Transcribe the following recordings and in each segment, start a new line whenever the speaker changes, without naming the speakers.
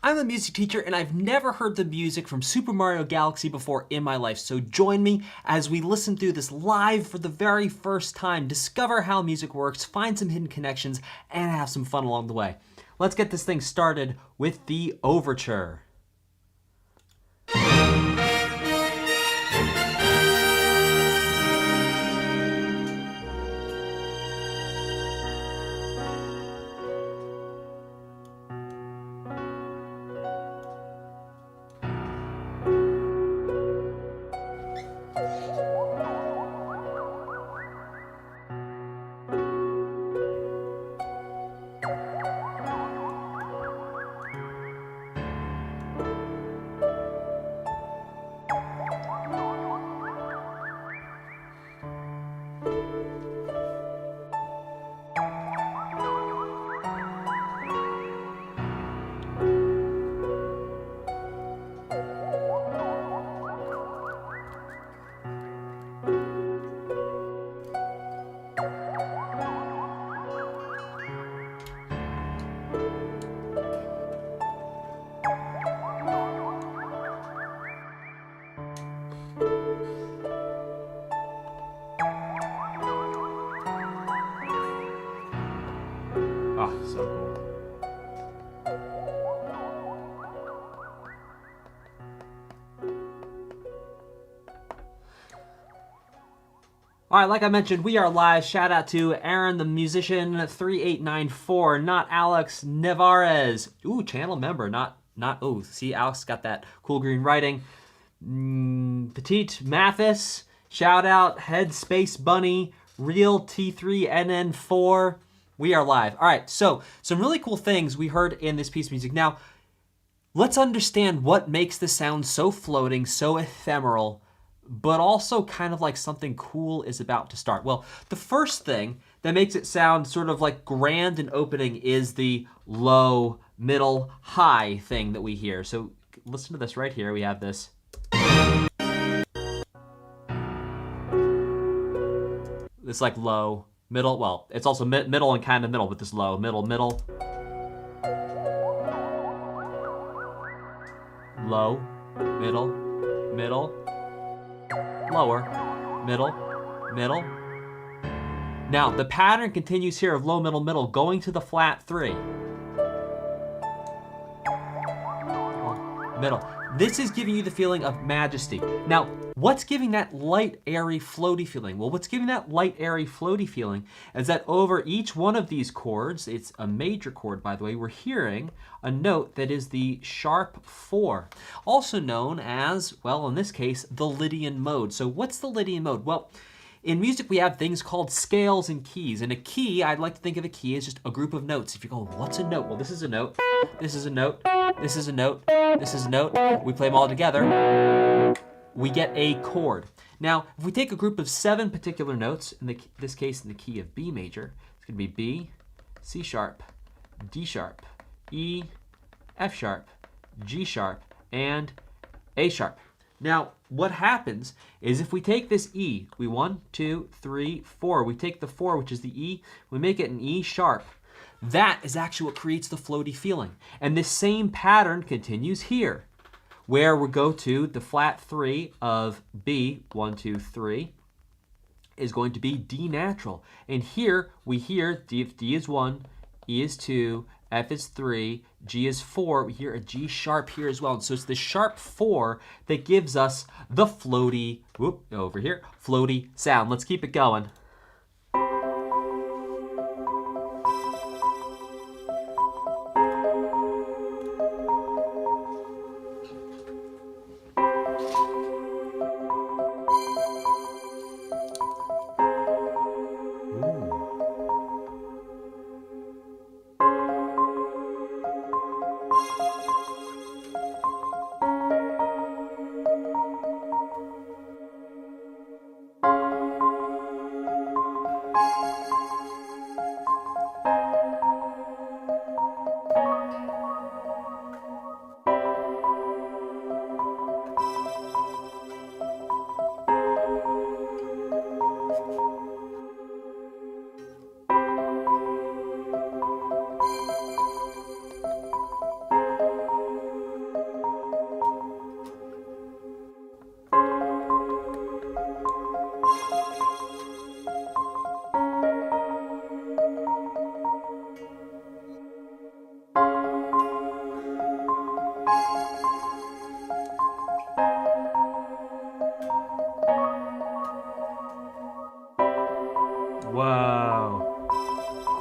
I'm a music teacher and I've never heard the music from Super Mario Galaxy before in my life, so join me as we listen through this live for the very first time, discover how music works, find some hidden connections, and have some fun along the way. Let's get this thing started with the Overture. Oh, so cool. All right, like I mentioned, we are live. Shout out to Aaron the Musician 3894, not Alex Nevarez. Ooh, channel member, not oh, see, Alex got that cool green writing. Petite Mathis, shout out Headspace Bunny, Real T3NN4. We are live. All right, so some really cool things we heard in this piece of music. Now, let's understand what makes the sound so floating, so ephemeral, but also kind of like something cool is about to start. Well, the first thing that makes it sound sort of like grand and opening is the low, middle, high thing that we hear. So listen to this right here. We have this. It's like low, middle, well, it's also middle and kind of middle, but this low, middle, middle. Low, middle, middle, lower, middle, middle. Now, the pattern continues here of low, middle, middle, going to the flat 3. Middle. This is giving you the feeling of majesty. Now, what's giving that light, airy, floaty feeling? Well, what's giving that light, airy, floaty feeling is that over each one of these chords, it's a major chord, by the way, we're hearing a note that is the sharp 4, also known as, well, in this case, the Lydian mode. So what's the Lydian mode? Well, in music, we have things called scales and keys. And a key, I'd like to think of a key as just a group of notes. If you go, what's a note? Well, this is a note, this is a note, this is a note, this is a note. We play them all together. We get a chord. Now, if we take a group of 7 particular notes, in this case in the key of B major, it's going to be B, C sharp, D sharp, E, F sharp, G sharp, and A sharp. Now, what happens is if we take this E, we 1, 2, 3, 4, we take the 4, which is the E, we make it an E sharp. That is actually what creates the floaty feeling. And this same pattern continues here, where we go to the flat 3 of B, 1, 2, 3, is going to be D natural. And here we hear D is 1, E is 2, F is 3, G is 4. We hear a G sharp here as well. And so it's the sharp 4 that gives us the floaty, whoop, over here, floaty sound. Let's keep it going.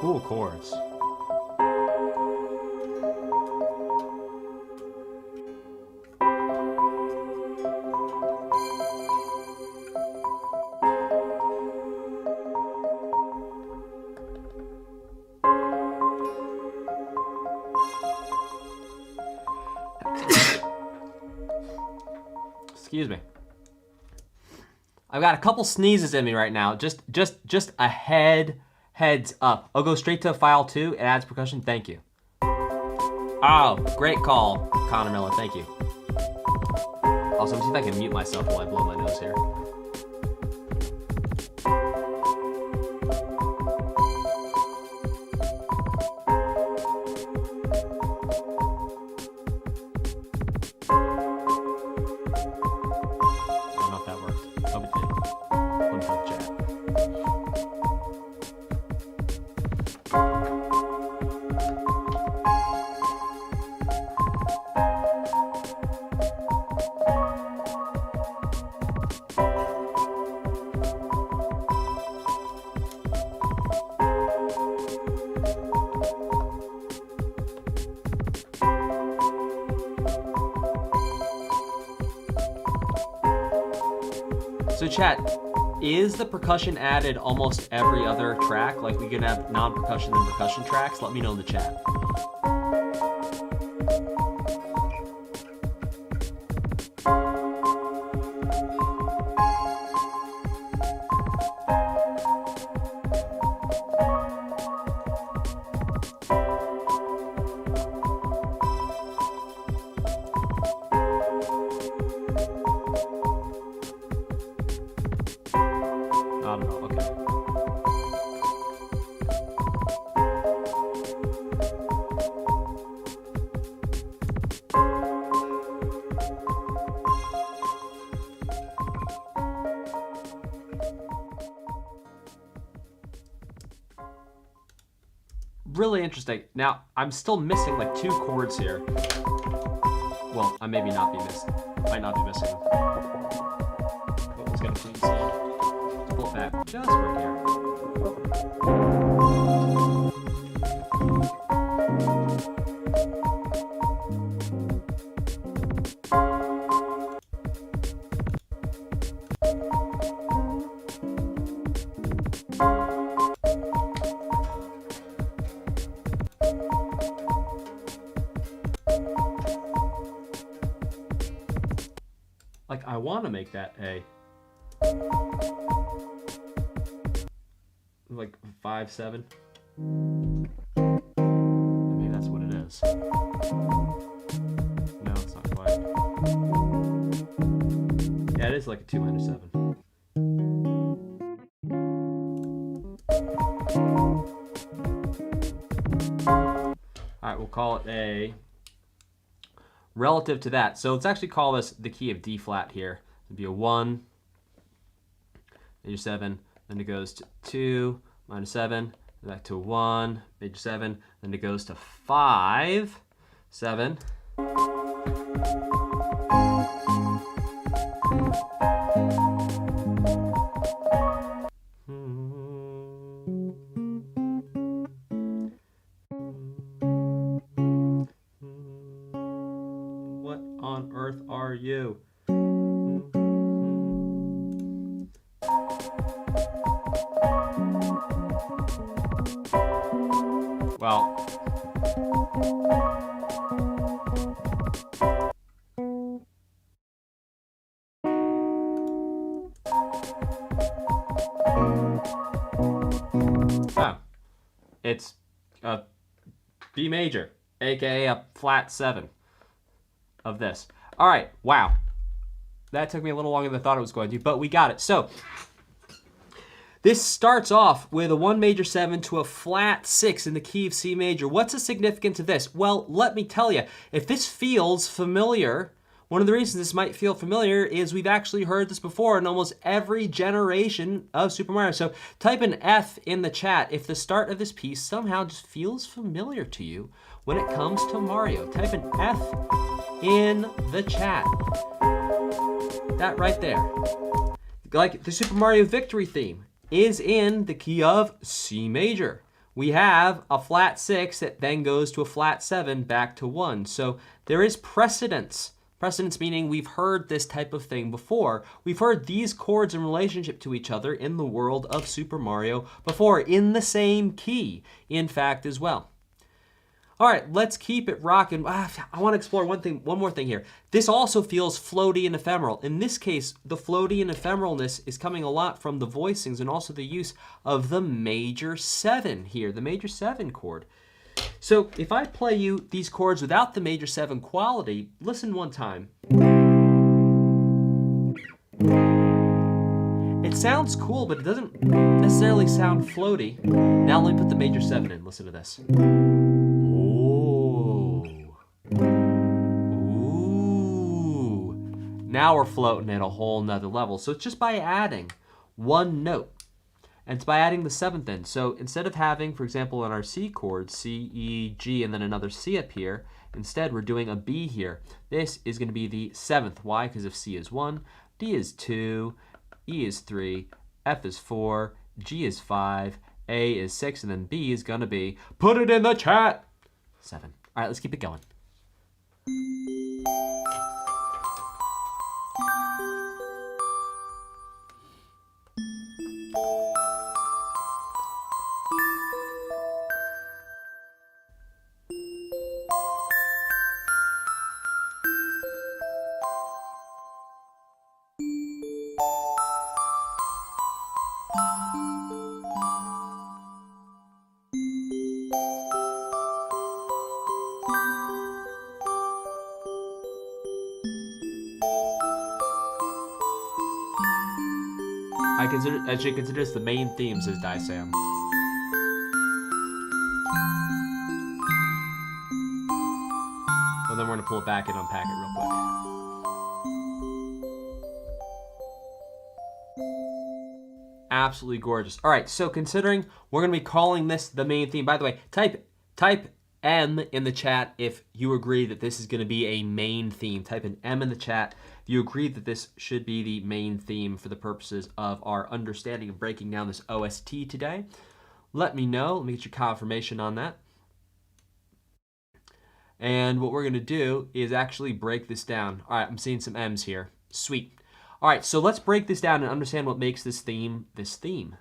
cool chords. Excuse me. I've got a couple sneezes in me right now. Just a heads up. I'll go straight to file 2. It adds percussion. Thank you. Oh, great call, Connor Miller. Thank you. Also, let me see if I can mute myself while I blow my nose here. So chat, is the percussion added almost every other track? Like we can have non-percussion and percussion tracks? Let me know in the chat. Really interesting. Now, I'm still missing like 2 chords here. Well, I maybe not be missing. Might not be missing them. What was gonna please Let's pull it back just right here. I want to make that a like 5/7. Maybe that's what it is. No, it's not quite. Yeah, it is like a 2 minor 7. All right, we'll call it a. Relative to that, so let's actually call this the key of D flat here. It'd be a 1, major 7, then it goes to 2, minor 7, back to 1, major 7, then it goes to 5, 7. You. Well, it's a B major, aka a flat 7 of this. All right, wow. That took me a little longer than I thought it was going to, but we got it. So this starts off with a 1 major 7 to a flat 6 in the key of C major. What's the significance of this? Well, let me tell you, if this feels familiar, one of the reasons this might feel familiar is we've actually heard this before in almost every generation of Super Mario. So type an F in the chat if the start of this piece somehow just feels familiar to you when it comes to Mario. Type an F in the chat. That right there. Like the Super Mario Victory theme is in the key of C major. we have a flat 6 that then goes to a flat 7 back to 1. So there is precedence. Precedence meaning we've heard this type of thing before. We've heard these chords in relationship to each other in the world of Super Mario before, in the same key, in fact, as well. All right, let's keep it rocking. I want to explore one more thing here. This also feels floaty and ephemeral. In this case, the floaty and ephemeralness is coming a lot from the voicings and also the use of the major 7 here, the major 7 chord. So if I play you these chords without the major 7 quality, listen one time. It sounds cool, but it doesn't necessarily sound floaty. Now let me put the major 7 in. Listen to this. Now we're floating at a whole nother level. So it's just by adding one note. And it's by adding the 7th in. So instead of having, for example, in our C chords, C, E, G, and then another C up here, instead we're doing a B here. This is going to be the 7th. Why? Because if C is 1, D is 2, E is 3, F is 4, G is 5, A is 6, and then B is going to be, put it in the chat, 7. All right, let's keep it going. I should consider this the main theme, says Sam. And then we're going to pull it back and unpack it real quick. Absolutely gorgeous. All right, so considering we're going to be calling this the main theme. By the way, type M in the chat if you agree that this is going to be a main theme. Type an M in the chat if you agree that this should be the main theme for the purposes of our understanding and breaking down this OST today. Let me know. Let me get your confirmation on that. And what we're going to do is actually break this down. All right, I'm seeing some M's here. Sweet. All right, so let's break this down and understand what makes this theme this theme.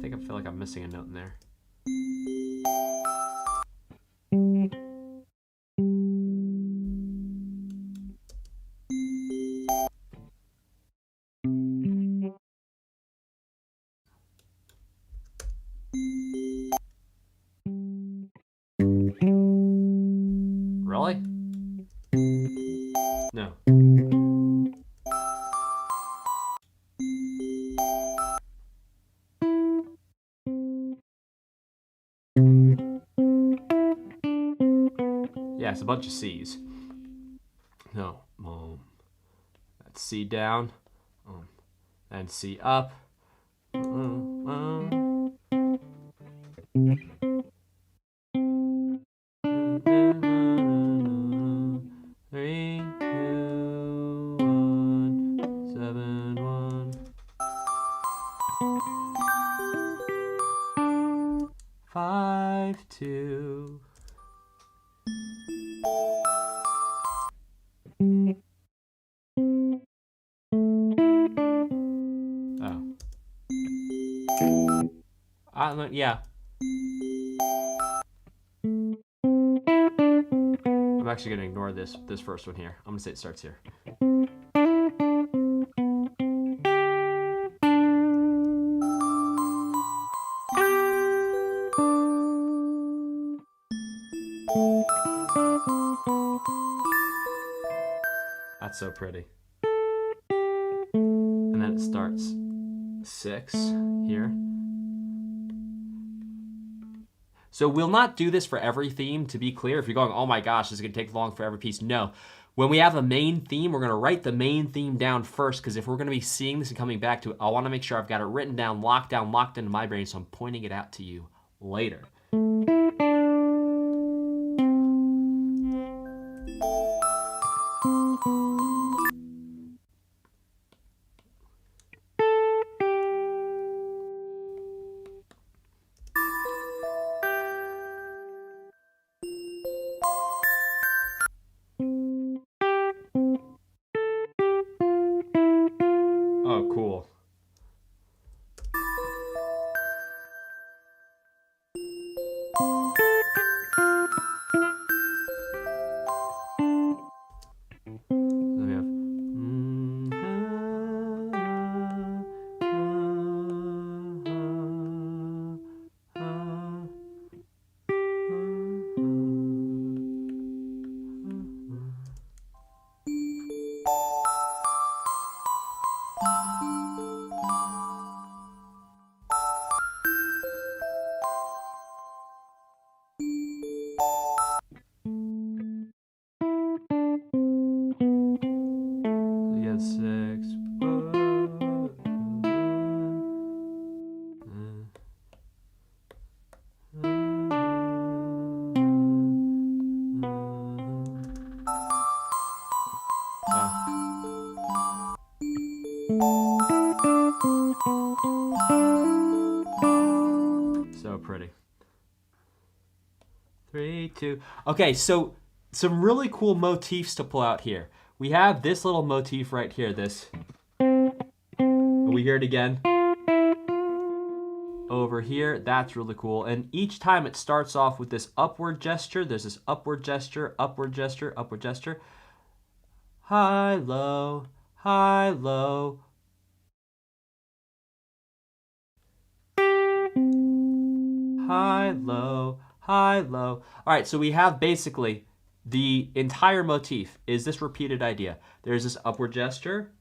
I feel like I'm missing a note in there. Really? No. Yeah, it's a bunch of C's. No, that's C down, and C up. 3, 2, 1, 7, 1, 5, 2. Yeah. I'm actually going to ignore this first one here. I'm going to say it starts here. That's so pretty. And then it starts 6 here. So we'll not do this for every theme, to be clear. If you're going, oh my gosh, this is gonna take long for every piece. No. When we have a main theme, we're gonna write the main theme down first, because if we're gonna be seeing this and coming back to it, I wanna make sure I've got it written down, locked into my brain, so I'm pointing it out to you later. Oh, cool. Then we have six. So pretty. 3, 2. Okay, so some really cool motifs to pull out here. We have this little motif right here, this. We hear it again. Over here, that's really cool. And each time it starts off with this upward gesture. There's this upward gesture, upward gesture, upward gesture. High, low, high, low. High, low, high, low. All right, so we have basically the entire motif is this repeated idea. There's this upward gesture.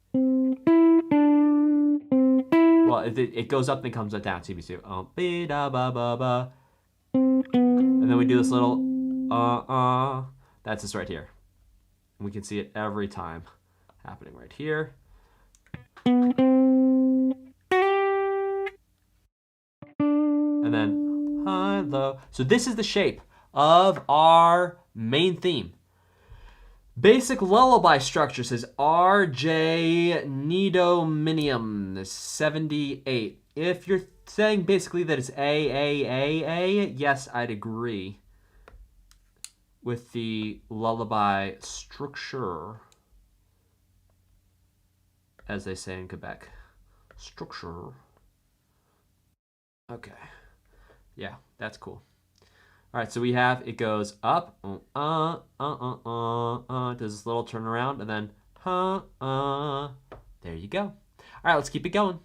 Well, it goes up and comes down. CB2. And then we do this little That's this right here. And we can see it every time happening right here. And then high, low. So this is the shape of our main theme. Basic lullaby structure says RJ Nidominium 78. If you're saying basically that it's A, yes, I'd agree with the lullaby structure, as they say in Quebec. Structure. Okay. Yeah, that's cool. All right, so we have, it goes up, does this little turnaround, and then, there you go. All right, let's keep it going.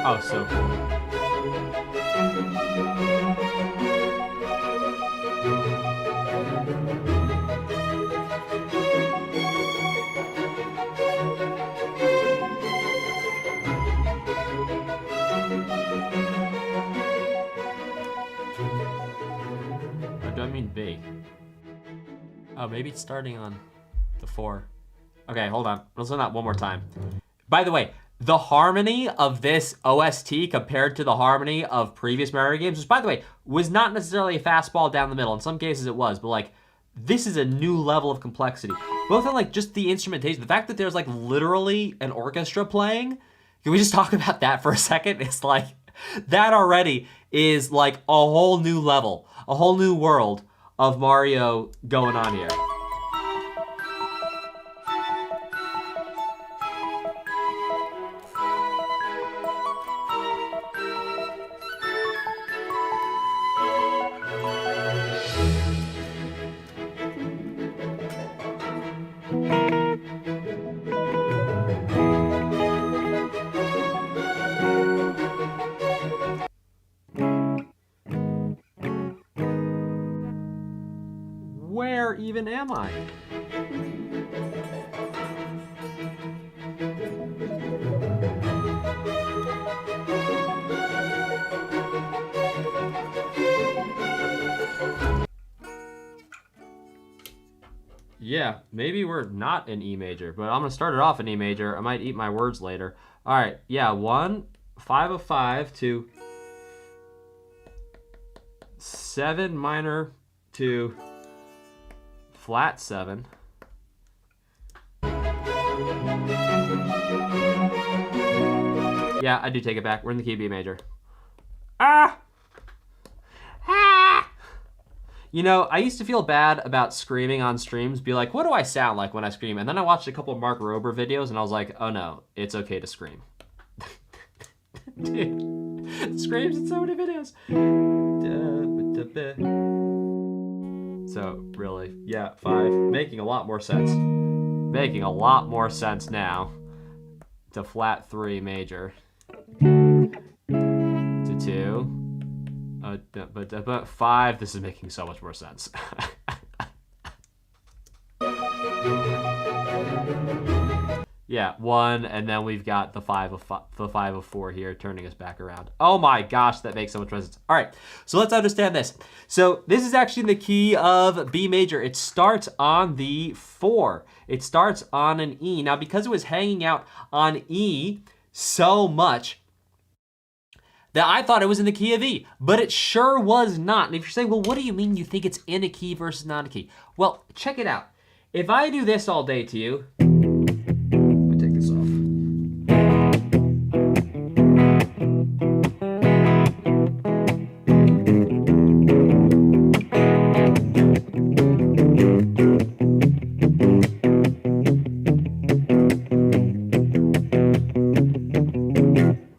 Oh, so cool. Or do I mean B? Oh, maybe it's starting on the 4. Okay, hold on. Let's do that one more time. By the way, the harmony of this OST compared to the harmony of previous Mario games, which, by the way, was not necessarily a fastball down the middle. In some cases it was, but like, this is a new level of complexity. Both on like just the instrumentation, the fact that there's like literally an orchestra playing. Can we just talk about that for a second? It's like, that already is like a whole new level, a whole new world of Mario going on here. Where even am I? Yeah, maybe we're not in E major, but I'm gonna start it off in E major. I might eat my words later. All right, yeah, 1, 5 of 5 to 7 minor to flat 7. Yeah, I do take it back. We're in the key B major. Ah! Ah! You know, I used to feel bad about screaming on streams, be like, what do I sound like when I scream? And then I watched a couple of Mark Rober videos and I was like, oh no, it's okay to scream. Dude, screams in so many videos. So really, yeah, 5, making a lot more sense. Making a lot more sense now. To flat 3 major. To 2. But 5, this is making so much more sense. Yeah, 1, and then we've got the 5 of 4 here, turning us back around. Oh my gosh, that makes so much sense. All right, so let's understand this. So this is actually in the key of B major. It starts on the 4. It starts on an E. Now, because it was hanging out on E so much, that I thought it was in the key of E, but it sure was not. And if you're saying, well, what do you mean you think it's in a key versus not a key? Well, check it out. If I do this all day to you,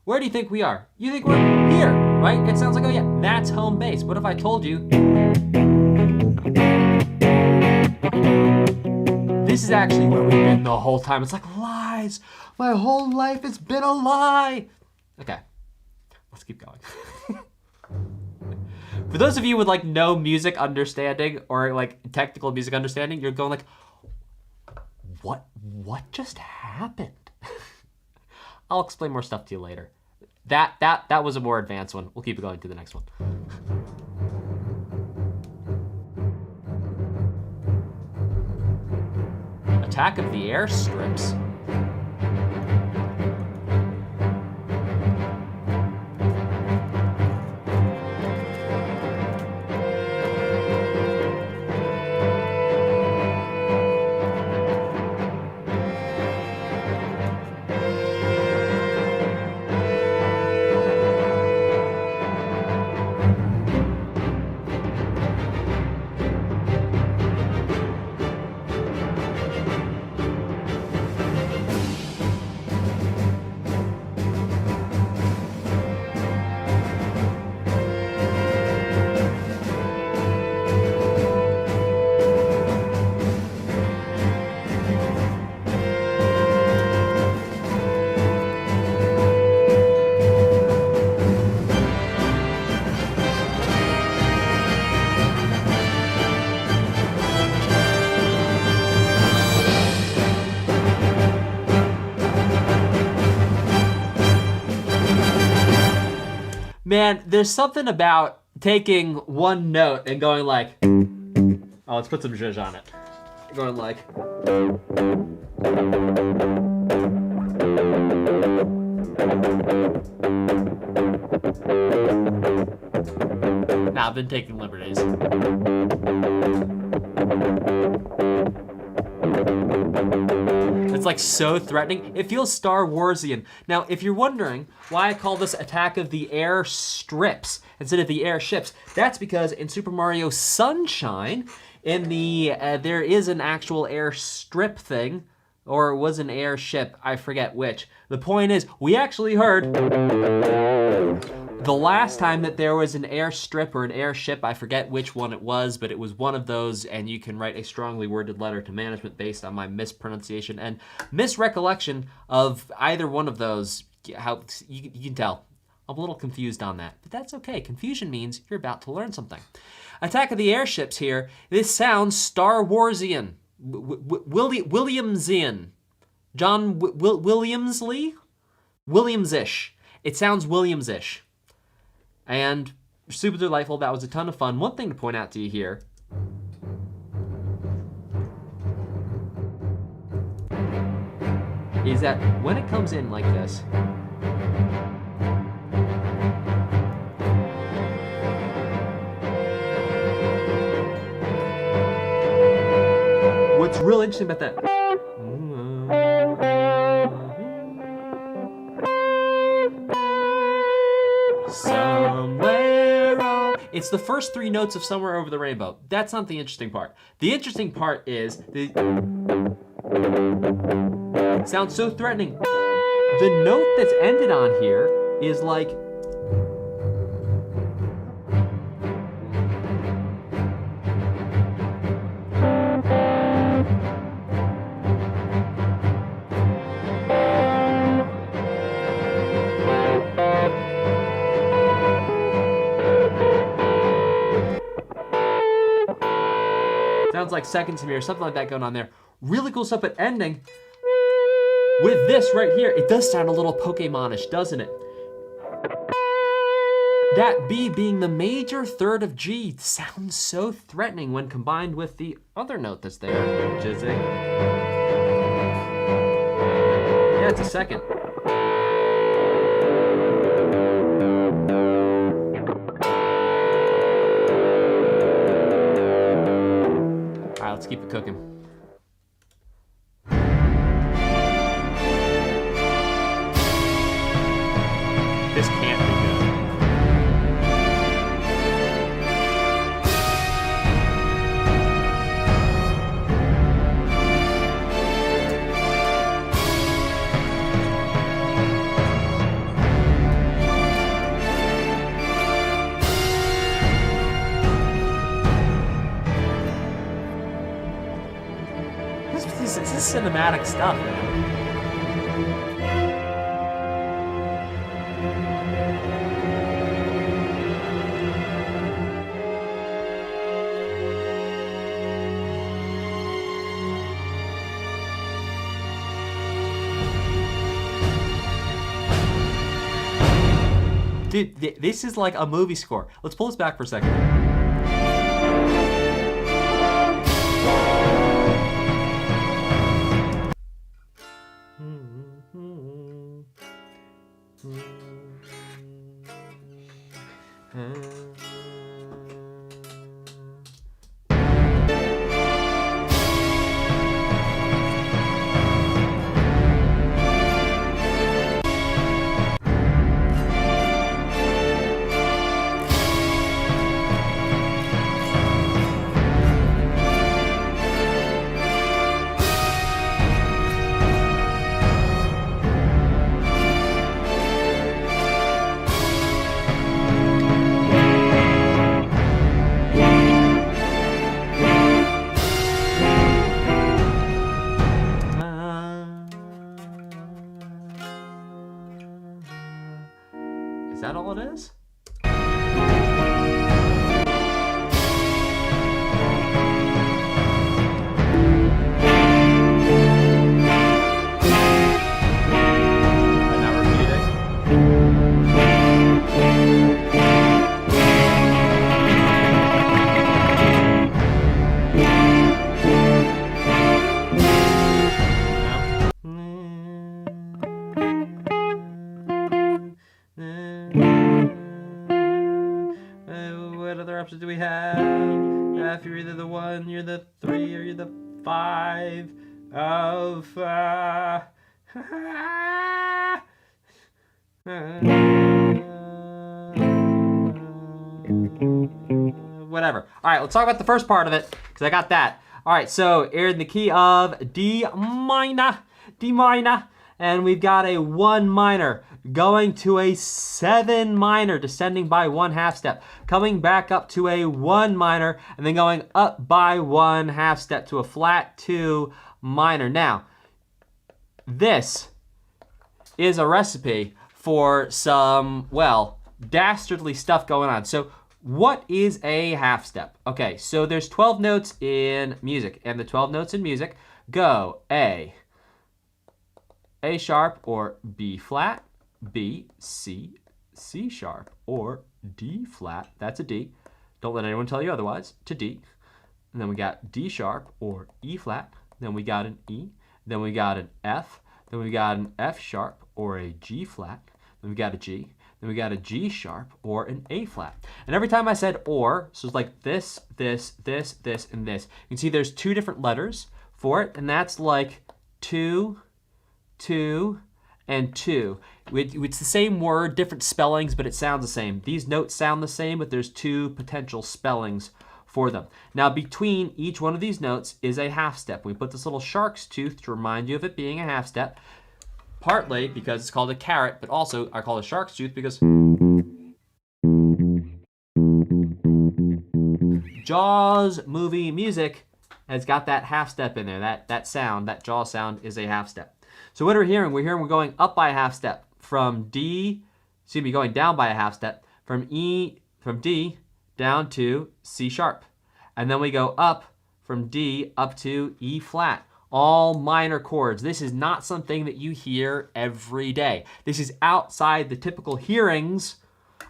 where do you think we are? You think we're here, right? It sounds like, oh yeah, that's home base. What if I told you this is actually where we've been the whole time? It's like, lies. My whole life has been a lie. Okay, let's keep going. For those of you with like no music understanding or like technical music understanding, you're going like, what just happened? I'll explain more stuff to you later. That was a more advanced one. We'll keep it going to the next one. Attack of the Airstrips. Man, there's something about taking one note and going like, oh, let's put some zhuzh on it. Going like, Nah, I've been taking liberties. It's like so threatening. It feels Star Warsian. Now, if you're wondering why I call this Attack of the Air Strips instead of the Airships, that's because in Super Mario Sunshine, in the there is an actual airstrip thing, or it was an airship, I forget which. The point is, we actually heard the last time that there was an airstrip or an airship, I forget which one it was, but it was one of those, and you can write a strongly worded letter to management based on my mispronunciation and misrecollection of either one of those. How you can tell. I'm a little confused on that, but that's okay. Confusion means you're about to learn something. Attack of the Airships here. This sounds Star Warsian. Williamsian. John Williamsley? Williams-ish. It sounds Williams-ish. And super delightful. That was a ton of fun. One thing to point out to you here. Is that when it comes in like this, what's real interesting about that? It's the first three notes of Somewhere Over the Rainbow. That's not the interesting part. The interesting part is the sounds so threatening. The note that's ended on here is like sounds like Seconds Mirror, something like that going on there. Really cool stuff, but ending with this right here, it does sound a little Pokemon-ish, doesn't it? That B being the major third of G sounds so threatening when combined with the other note that's there, which is a... Yeah, it's a second. All right, let's keep it cooking. This can't be good. This is cinematic stuff, man. Dude, this is like a movie score. Let's pull this back for a second. 3, are you the 5 of whatever. All right, let's talk about the first part of it, because I got that. All right, so in the key of D minor, and we've got a 1 minor going to a 7 minor, descending by 1/2 step, coming back up to a 1 minor, and then going up by 1/2 step to a flat 2 minor. Now, this is a recipe for some, well, dastardly stuff going on. So what is a 1/2 step? Okay, so there's 12 notes in music, and the 12 notes in music go A sharp or B flat, B, C, C sharp or D flat, that's a D. Don't let anyone tell you otherwise, to D. And then we got D sharp or E flat, then we got an E, then we got an F, then we got an F sharp or a G flat, then we got a G, then we got a G sharp or an A flat. And every time I said or, so it's like this, this, this, this, and this. You can see there's 2 different letters for it, and that's like 2, 2, and 2. It's the same word, different spellings, but it sounds the same. These notes sound the same, but there's 2 potential spellings for them. Now, between each one of these notes is a 1/2 step. We put this little shark's tooth to remind you of it being a 1/2 step, partly because it's called a carrot, but also I call it a shark's tooth because Jaws movie music has got that 1/2 step in there. That sound, that Jaws sound is a 1/2 step. So what are we hearing? We're going up by a 1/2 step from D, going down by a 1/2 step from D down to C sharp. And then we go up from D up to E flat. All minor chords. This is not something that you hear every day. This is outside the typical hearings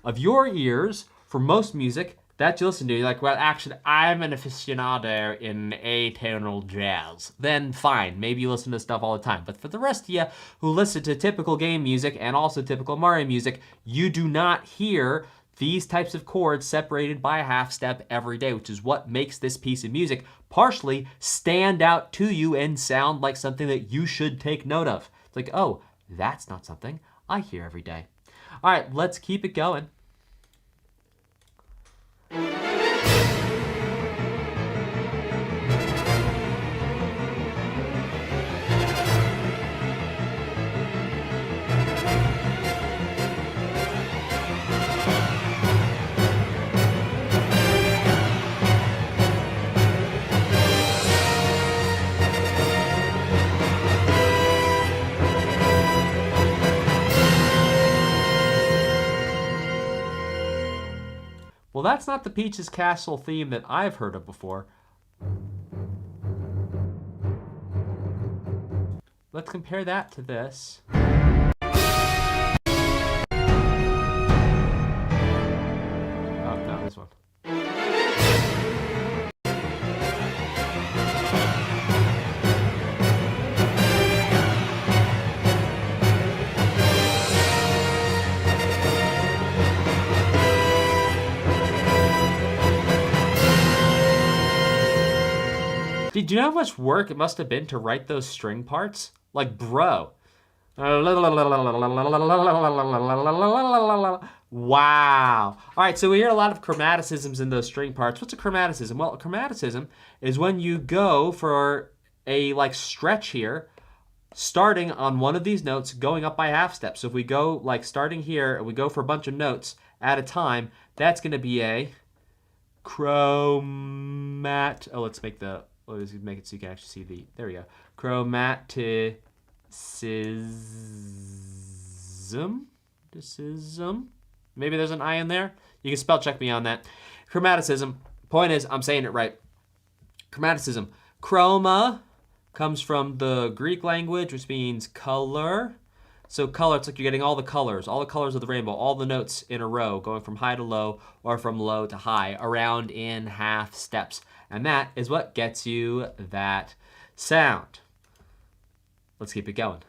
of your ears for most music that you listen to. You're like, well, actually, I'm an aficionado in atonal jazz. Then fine, maybe you listen to stuff all the time. But for the rest of you who listen to typical game music and also typical Mario music, you do not hear these types of chords separated by a 1/2 step every day, which is what makes this piece of music partially stand out to you and sound like something that you should take note of. It's like, oh, that's not something I hear every day. All right, let's keep it going. Well, that's not the Peach's Castle theme that I've heard of before. Let's compare that to this. Oh, no, this one. Did you know how much work it must have been to write those string parts? Like, bro. Wow. All right, so we hear a lot of chromaticisms in those string parts. What's a chromaticism? Well, a chromaticism is when you go for a stretch here, starting on one of these notes, going up by 1/2 step. So if we go starting here and we go for a bunch of notes at a time, that's going to be a chromat. Oh, let's make it so you can actually see the. There we go. Chromaticism. Maybe there's an I in there. You can spell check me on that. Chromaticism. Point is, I'm saying it right. Chromaticism. Chroma comes from the Greek language, which means color. So color, it's like you're getting all the colors of the rainbow, all the notes in a row, going from high to low or from low to high, around in 1/2 steps. And that is what gets you that sound. Let's keep it going.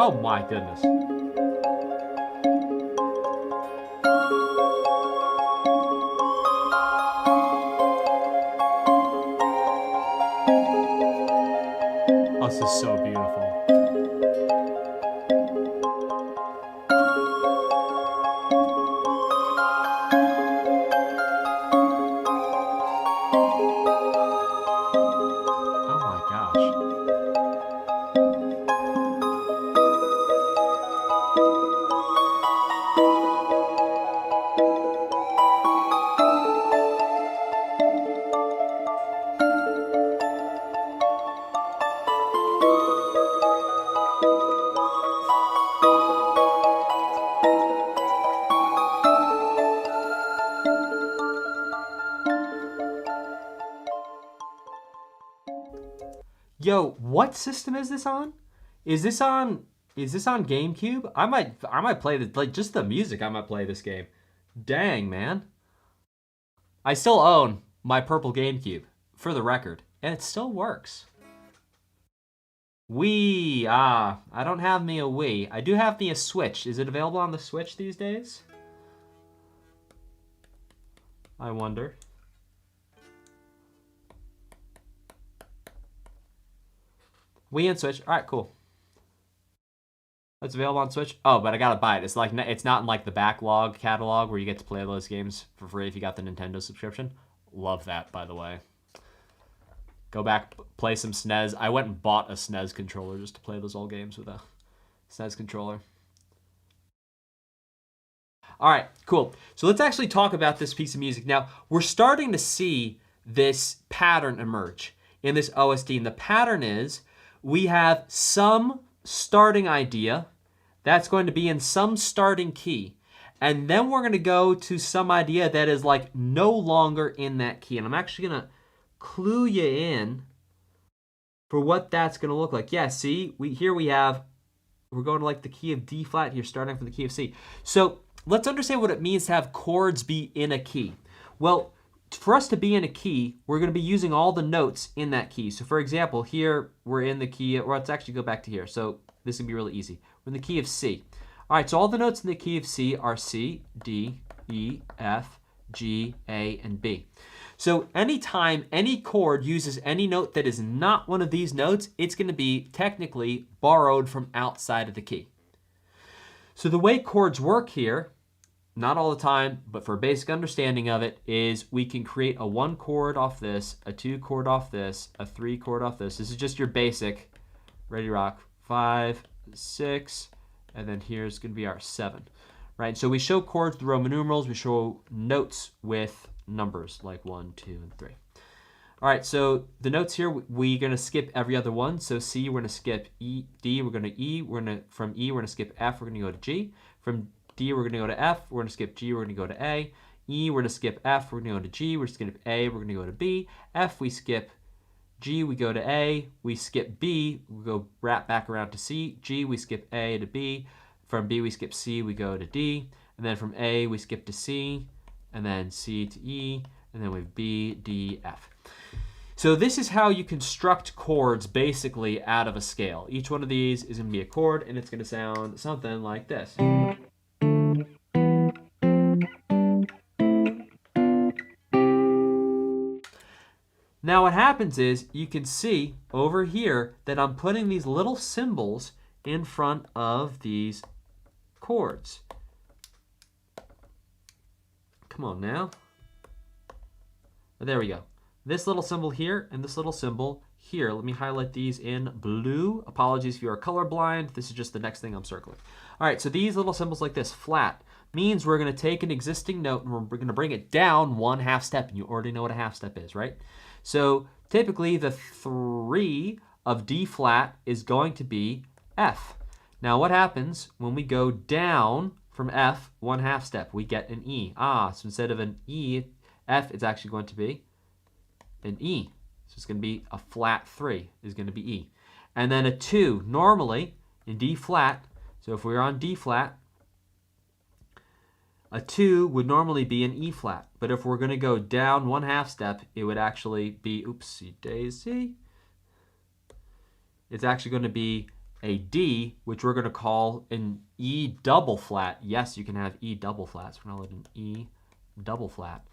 Oh my goodness. Oh, this is so beautiful. Yo, what system is this on? Is this on GameCube? I might play this, like, just the music. I might play this game. Dang, man. I still own my purple GameCube, for the record, and it still works. Wii, I don't have me a Wii. I do have me a Switch. Is it available on the Switch these days? I wonder. Wii and Switch. All right, cool. It's available on Switch. Oh, but I gotta buy it. It's not in like the backlog catalog where you get to play those games for free if you got the Nintendo subscription. Love that, by the way. Go back, play some SNES. I went and bought a SNES controller just to play those old games with a SNES controller. All right, cool. So let's actually talk about this piece of music. Now, we're starting to see this pattern emerge in this OST. And the pattern is we have some starting idea that's going to be in some starting key. And then we're going to go to some idea that is like no longer in that key. And I'm actually going to clue you in for what that's going to look like. Yeah, see, we're going to like the key of D flat here, starting from the key of C. So let's understand what it means to have chords be in a key. Well, for us to be in a key, we're going to be using all the notes in that key. So for example, here we're in the key, or let's actually go back to here. So this can be really easy. We're in the key of C. All right, so all the notes in the key of C are C, D, E, F, G, A, and B. So anytime any chord uses any note that is not one of these notes, it's going to be technically borrowed from outside of the key. So the way chords work here, not all the time, but for a basic understanding of it, is we can create a 1 chord off this, a 2 chord off this, a 3 chord off this. This is just your basic Ready Rock 5, 6, and then here's going to be our 7. Right? So we show chords with Roman numerals, we show notes with numbers like 1, 2, and 3. All right, so the notes here, we're going to skip every other one. So C, we're going to skip E, D, we're going to E, from E, we're going to skip F, we're going to go to G. From D, we're going to go to F, we're going to skip G, we're going to go to A. E, we're going to skip F, we're going to go to G, we're going to skip A, we're going to go to B. F, we skip G, we go to A, we skip B, we go wrap back around to C. G, we skip A to B. From B, we skip C, we go to D. And then from A, we skip to C, and then C to E, and then we have B, D, F. So this is how you construct chords basically out of a scale. Each one of these is going to be a chord, and it's going to sound something like this. Now what happens is you can see over here that I'm putting these little symbols in front of these chords. Come on now. There we go. This little symbol here and this little symbol here. Let me highlight these in blue. Apologies if you are colorblind. This is just the next thing I'm circling. All right, so these little symbols like this, flat, means we're going to take an existing note and we're going to bring it down 1/2 step. And you already know what a half step is, right? So typically the 3 of D flat is going to be F. Now what happens when we go down from F 1/2 step? We get an E. So instead of an E, F, it's actually going to be an E. So it's going to be a flat 3 is going to be E. And then a 2, normally in D flat, so if we were on D flat, a 2 would normally be an E flat. But if we're going to go down 1/2 step, it would actually be, oopsie daisy, it's actually going to be a D, which we're going to call an E double flat. Yes, you can have E double flats. We're going to let an E double flat.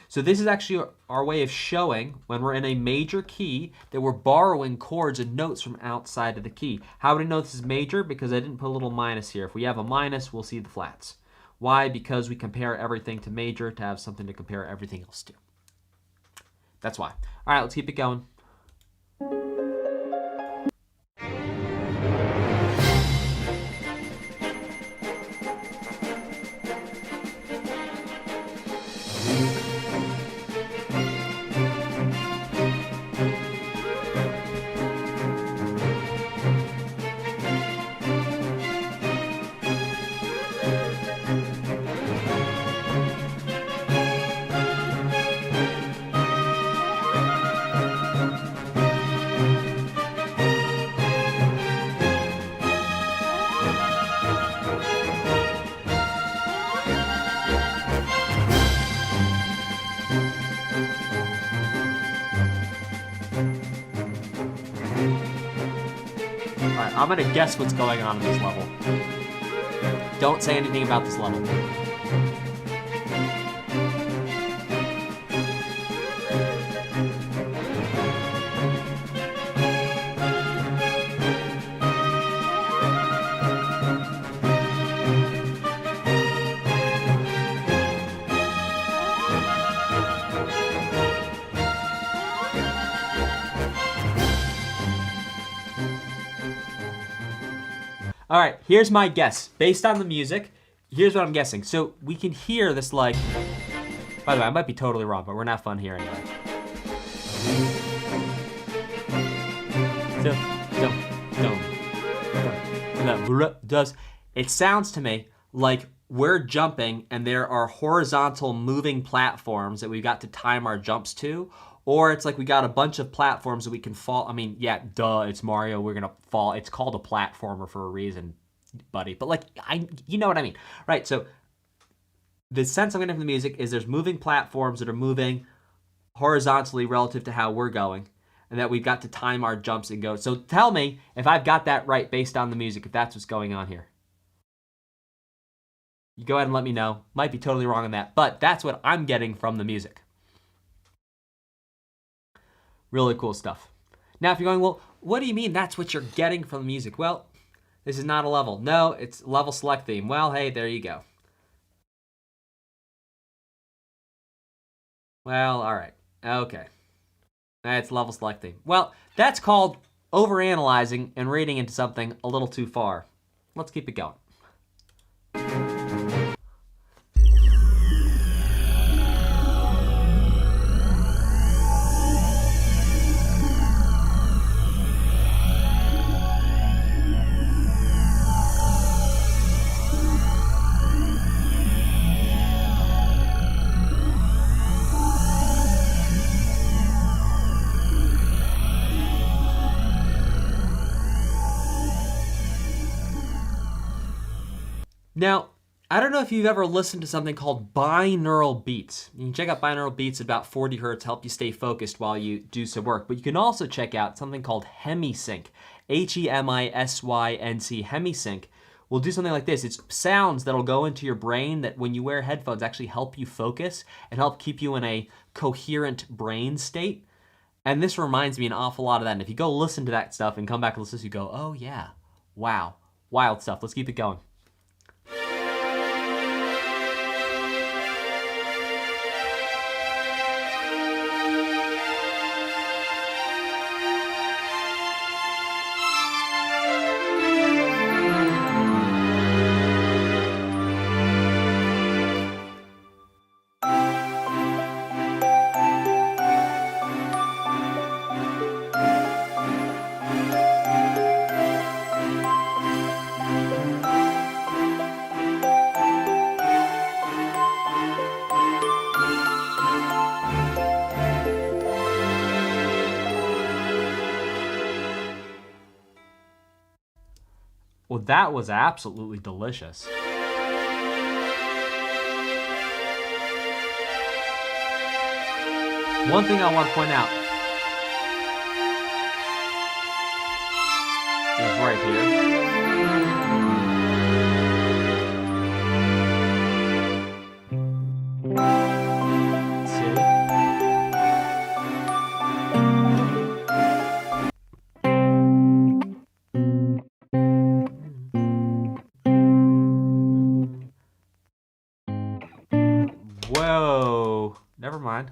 So this is actually our way of showing when we're in a major key that we're borrowing chords and notes from outside of the key. How would I know this is major? Because I didn't put a little minus here. If we have a minus, we'll see the flats. Why? Because we compare everything to major to have something to compare everything else to. That's why. All right, let's keep it going. I'm gonna guess what's going on in this level. Don't say anything about this level. All right, here's my guess. Based on the music, here's what I'm guessing. So we can hear this like, by the way, I might be totally wrong, but we're not fun here anyway. It sounds to me like we're jumping and there are horizontal moving platforms that we've got to time our jumps to, or it's like we got a bunch of platforms that we can fall. I mean, yeah, duh, it's Mario. We're gonna fall. It's called a platformer for a reason, buddy. But like, you know what I mean, right? So the sense I'm getting from the music is there's moving platforms that are moving horizontally relative to how we're going, and that we've got to time our jumps and go. So tell me if I've got that right based on the music, if that's what's going on here. You go ahead and let me know. Might be totally wrong on that, but that's what I'm getting from the music. Really cool stuff. Now, if you're going, well, what do you mean that's what you're getting from the music? Well, this is not a level. No, it's level select theme. Well, hey, there you go. Well, all right. Okay. That's level select theme. Well, that's called overanalyzing and reading into something a little too far. Let's keep it going. Now, I don't know if you've ever listened to something called binaural beats. You can check out binaural beats at about 40 hertz, help you stay focused while you do some work. But you can also check out something called hemisync, Hemisync. Hemisync will do something like this. It's sounds that'll go into your brain that when you wear headphones actually help you focus and help keep you in a coherent brain state. And this reminds me an awful lot of that. And if you go listen to that stuff and come back and listen to this, you go, oh yeah, wow, wild stuff. Let's keep it going. Well, that was absolutely delicious. One thing I want to point out. is right here. Whoa, never mind.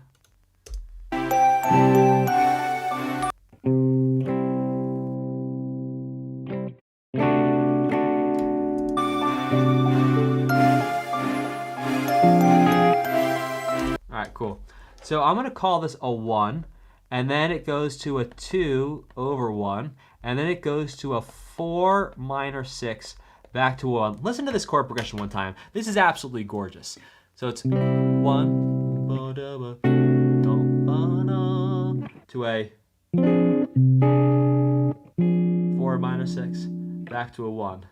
Alright, cool. So I'm going to call this a 1, and then it goes to a 2 over 1, and then it goes to a 4 minor 6 back to a 1. Listen to this chord progression one time. This is absolutely gorgeous. So it's 1 to a 4 minor 6 back to a 1.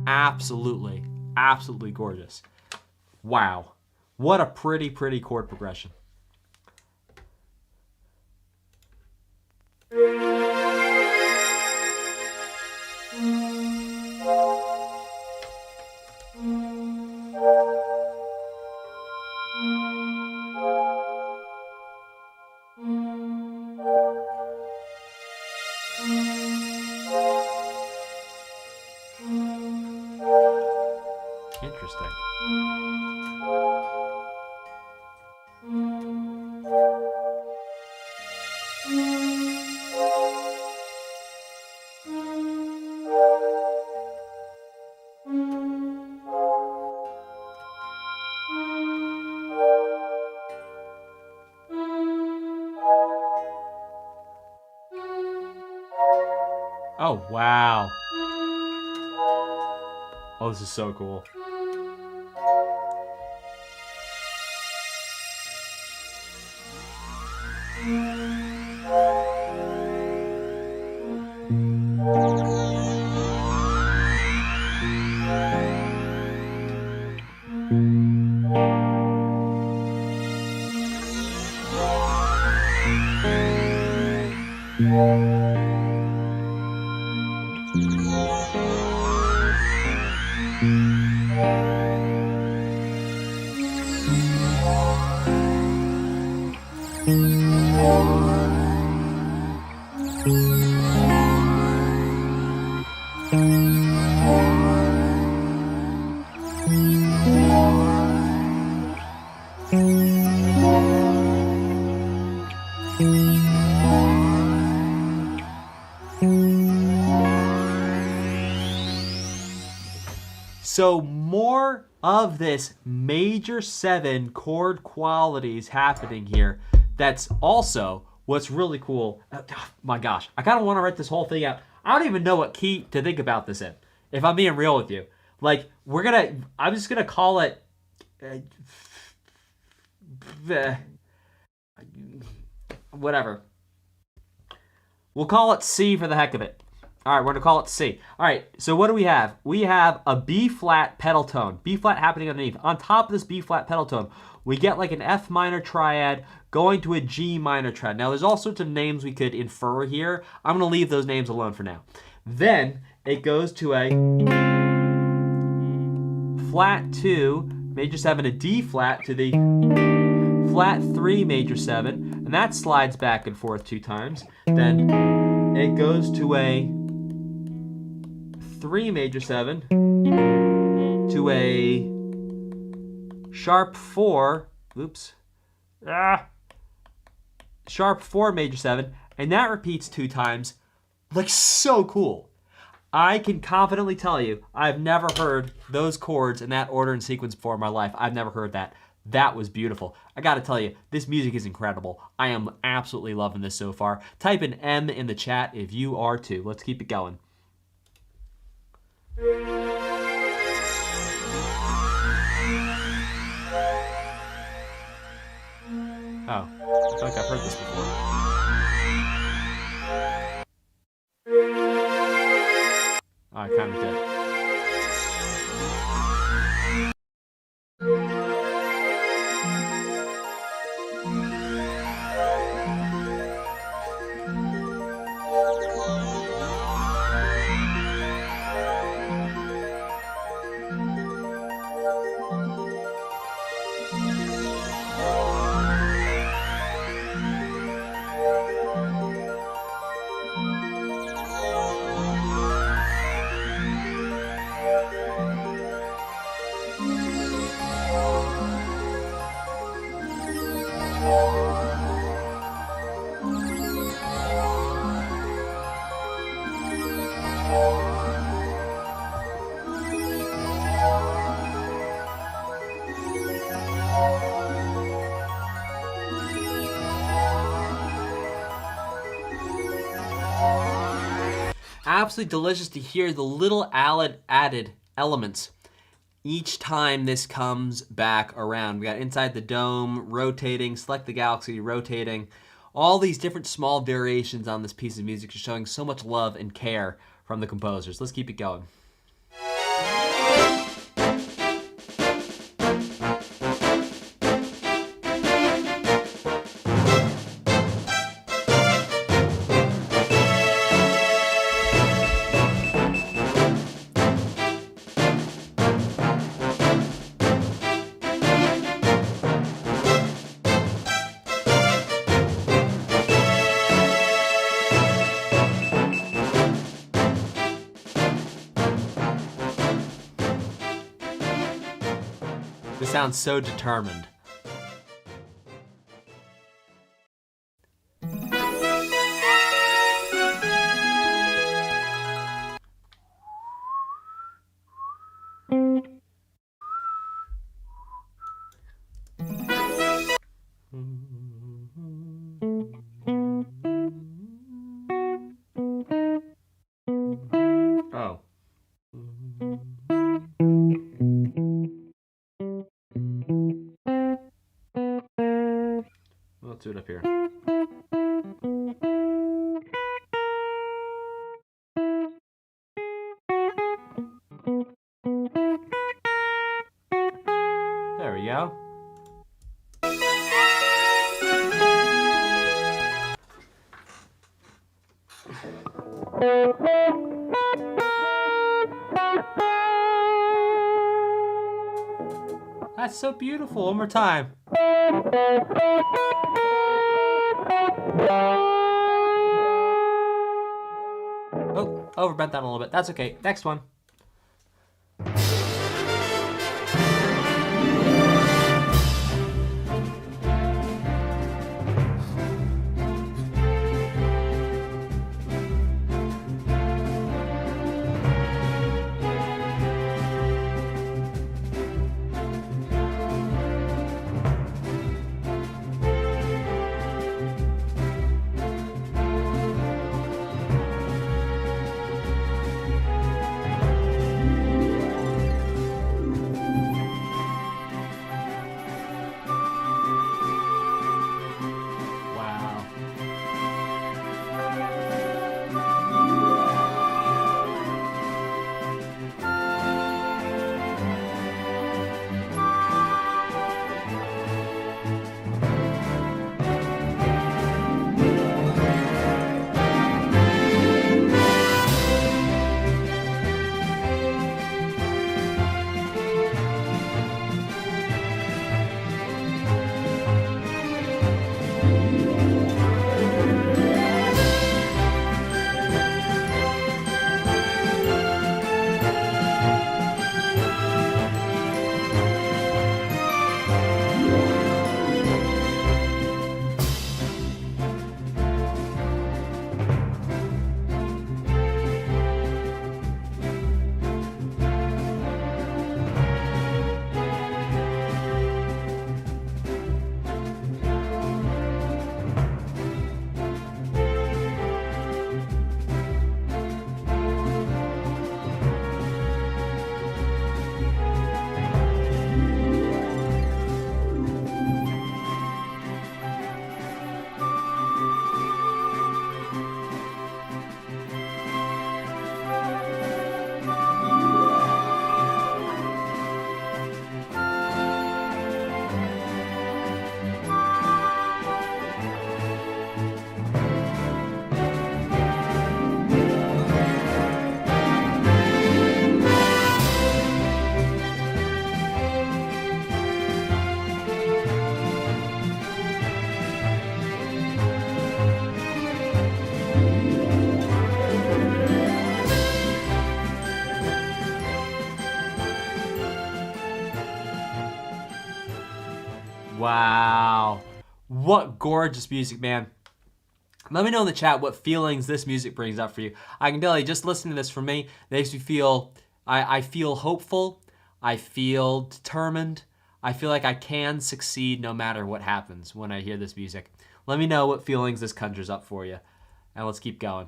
Absolutely, absolutely gorgeous. Wow. What a pretty chord progression. Interesting. Oh, wow. Oh, this is so cool. So more of this major 7 chord qualities happening here. That's also what's really cool. Oh, my gosh, I kind of want to write this whole thing out. I don't even know what key to think about this in, if I'm being real with you. Like, I'm just gonna call it whatever. We'll call it C for the heck of it. All right, we're going to call it C. All right, so what do we have? We have a B-flat pedal tone. B-flat happening underneath. On top of this B-flat pedal tone, we get like an F minor triad going to a G minor triad. Now, there's all sorts of names we could infer here. I'm going to leave those names alone for now. Then it goes to a flat 2, major 7, a D-flat to the flat 3, major 7, and that slides back and forth 2 times. Then it goes to a 3 major 7 to a sharp 4, sharp 4 major 7, and that repeats 2 times. Like, so cool. I can confidently tell you, I've never heard those chords in that order and sequence before in my life. I've never heard that. That was beautiful. I gotta tell you, this music is incredible. I am absolutely loving this so far. Type an M in the chat if you are too. Let's keep it going. Oh, I feel like I've heard this before. Oh, I kind of did. Absolutely delicious to hear the little added elements each time this comes back around. We got Inside the Dome, rotating, Select the Galaxy, rotating. All these different small variations on this piece of music are showing so much love and care from the composers. Let's keep it going. This sounds so determined. Oh. Let's do it up here. There we go. That's so beautiful. One more time. Oh, overbent that a little bit. That's okay. Next one. What gorgeous music, man. Let me know in the chat what feelings this music brings up for you. I can tell you, just listening to this for me makes me feel, I feel hopeful. I feel determined. I feel like I can succeed no matter what happens when I hear this music. Let me know what feelings this conjures up for you. And let's keep going.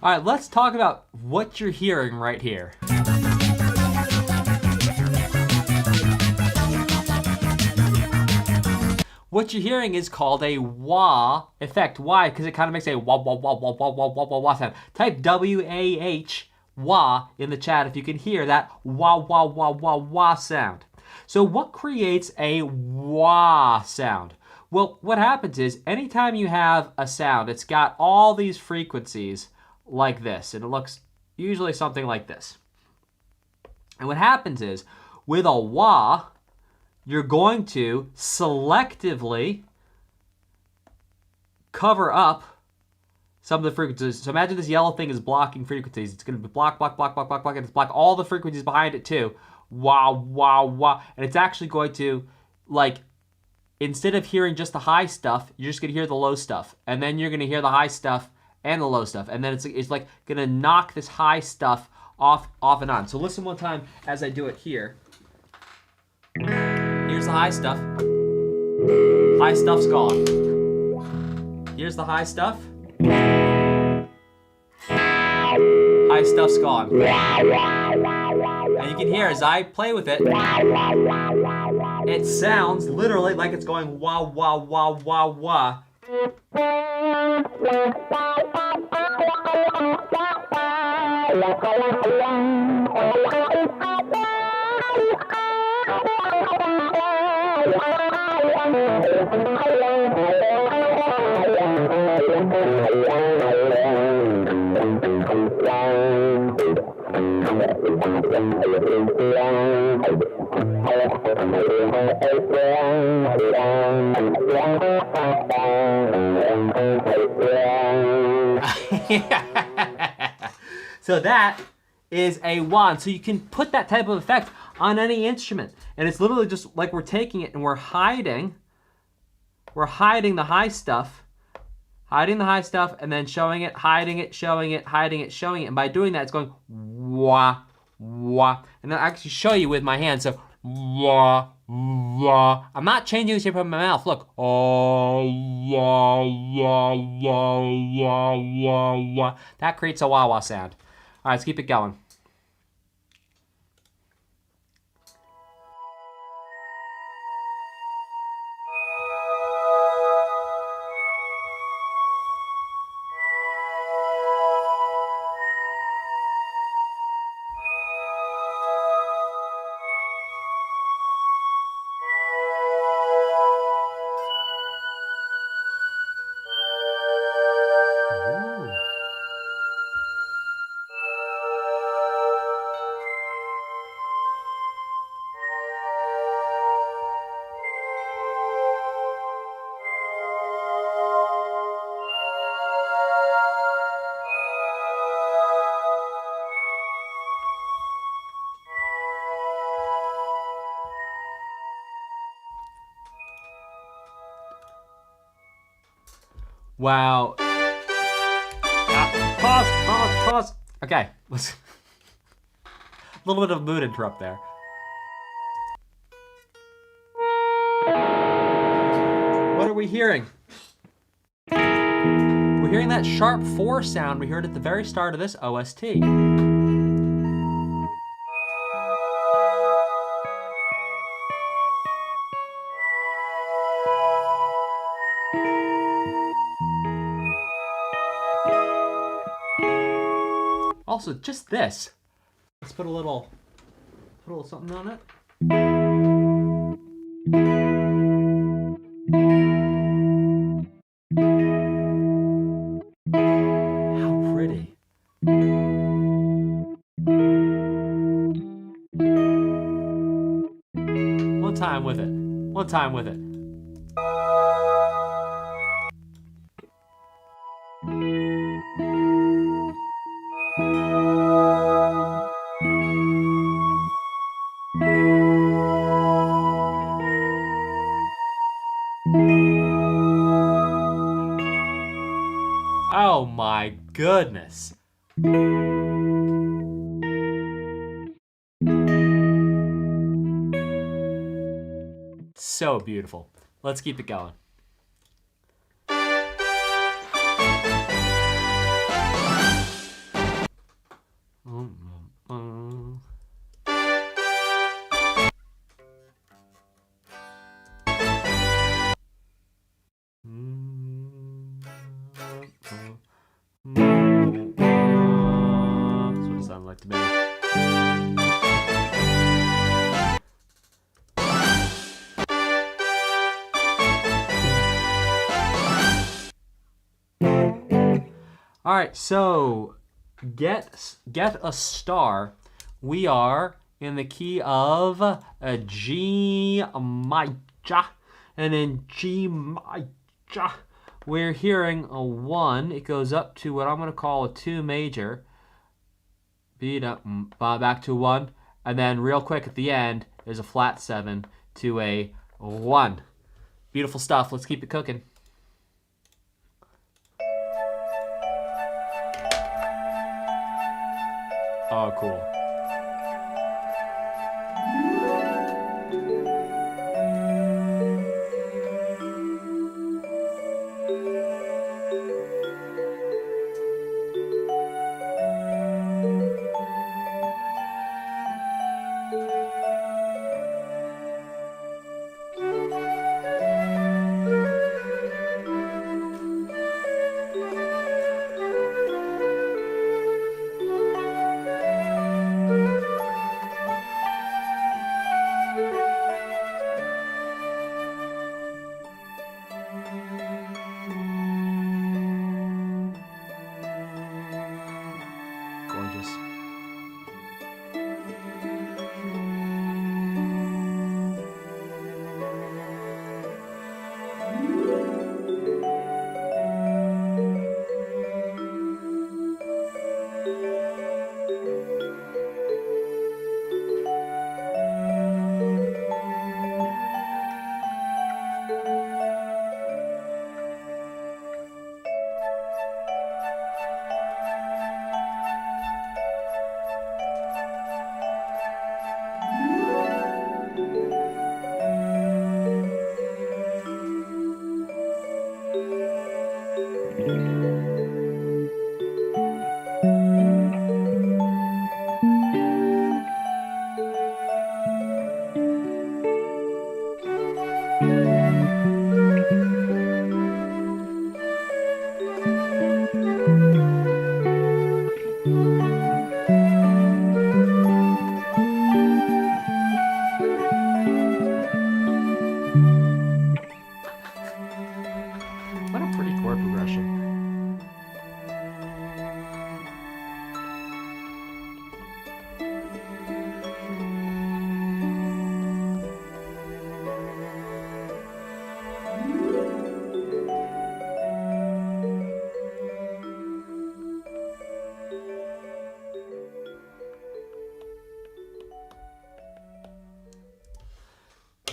All right, let's talk about what you're hearing right here. What you're hearing is called a wah effect. Why? Because it kind of makes a wah, wah, wah, wah, wah, wah, wah, wah, wah sound. Type W-A-H, wah, in the chat if you can hear that wah, wah, wah, wah, wah sound. So what creates a wah sound? Well, what happens is anytime you have a sound, it's got all these frequencies like this, and it looks usually something like this. And what happens is, with a wah, you're going to selectively cover up some of the frequencies. So imagine this yellow thing is blocking frequencies. It's going to block, block, block, block, block, block, and it's block all the frequencies behind it too. Wah, wah, wah. And it's actually going to, like, instead of hearing just the high stuff, you're just going to hear the low stuff. And then you're going to hear the high stuff and the low stuff. And then it's like going to knock this high stuff off and on. So listen one time as I do it here. Here's the high stuff. High stuff's gone. Here's the high stuff. High stuff's gone. And you can hear as I play with it, it sounds literally like it's going wah, wah, wah, wah, wah. So that is a wand. So you can put that type of effect on any instrument. And it's literally just like we're taking it and we're hiding the high stuff, and then showing it, hiding it, showing it, hiding it, showing it. And by doing that, it's going wah, wah. And I'll actually show you with my hand. So wah, wah. I'm not changing the shape of my mouth. Look. Oh, wah, wah, wah, wah, wah, wah. That creates a wah, wah sound. All right, let's keep it going. Wow. Pause. Okay, let's... a little bit of a mood interrupt there. What are we hearing? We're hearing that sharp 4 sound we heard at the very start of this OST. Also, just this. Let's put a little something on it. How pretty. One time with it. One time with it. Oh my goodness. So beautiful. Let's keep it going. That's what it sounded like to me. All right, so get a star. We are in the key of a G major, and in G major we're hearing a 1. It goes up to what I'm going to call a 2 major. Beat up, back to 1, and then real quick at the end there's a flat 7 to a 1. Beautiful stuff. Let's keep it cooking. Oh, cool.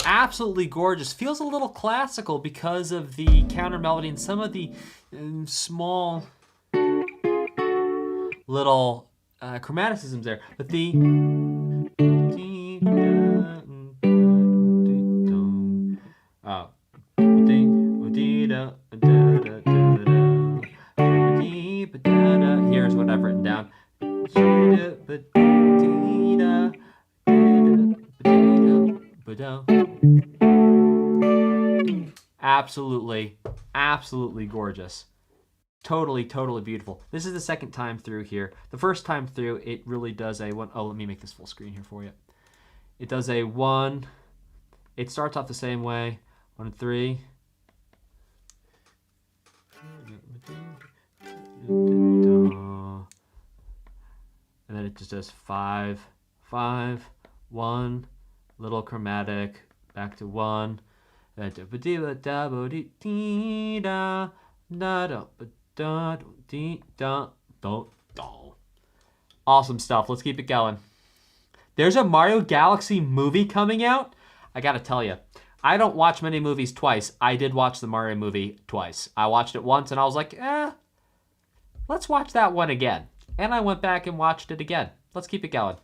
Absolutely gorgeous. Feels a little classical because of the counter melody and some of the small little chromaticisms there, but the here's what I've written down. Absolutely gorgeous. Totally beautiful. This is the second time through here. The first time through, it really does a one. Oh, let me make this full screen here for you. It does a 1. It starts off the same way. 1 and 3. And then it just does 5, 5, 1, little chromatic, back to 1. Awesome stuff. Let's keep it going. There's a Mario Galaxy movie coming out. I gotta tell you, I don't watch many movies twice. I did watch the Mario movie twice. I watched it once and I was like, let's watch that one again. And I went back and watched it again. Let's keep it going.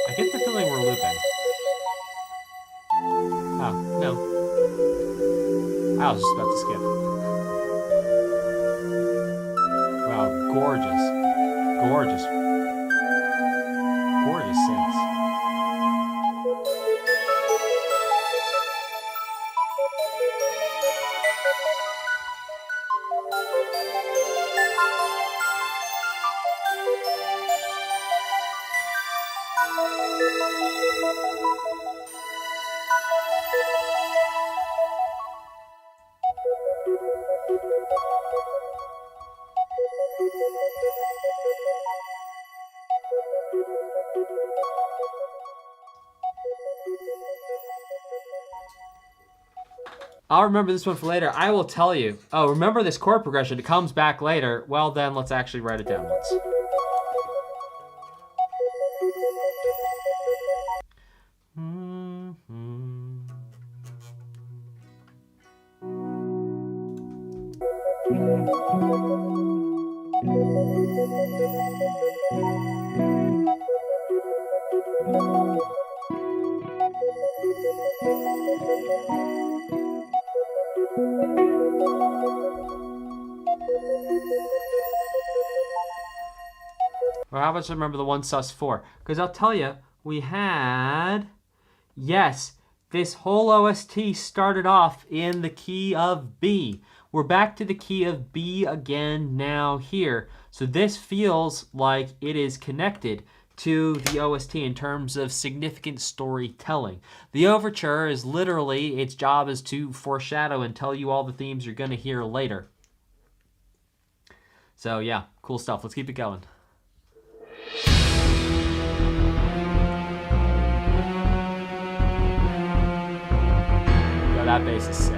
I get the feeling we're looping. Oh, no. I was just about to skip. Wow, gorgeous. Gorgeous. Gorgeous synths. I'll remember this one for later. I will tell you. Oh, remember this chord progression. It comes back later. Well, then let's actually write it down once. Well, how about I remember the 1 sus4? Because I'll tell you, we had... Yes, this whole OST started off in the key of B. We're back to the key of B again now here. So this feels like it is connected to the OST in terms of significant storytelling. The Overture is literally, its job is to foreshadow and tell you all the themes you're going to hear later. So yeah, cool stuff. Let's keep it going. Yo, that bass is sick.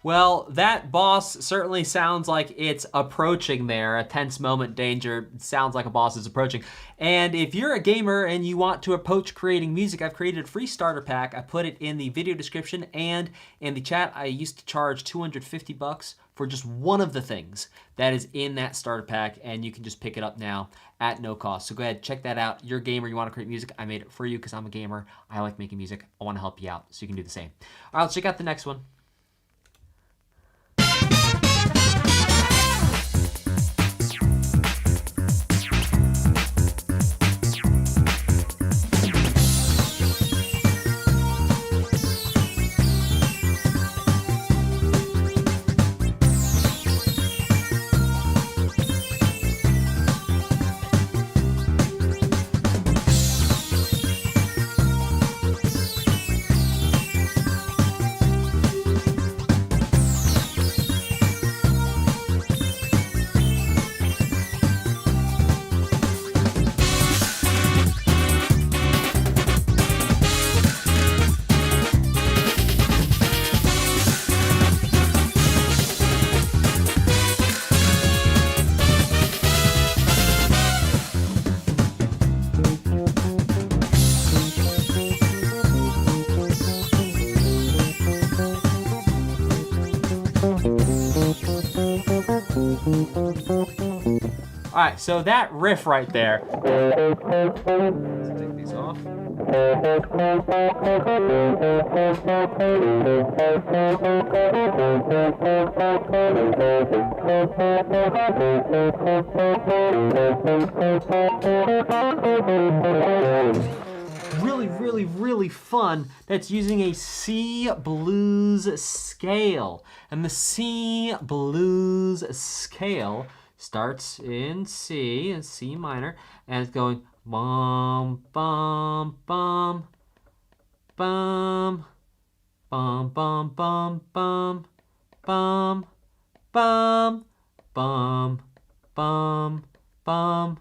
Well, that boss certainly sounds like it's approaching there. A tense moment, danger. Sounds like a boss is approaching. And if you're a gamer and you want to approach creating music, I've created a free starter pack. I put it in the video description and in the chat. I used to charge $250 for just one of the things that is in that starter pack, and you can just pick it up now at no cost. So go ahead, check that out. You're a gamer, you want to create music, I made it for you because I'm a gamer. I like making music. I want to help you out, so you can do the same. All right, let's check out the next one. All right, so that riff right there. Let's take these off. Really fun. That's using a C blues scale. And the C blues scale starts in C minor, and it's going bum, bum, bum, bum, bum, bum, bum, bum, bum, bum, bum, bum, bum,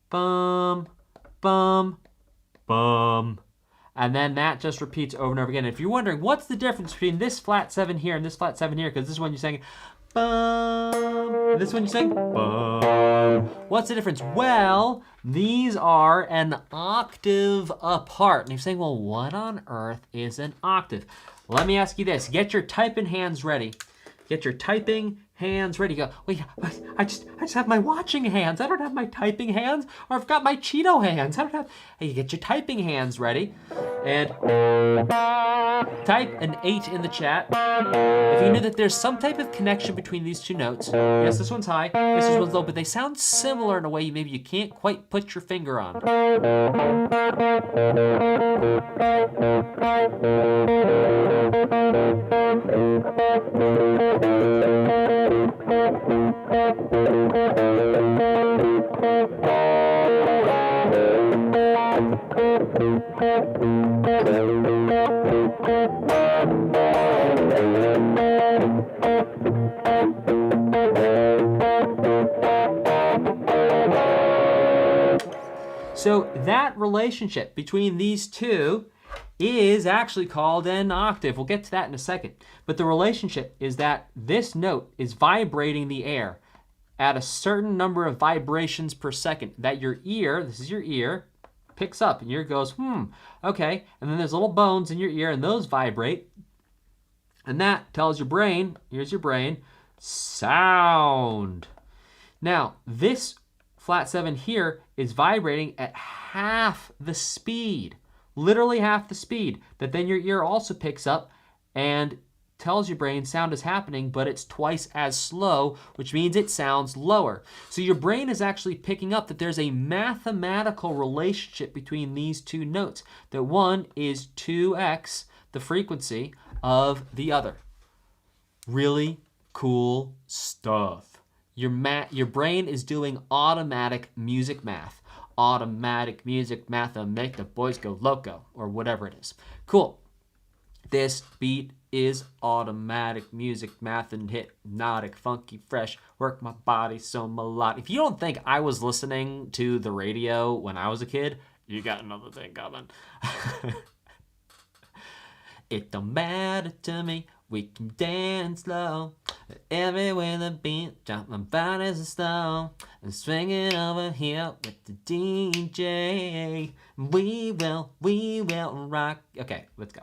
bum, bum, bum. And then that just repeats over and over again. If you're wondering what's the difference between this flat 7 here and this flat 7 here, because this one you're saying bum, and this one you're saying bum. What's the difference? Well, these are an octave apart. And you're saying, well, what on earth is an octave? Let me ask you this. Get your typing hands ready. Get your typing hands ready. Go, wait, I just have my watching hands. I don't have my typing hands, or I've got my Cheeto hands. I don't have, hey, you get your typing hands ready, and type an 8 in the chat if you knew that there's some type of connection between these two notes. Yes, this one's high, this one's low, but they sound similar in a way maybe you can't quite put your finger on. So that relationship between these two is actually called an octave. We'll get to that in a second. But the relationship is that this note is vibrating the air at a certain number of vibrations per second that your ear, this is your ear, picks up, and your ear goes, okay. And then there's little bones in your ear, and those vibrate. And that tells your brain, here's your brain, sound. Now, this flat 7 here is vibrating at half the speed, literally half the speed, that then your ear also picks up and tells your brain sound is happening, but it's twice as slow, which means it sounds lower. So your brain is actually picking up that there's a mathematical relationship between these two notes, that one is 2x the frequency of the other. Really cool stuff. Your brain is doing automatic music math. Automatic music math will make the boys go loco, or whatever it is. Cool. This beat is automatic music math and hypnotic, funky, fresh, work my body so melodic. If you don't think I was listening to the radio when I was a kid, you got another thing coming. It don't matter to me We can dance slow, everywhere the beat, drop my body as a snow, and swing it over here with the DJ. We will rock. Okay, let's go.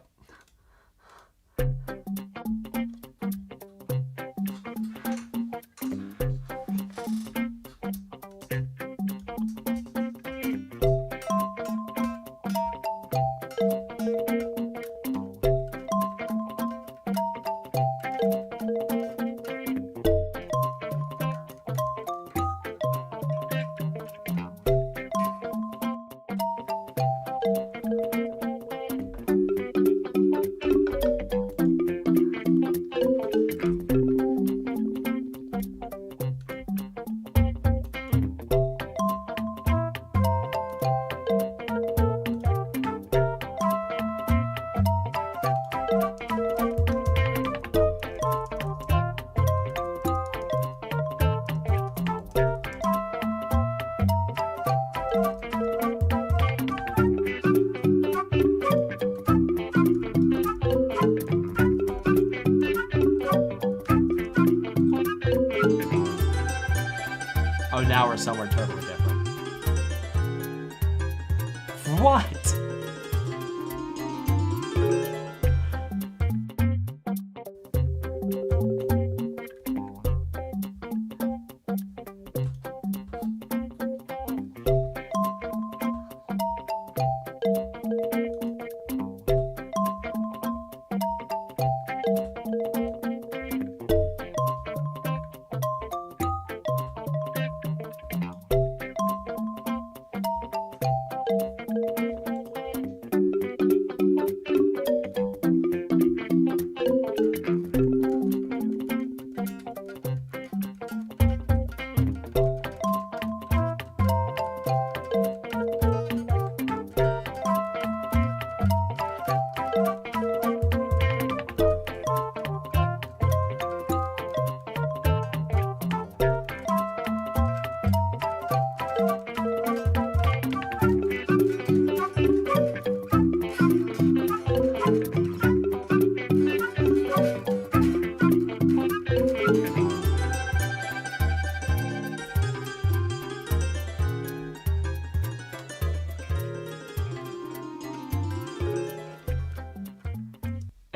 Oh, now we're somewhere totally different. What?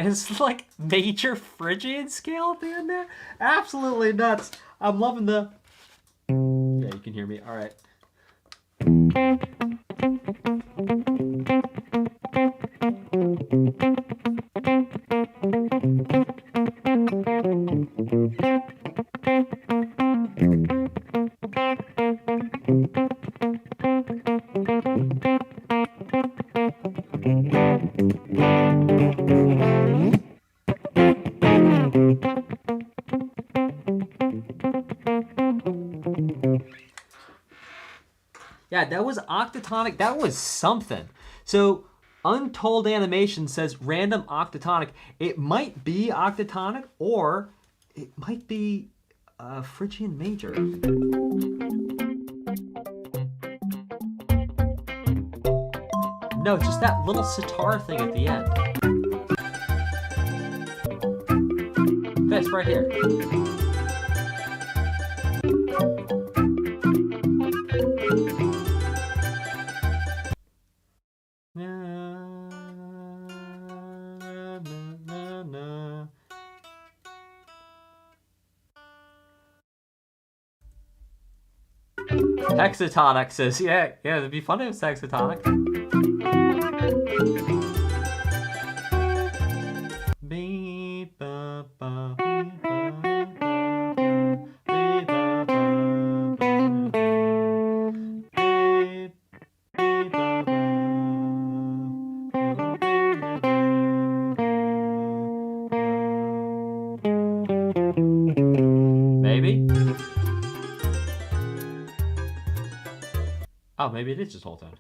It's like major Phrygian scale at the end there. Absolutely nuts. I'm loving the... Yeah, you can hear me. All right. Yeah, that was octatonic. That was something. So Untold Animation says random octatonic. It might be octatonic or it might be Phrygian major. No, just that little sitar thing at the end. This right here. Hexatonic says, yeah, it'd be fun if it's hexatonic. Maybe? Oh, maybe it is just whole tone.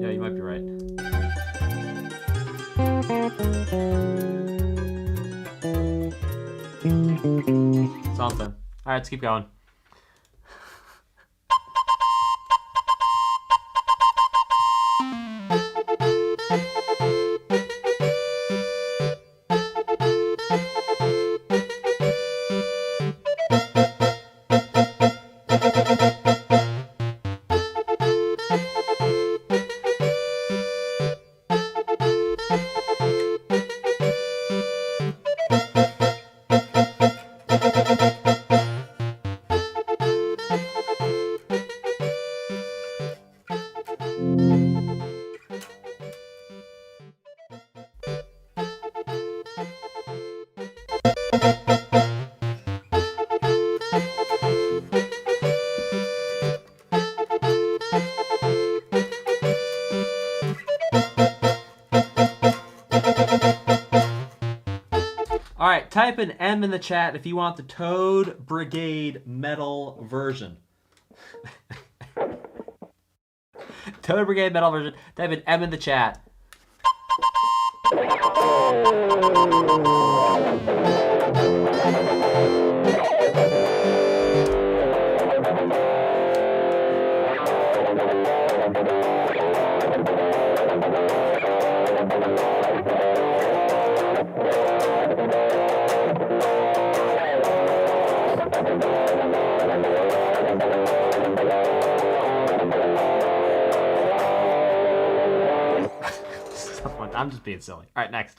Yeah, you might be right. Something. All right, let's keep going. type an M in the chat if you want the Toad Brigade metal version. Toad Brigade metal version. Type an M in the chat. I'm just being silly. All right, next.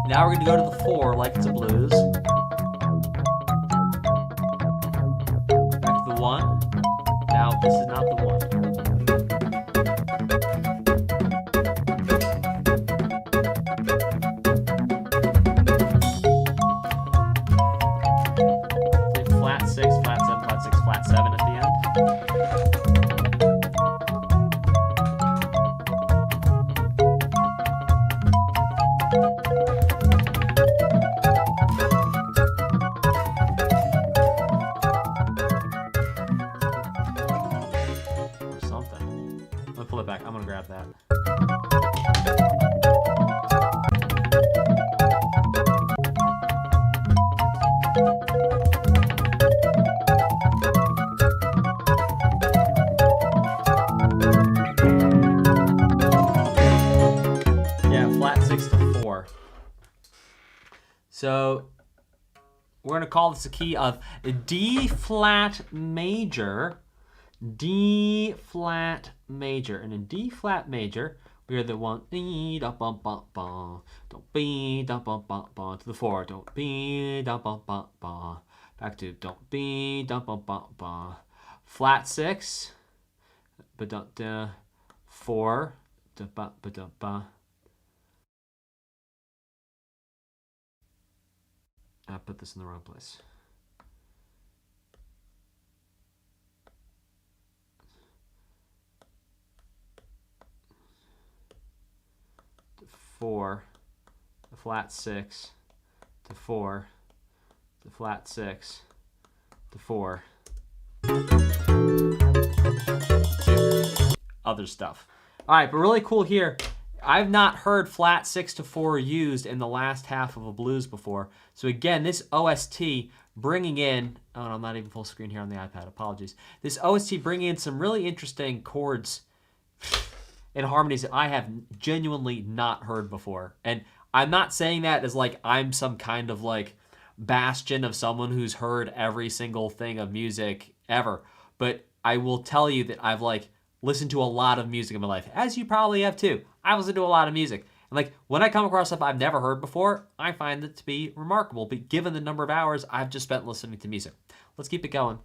Now we're going to go to the 4 like it's a blues. Back to the 1. Now this is not the 1. Flat 6, flat 7, flat 6, flat 7 at the end. I'm gonna grab that. Yeah, flat 6 to 4. So we're gonna call this a key of D flat major. D flat major, and in D flat major we are the 1 to the 4, don't be back to don't be flat 6 but 4 I put this in the wrong place. 4 to flat 6 to 4 to flat 6 to 4 to other stuff. All right, but really cool here. I've not heard flat 6 to 4 used in the last half of a blues before. So again, this OST bringing in, oh no, I'm not even full screen here on the iPad, apologies. This OST bringing in some really interesting chords and harmonies that I have genuinely not heard before. And I'm not saying that as like I'm some kind of like bastion of someone who's heard every single thing of music ever. But I will tell you that I've like listened to a lot of music in my life, as you probably have too. I listen to a lot of music. And like when I come across stuff I've never heard before, I find it to be remarkable, but given the number of hours I've just spent listening to music. Let's keep it going.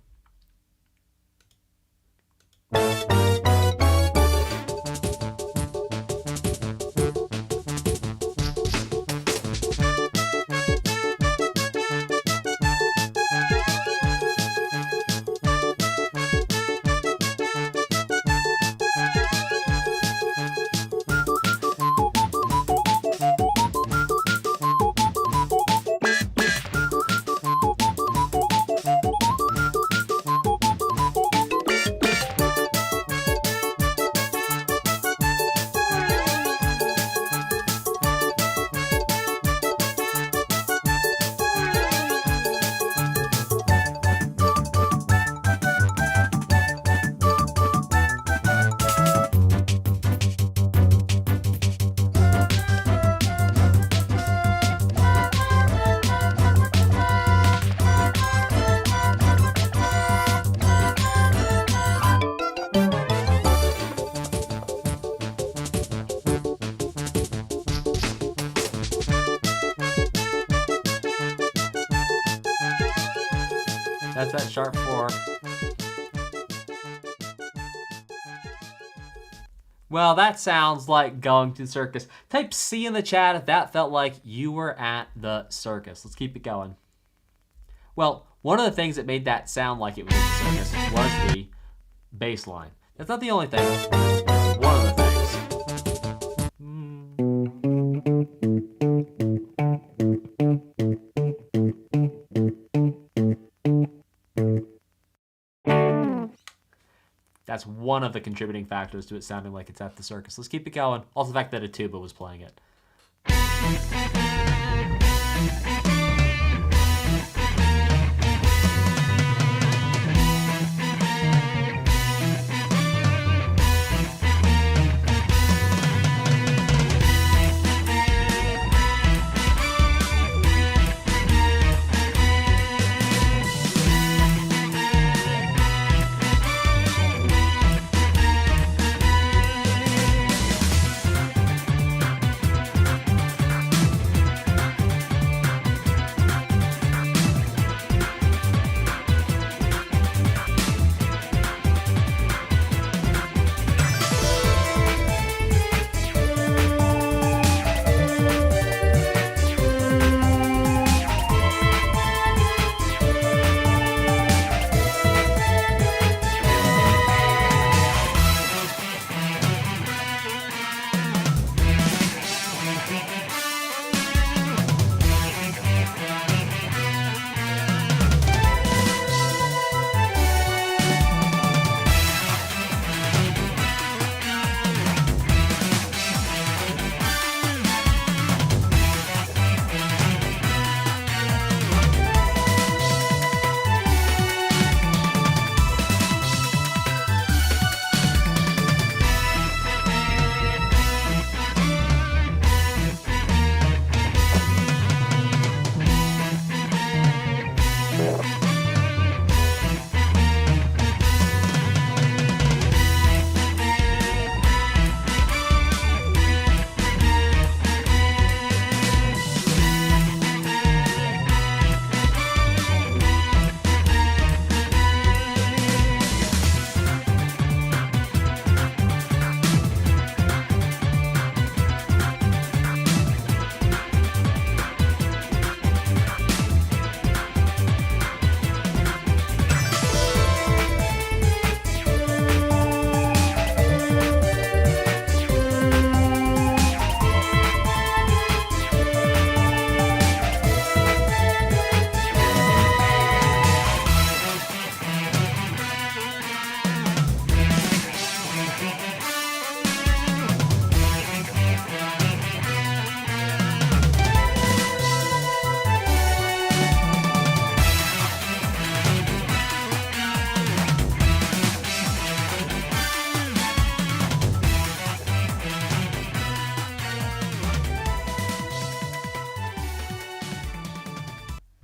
That's that sharp 4. Well, that sounds like going to the circus. Type C in the chat if that felt like you were at the circus. Let's keep it going. Well, one of the things that made that sound like it was at the circus was the bass line. That's not the only thing. It's one of the things. That's one of the contributing factors to it sounding like it's at the circus. Let's keep it going. Also the fact that a tuba was playing it.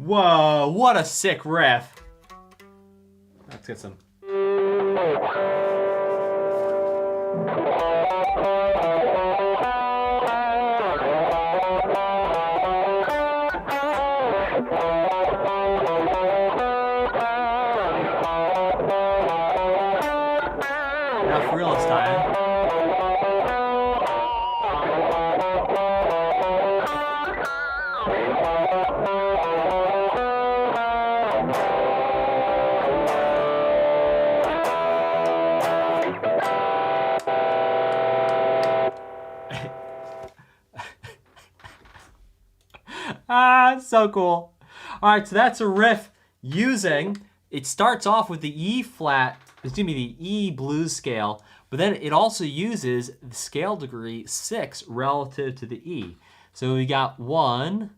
Whoa, what a sick riff. Let's get some. Now for real this time. So cool. All right, so that's a riff using, it starts off with the E flat, excuse me, the E blues scale, but then it also uses the scale degree 6 relative to the E. So we got 1,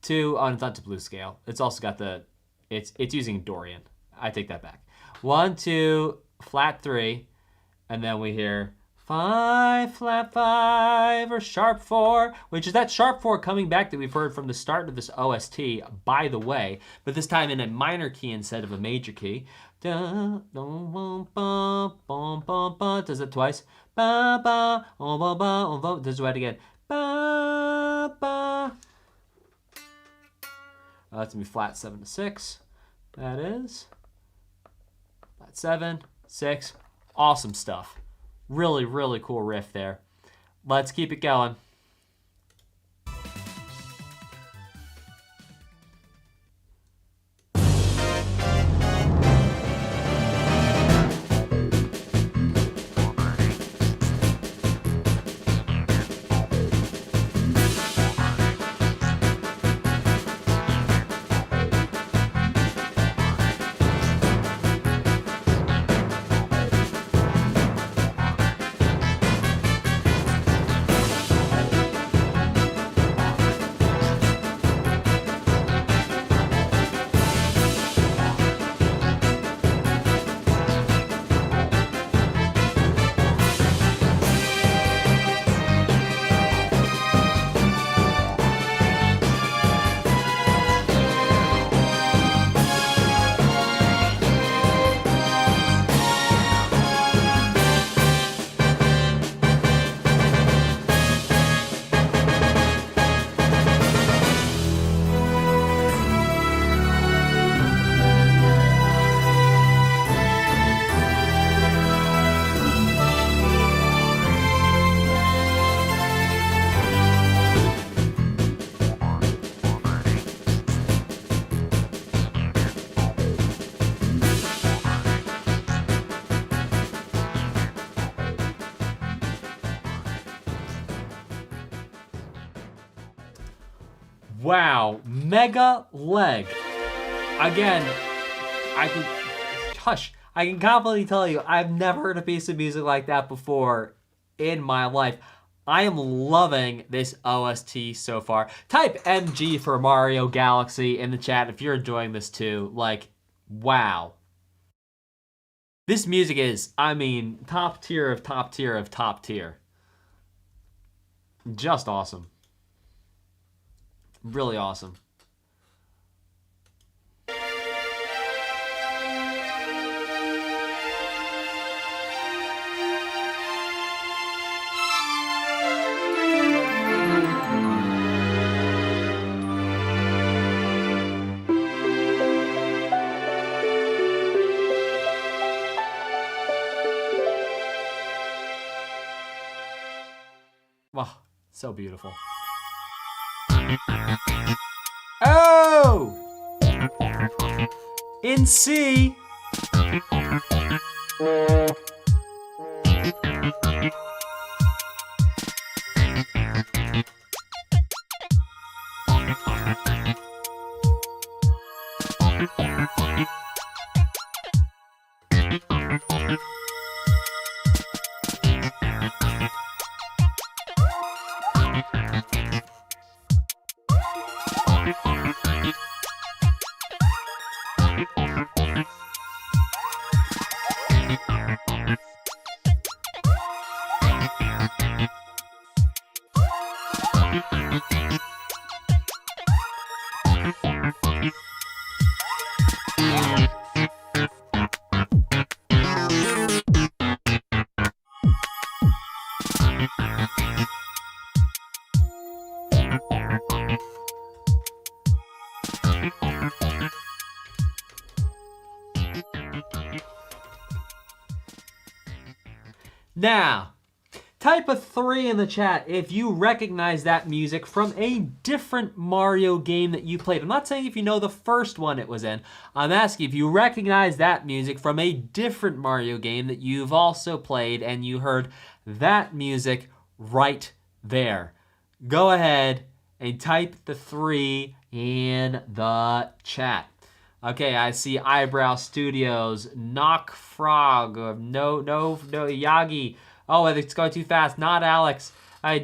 2, oh, it's not the blues scale. It's also got the, it's using Dorian. I take that back. 1, 2, flat 3, and then we hear 5, flat 5, or sharp 4, which is that sharp 4 coming back that we've heard from the start of this OST, by the way, but this time in a minor key instead of a major key. Does it twice? Does it right again? That's gonna be flat 7 to 6. That is 7, 6. Awesome stuff. Really, really cool riff there. Let's keep it going. Wow, Megaleg. Again, I can confidently tell you, I've never heard a piece of music like that before in my life. I am loving this OST so far. Type MG for Mario Galaxy in the chat if you're enjoying this too. Like, wow. This music is, I mean, top tier of top tier of top tier. Just awesome. Really awesome. Wow, so beautiful. Oh! In C. Now, type a 3 in the chat if you recognize that music from a different Mario game that you played. I'm not saying if you know the first one it was in. I'm asking if you recognize that music from a different Mario game that you've also played and you heard that music right there. Go ahead and type the 3 in the chat. Okay, I see Eyebrow Studios, Knock Frog, no Yagi. Oh, it's going too fast. Not Alex.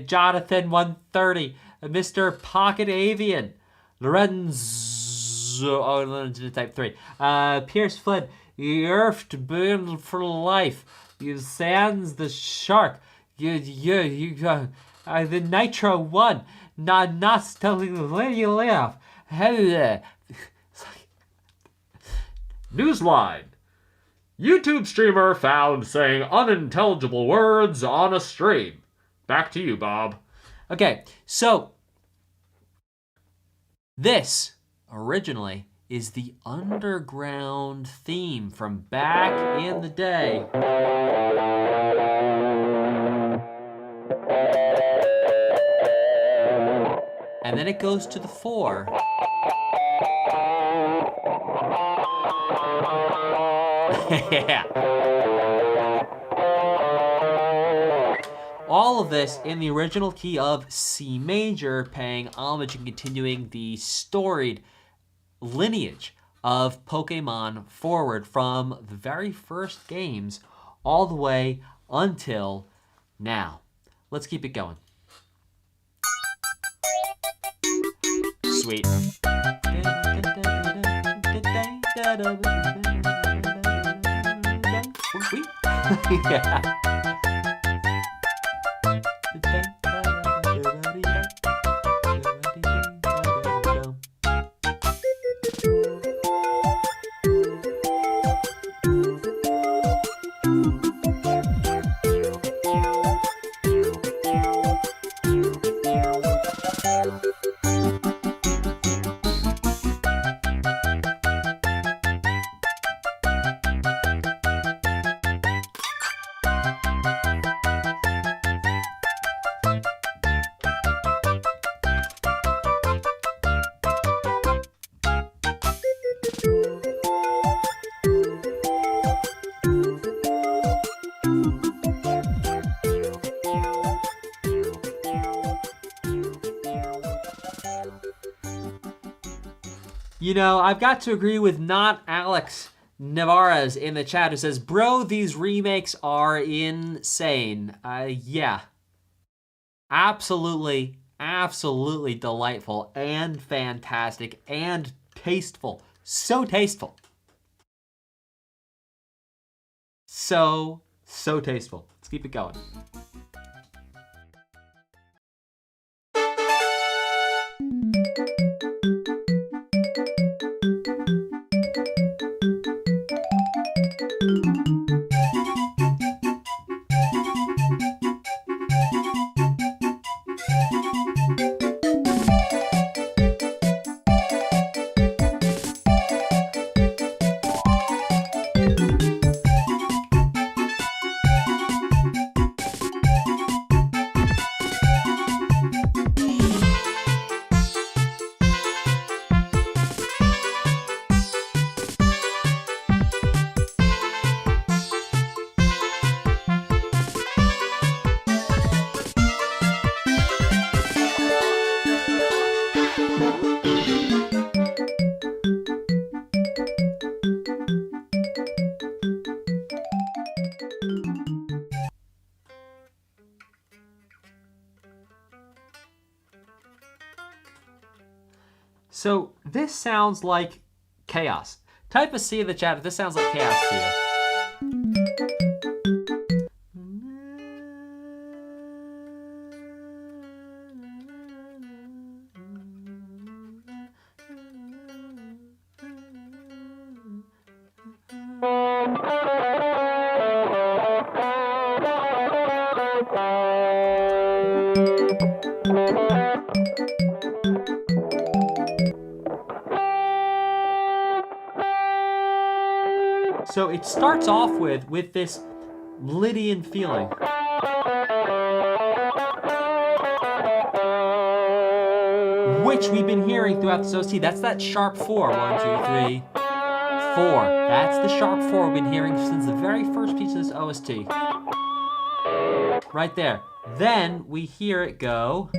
Jonathan 130, Mr. Pocket Avian, Lorenzo. Oh, type 3. Pierce Flynn, Earthed Burn for Life. You Sans the Shark. The Nitro 1. Not telling the lady laugh. Hello. Newsline. YouTube streamer found saying unintelligible words on a stream. Back to you, Bob. Okay, so this originally is the underground theme from back in the day. And then it goes to the 4. Yeah. All of this in the original key of C major, paying homage and continuing the storied lineage of Pokemon forward from the very first games all the way until now. Let's keep it going. Sweet. Sweet. Yeah. You know, I've got to agree with not Alex Navarez in the chat who says, bro, these remakes are insane. Yeah. Absolutely, absolutely delightful and fantastic and tasteful. So tasteful. So tasteful. Let's keep it going. So this sounds like chaos. Type a C in the chat if this sounds like chaos to you. So it starts off with this Lydian feeling. Which we've been hearing throughout this OST. That's that sharp 4. 1, 2, 3, 4. That's the sharp 4 we've been hearing since the very first piece of this OST. Right there. Then we hear it go.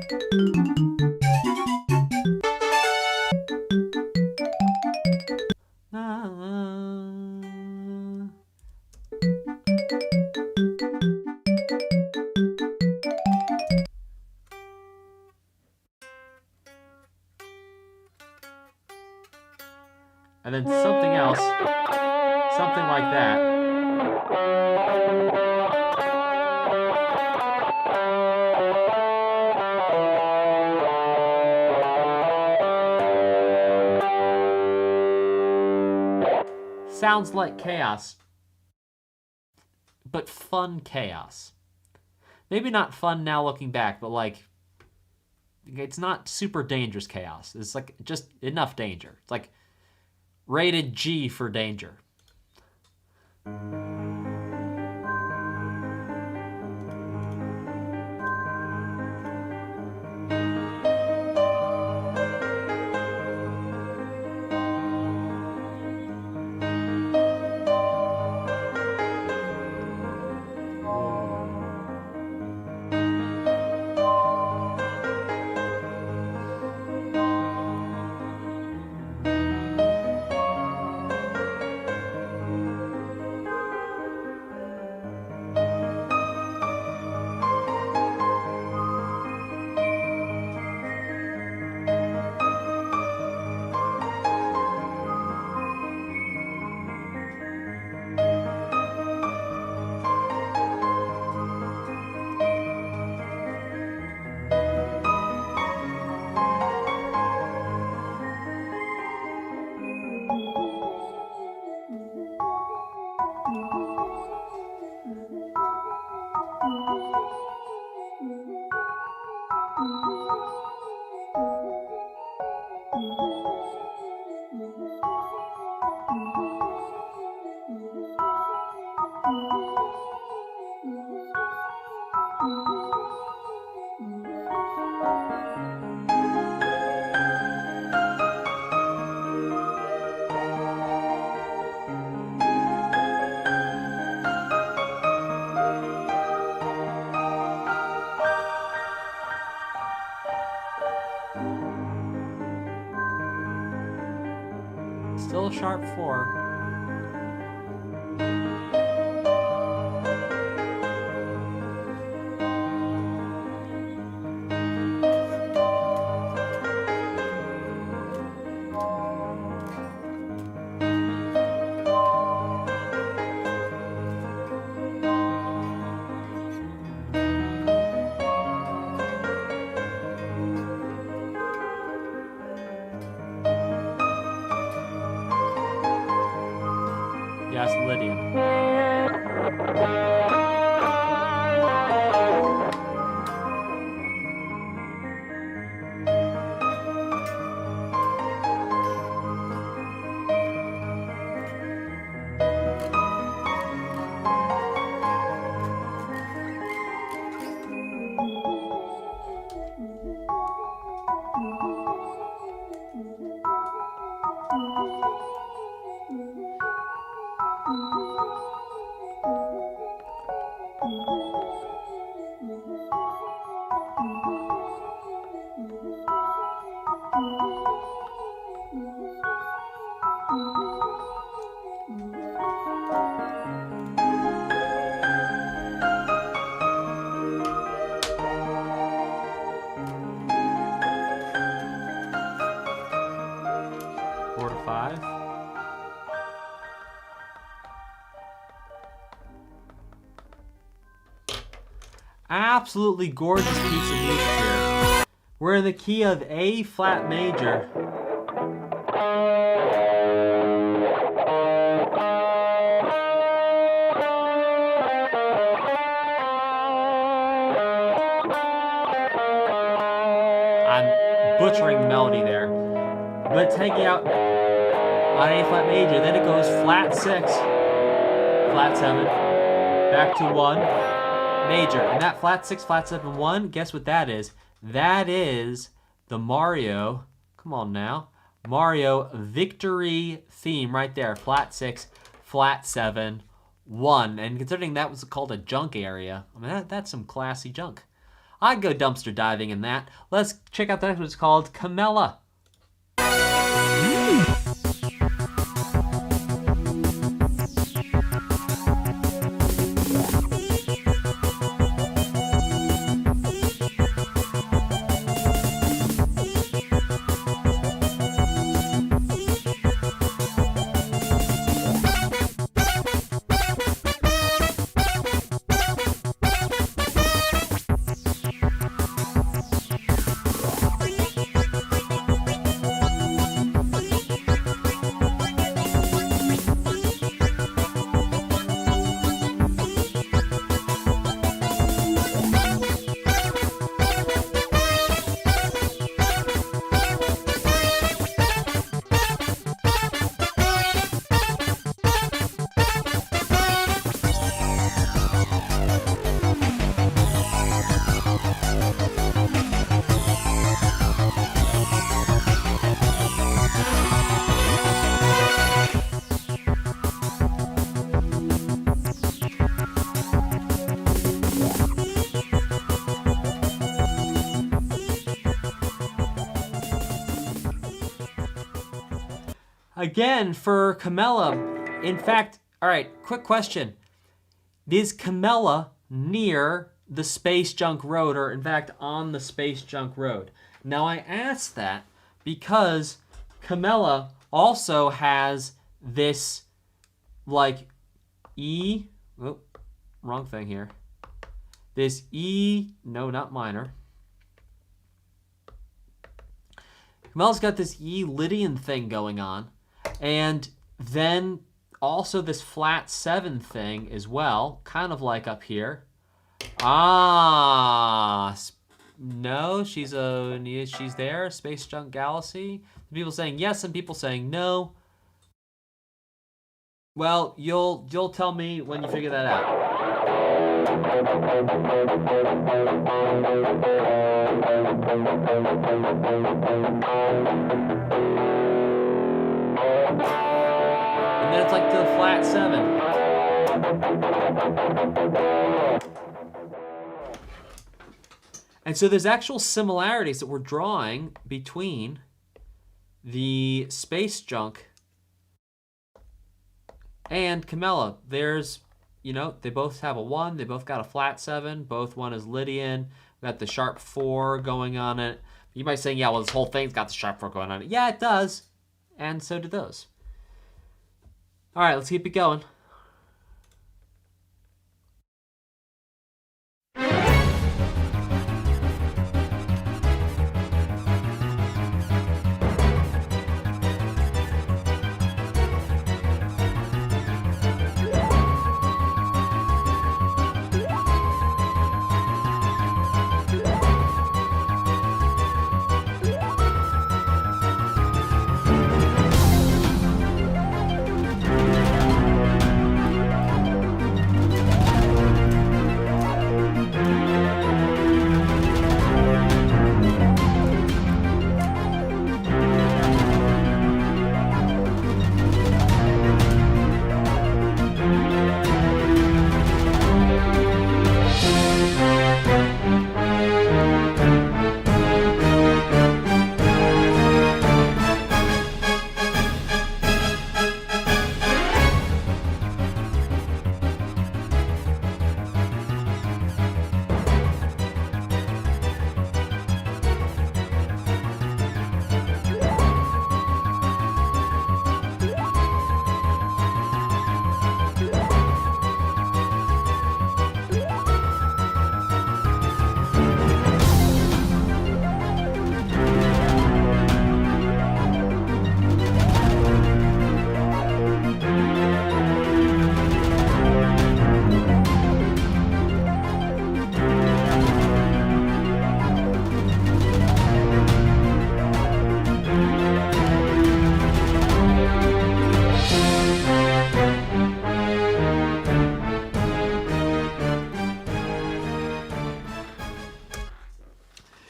And then something else, something like that. Sounds like chaos, but fun chaos. Maybe not fun now looking back, but like, it's not super dangerous chaos. It's like just enough danger. It's like, Rated G for danger. Still a sharp 4. Yes, Lydian. Absolutely gorgeous piece of music here. We're in the key of A flat major. I'm butchering the melody there, but taking out on A flat major, then it goes flat 6, flat 7, back to 1. Major, and that flat 6, flat 7, 1, guess what that is? That is the Mario, come on now, Mario victory theme right there. Flat 6, flat 7, 1. And considering that was called a junk area, I mean, that's some classy junk. I'd go dumpster diving in that. Let's check out the next one. It's called Kamella. Again, for Kamella, in fact, all right, quick question. Is Kamella near the Space Junk Road, or in fact, on the Space Junk Road? Now, I ask that because Kamella also has this, like, wrong thing here. This no, not minor. Kamella's got this Lydian thing going on, and then also this flat 7 thing as well, kind of like up here. No, she's there, Space Junk Galaxy. People saying yes, and people saying no. Well, you'll tell me when you figure that out. And then it's like the flat 7. And so there's actual similarities that we're drawing between the Space Junk and Kamella. There's, they both have a 1, they both got a flat 7, both one is Lydian, we got the sharp 4 going on it. You might say, yeah, well, this whole thing's got the sharp 4 going on it. Yeah, it does. And so do those. All right, let's keep it going.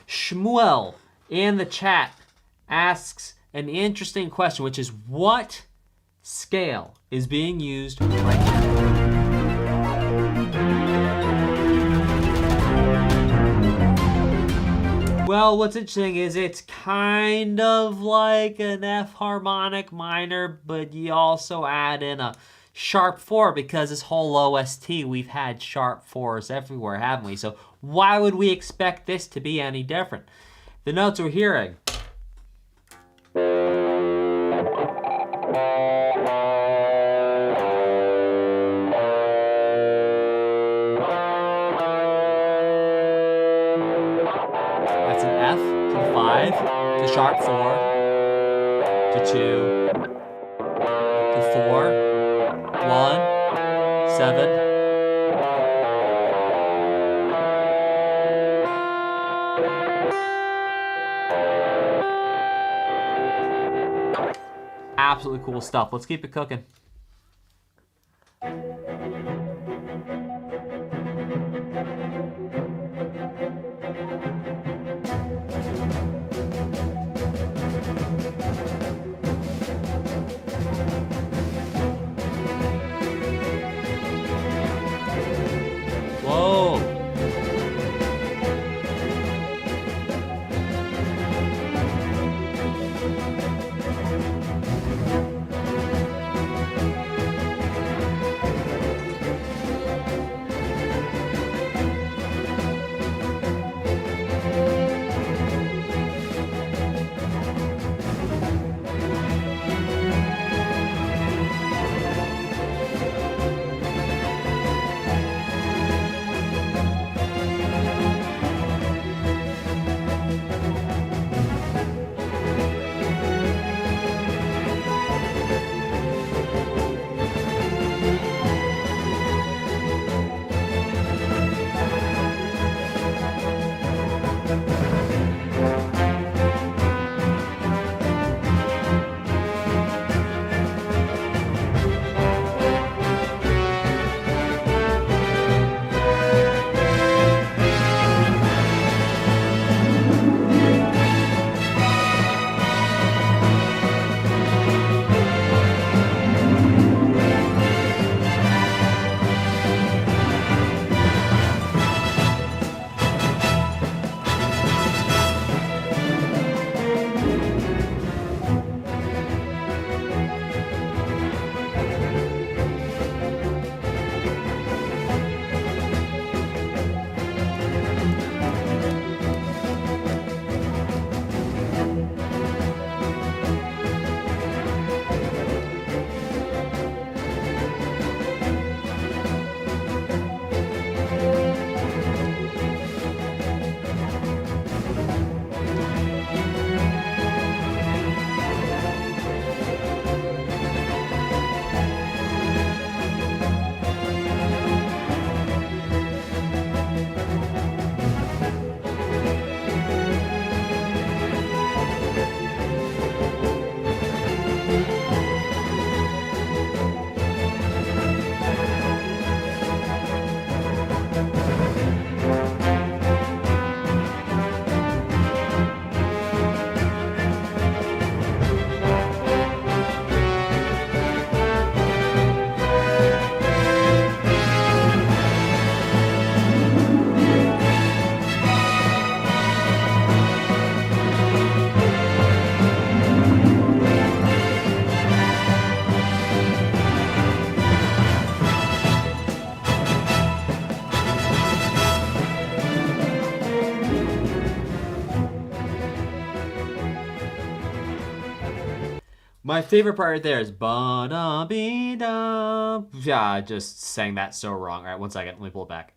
Shmuel in the chat asks an interesting question, which is what scale is being used right now? Well, what's interesting is it's kind of like an F harmonic minor, but you also add in a sharp 4 because this whole OST, we've had sharp 4s everywhere, haven't we? So why would we expect this to be any different? The notes we're hearing. That's an F to the 5, to sharp 4, to 2, to 4, 1, 7. Absolutely cool stuff. Let's keep it cooking. Whoa. My favorite part right there is ba-da-be-da. Yeah, I just sang that so wrong. All right, 1 second. Let me pull it back.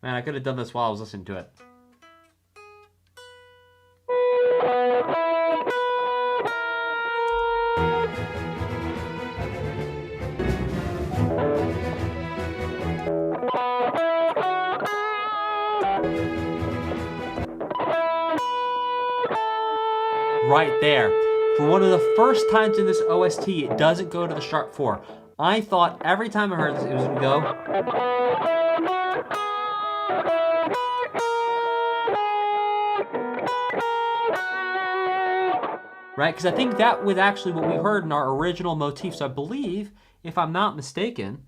Man, I could have done this while I was listening to it. Right there. For one of the first times in this OST, it doesn't go to the sharp 4. I thought every time I heard this, it was going to go. Right? Because I think that was actually what we heard in our original motif. So I believe, if I'm not mistaken,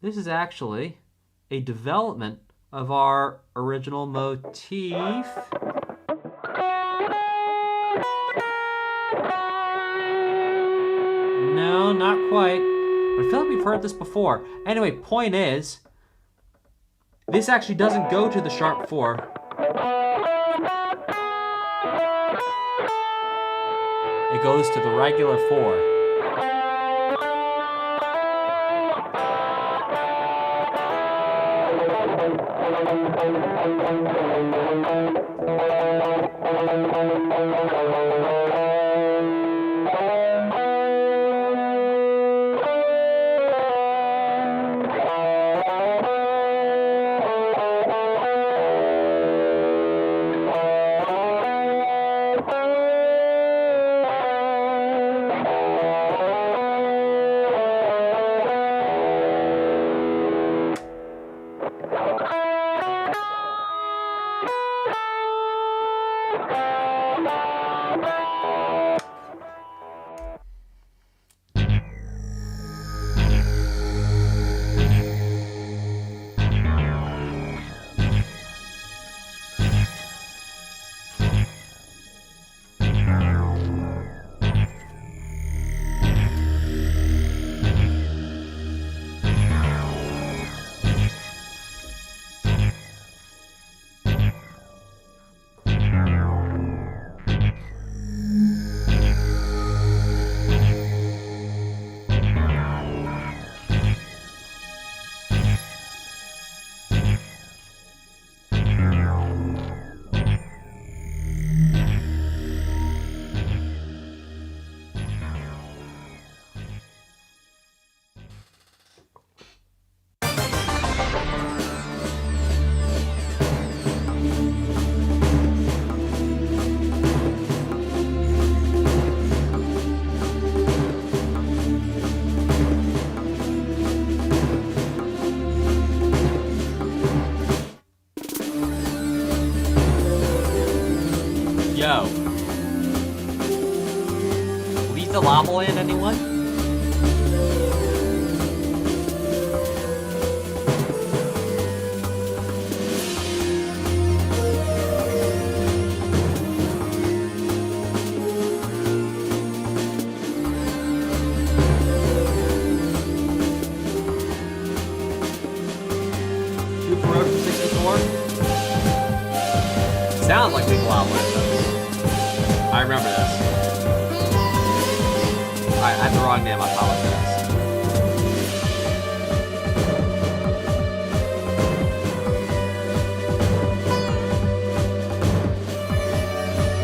this is actually a development of our original motif. No, not quite. But I feel like we've heard this before. Anyway, point is, this actually doesn't go to the sharp 4. It goes to the regular 4. Yo. Lethal Lava Land, anyone? Super Road from 64? Sounds like Lethal Lava Land, though. I remember this. Alright, I had the wrong name, I apologize.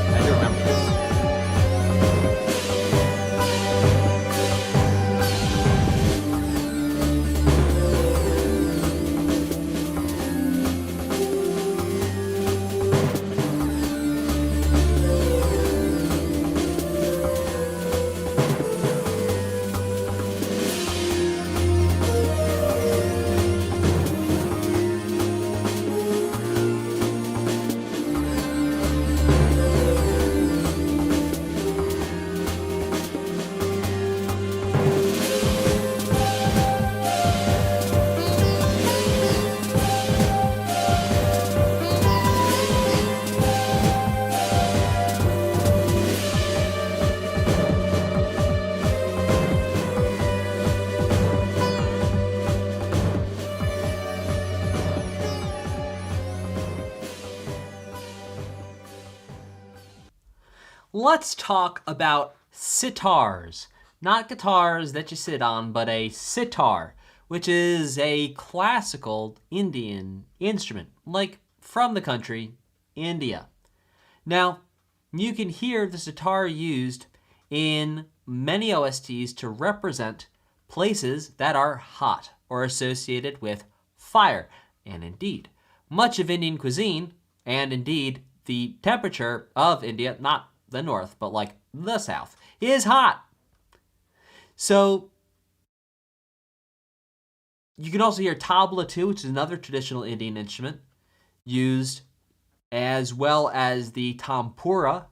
I do remember this. let's talk about sitars. Not guitars that you sit on, but a sitar, which is a classical Indian instrument, like from the country India. Now, you can hear the sitar used in many OSTs to represent places that are hot or associated with fire. And indeed, much of Indian cuisine, and indeed the temperature of India, not the north, but like the south, is hot. So you can also hear tabla too, which is another traditional Indian instrument used, as well as the tampura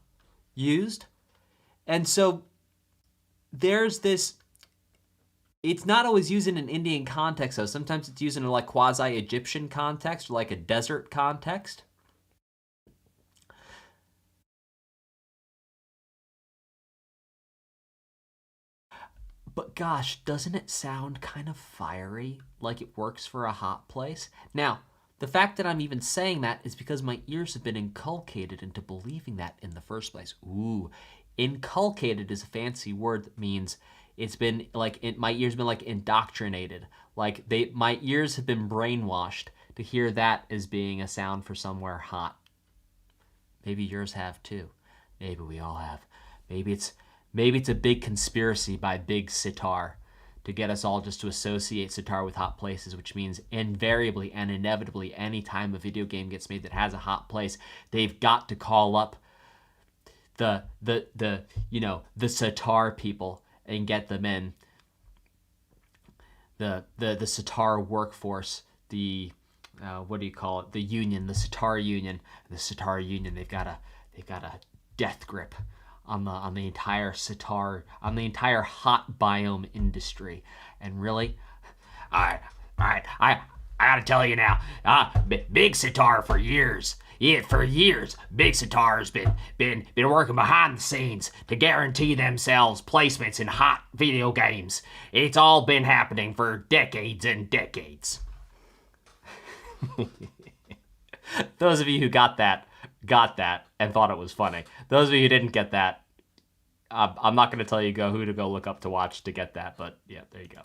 used. And so there's this, it's not always used in an Indian context, though. Sometimes it's used in a like quasi-Egyptian context or like a desert context. But gosh, doesn't it sound kind of fiery, like it works for a hot place? Now, the fact that I'm even saying that is because my ears have been inculcated into believing that in the first place. Ooh, inculcated is a fancy word that means it's been like, my ears have been like indoctrinated. Like my ears have been brainwashed to hear that as being a sound for somewhere hot. Maybe yours have too. Maybe we all have. Maybe it's a big conspiracy by Big Sitar to get us all just to associate sitar with hot places, which means invariably and inevitably any time a video game gets made that has a hot place, they've got to call up the sitar people and get them in. The sitar workforce, the what do you call it? The union, the sitar union. The sitar union, they've got a death grip on the entire sitar, on the entire hot biome industry. And really, all right, I gotta tell you now, Big Sitar for years. Yeah, for years, Big Sitar's been working behind the scenes to guarantee themselves placements in hot video games. It's all been happening for decades and decades. Those of you who got that and thought it was funny. Those of you who didn't get that, I'm not going to tell you who to go look up to watch to get that, but yeah, there you go.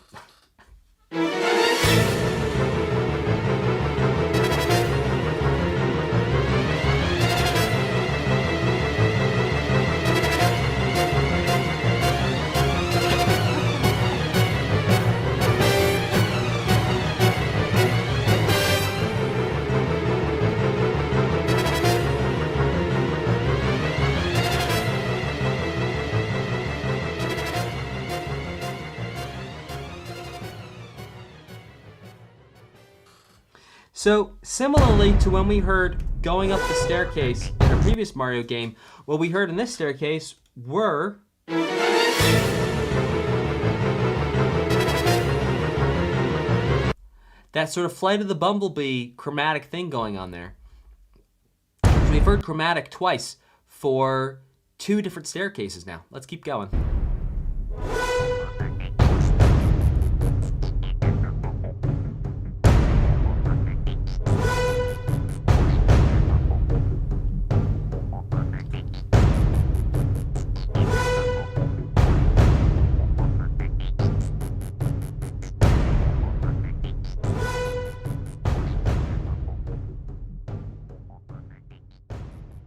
So, similarly to when we heard going up the staircase in a previous Mario game, what we heard in this staircase were that sort of Flight of the Bumblebee chromatic thing going on there. We've heard chromatic twice for 2 different staircases now. Let's keep going.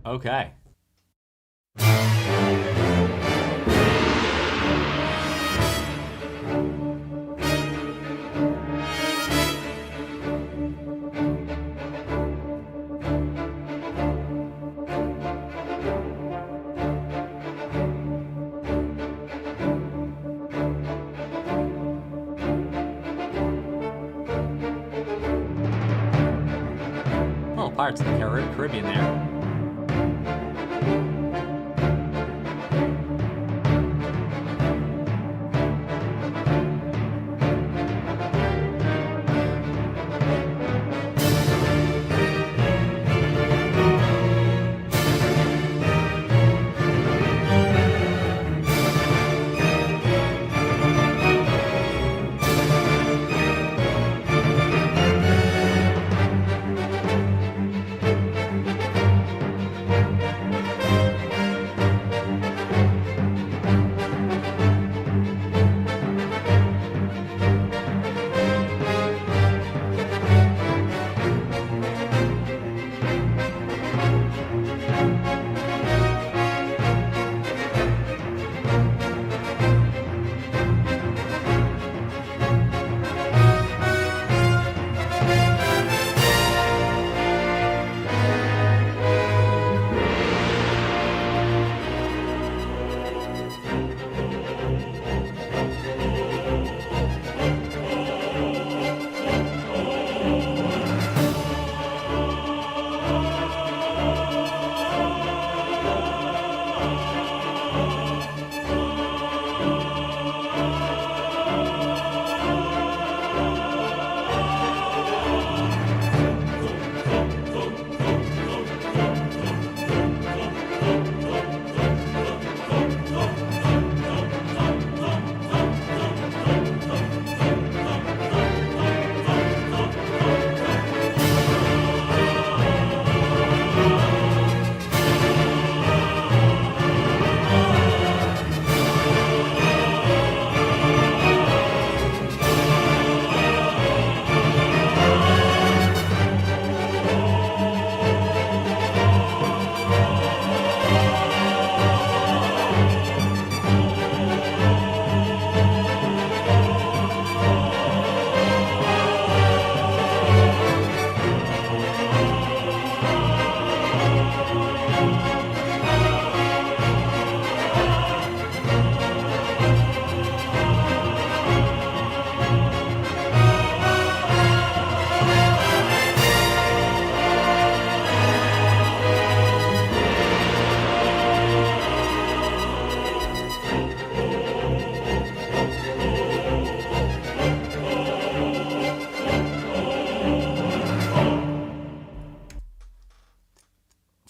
Okay. Oh, Pirates of the Caribbean there.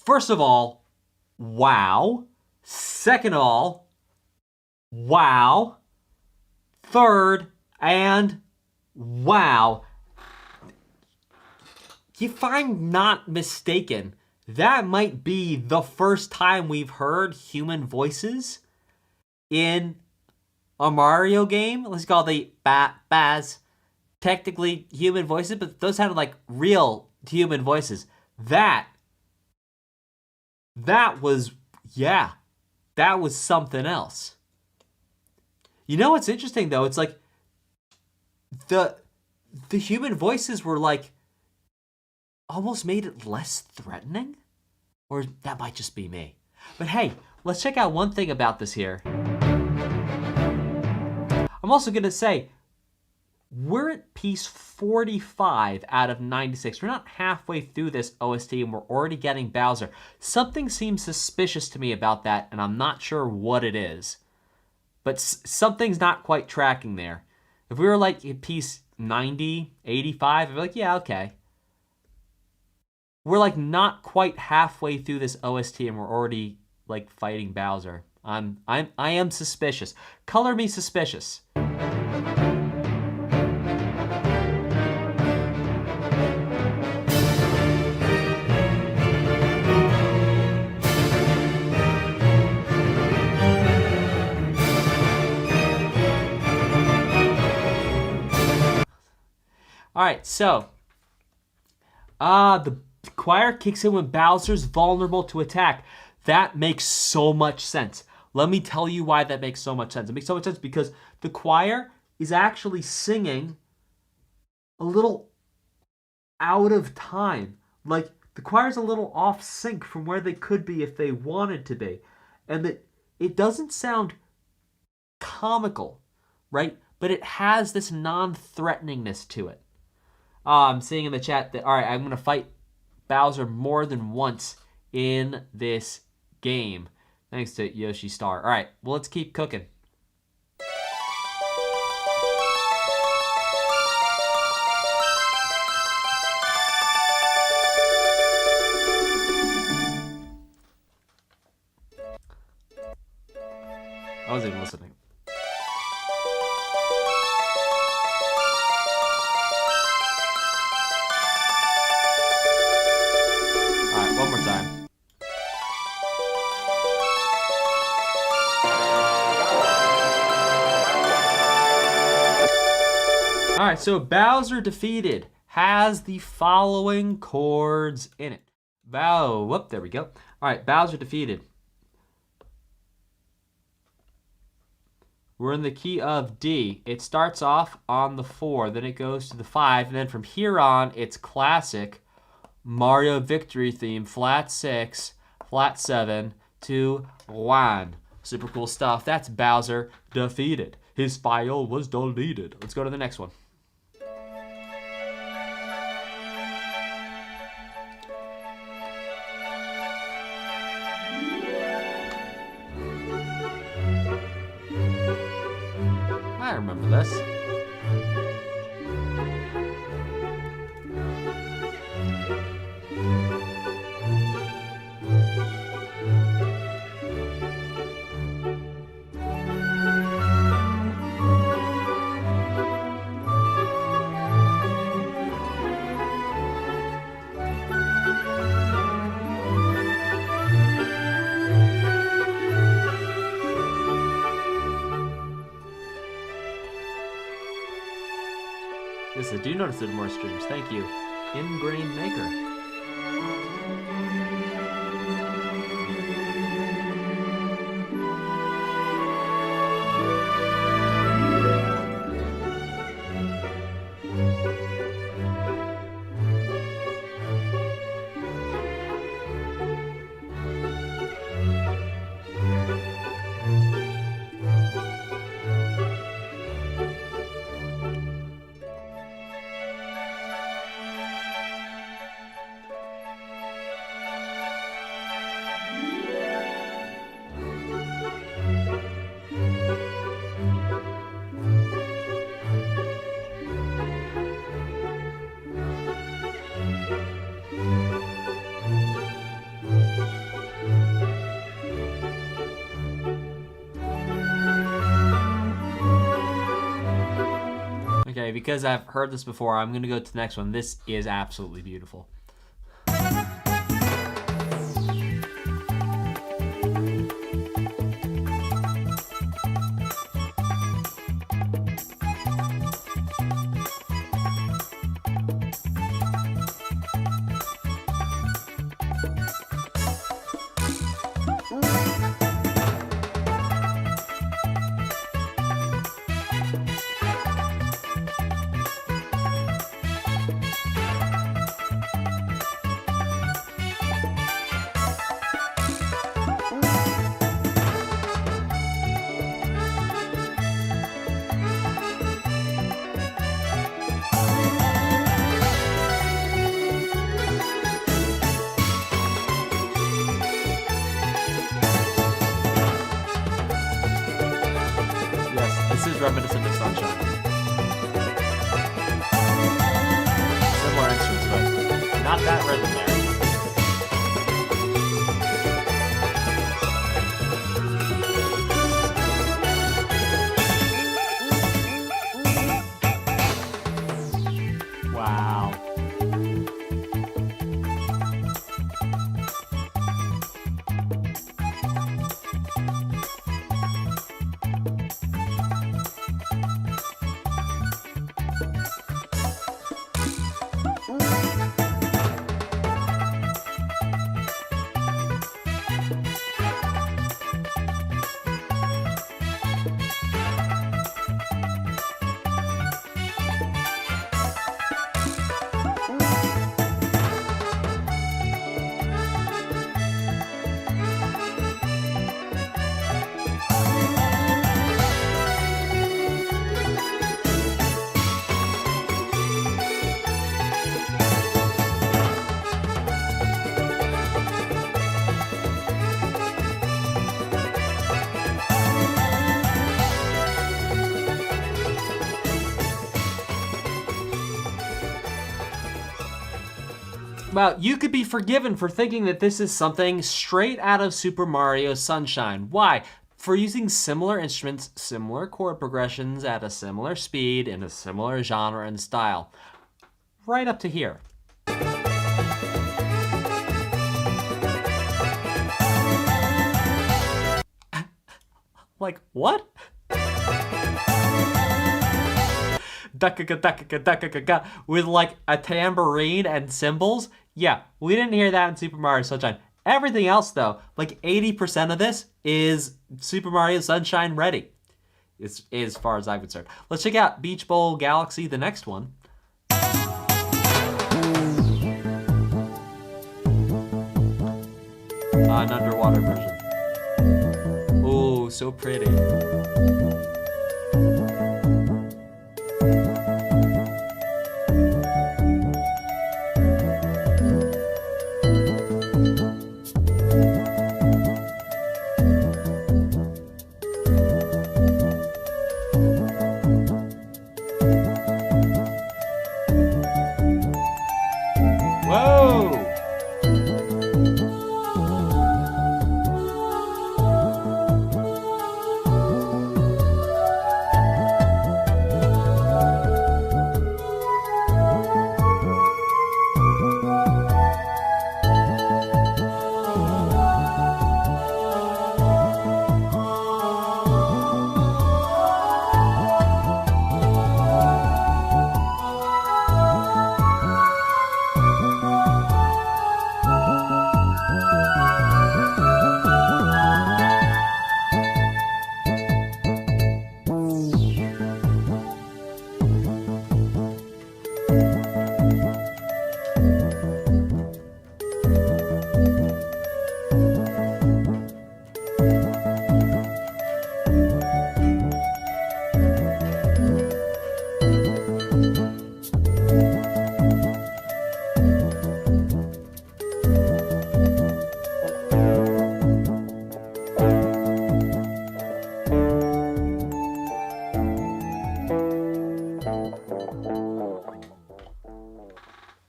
First of all, wow. Second of all, wow. Third, and wow. If I'm not mistaken, that might be the first time we've heard human voices in a Mario game. Let's call the Baz. Technically human voices, but those sounded like real human voices. That was, yeah, that was something else. You know what's interesting though? It's like the human voices were like almost made it less threatening, or that might just be me. But hey, let's check out one thing about this here. I'm also gonna say, we're at piece 45 out of 96. We're not halfway through this OST and we're already getting Bowser. Something seems suspicious to me about that, and I'm not sure what it is. But something's not quite tracking there. If we were like at piece 90, 85, I'd be like, yeah, okay. We're like not quite halfway through this OST and we're already like fighting Bowser. I am suspicious. Color me suspicious. All right, so the choir kicks in when Bowser's vulnerable to attack. That makes so much sense. Let me tell you why that makes so much sense. It makes so much sense because the choir is actually singing a little out of time. Like, the choir's a little off sync from where they could be if they wanted to be. And that it doesn't sound comical, right? But it has this non-threateningness to it. I'm seeing in the chat that, all right, I'm going to fight Bowser more than once in this game. Thanks to Yoshi Star. All right, well, let's keep cooking. I wasn't even listening. One more time. Alright, so Bowser defeated has the following chords in it. Whoop, there we go. Alright, Bowser defeated. We're in the key of D. It starts off on the 4, then it goes to the 5, and then from here on, it's classic Mario victory theme, flat 6, flat 7, 2, 1. Super cool stuff. That's Bowser defeated. His file was deleted. Let's go to the next one. I remember this. Yes, I do notice there are more streams. Thank you, Ingrained Maker. Okay, because I've heard this before, I'm going to go to the next one. This is absolutely beautiful. This is reminiscent of Sunshine. Similar instruments, but not that rhythm there. Wow. Well, you could be forgiven for thinking that this is something straight out of Super Mario Sunshine. Why? For using similar instruments, similar chord progressions at a similar speed, in a similar genre and style. Right up to here. Like, what? With like a tambourine and cymbals. Yeah, we didn't hear that in Super Mario Sunshine. Everything else though, like 80% of this is Super Mario Sunshine ready. As far as I'm concerned. Let's check out Beach Bowl Galaxy, the next one. An underwater version. Oh, so pretty.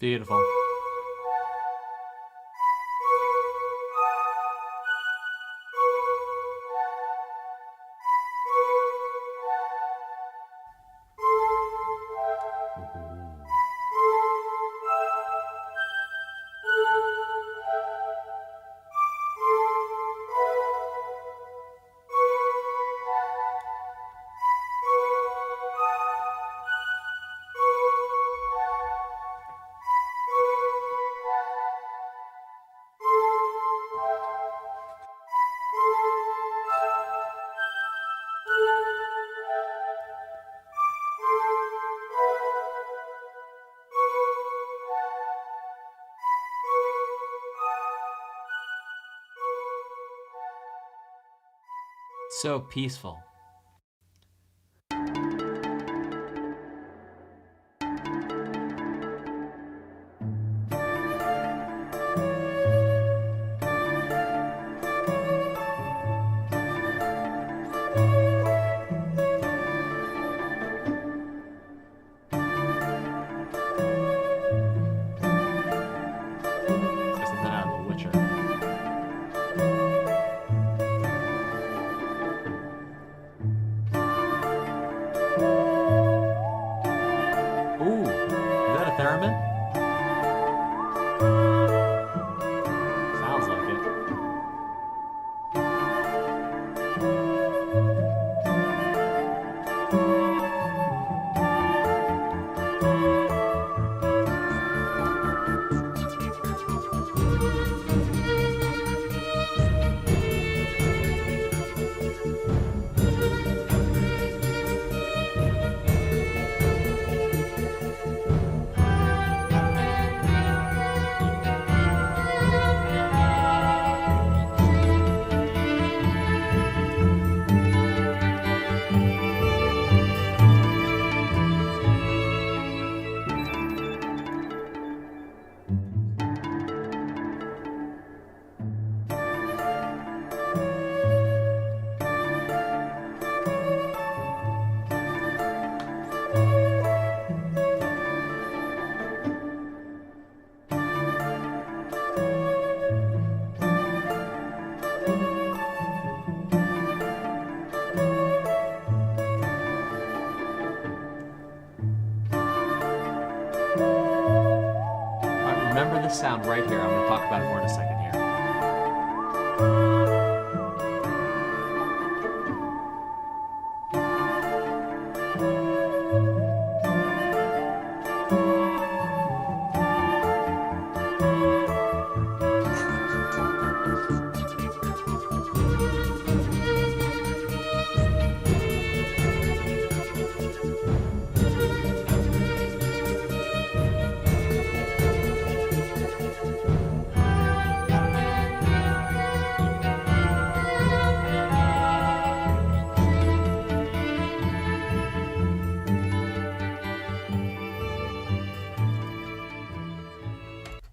Beautiful. So peaceful. Sound right here. I'm going to talk about it more in a second here.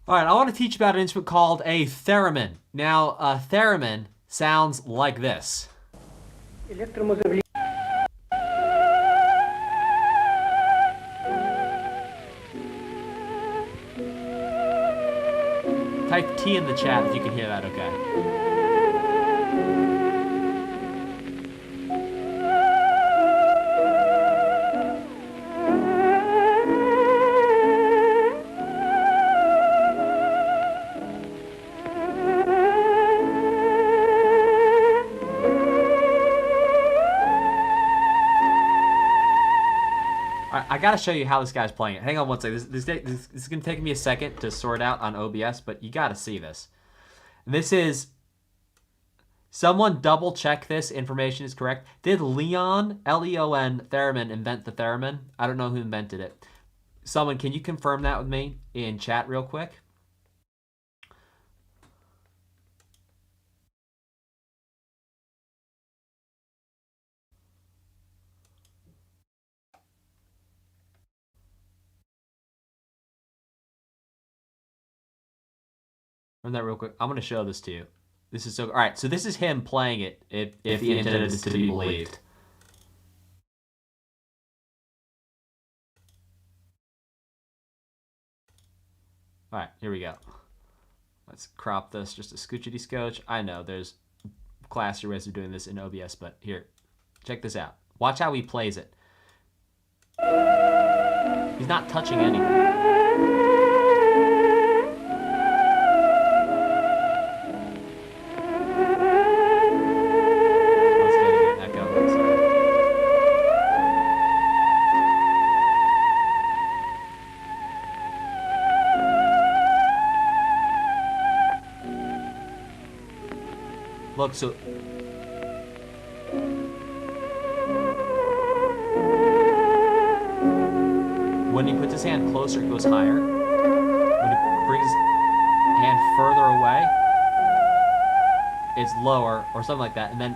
All right, I want to teach you about an instrument called a theremin. Now, a theremin sounds like this. Type T in the chat if you can hear that okay. I gotta show you how this guy's playing it. Hang on one second. This is gonna take me a second to sort out on OBS, but you gotta see this. This is... Someone double check this information is correct. Did Leon, L-E-O-N, theremin invent the theremin? I don't know who invented it. Someone, can you confirm that with me in chat real quick? Run that real quick. I'm going to show this to you. This is so... All right, so this is him playing it if he intended it to be believed. All right, here we go. Let's crop this just a scoochity scotch. I know there's classier ways of doing this in OBS, but here, check this out. Watch how he plays it. He's not touching anything. Look, so when he puts his hand closer, it goes higher. When he brings his hand further away, it's lower, or something like that. And then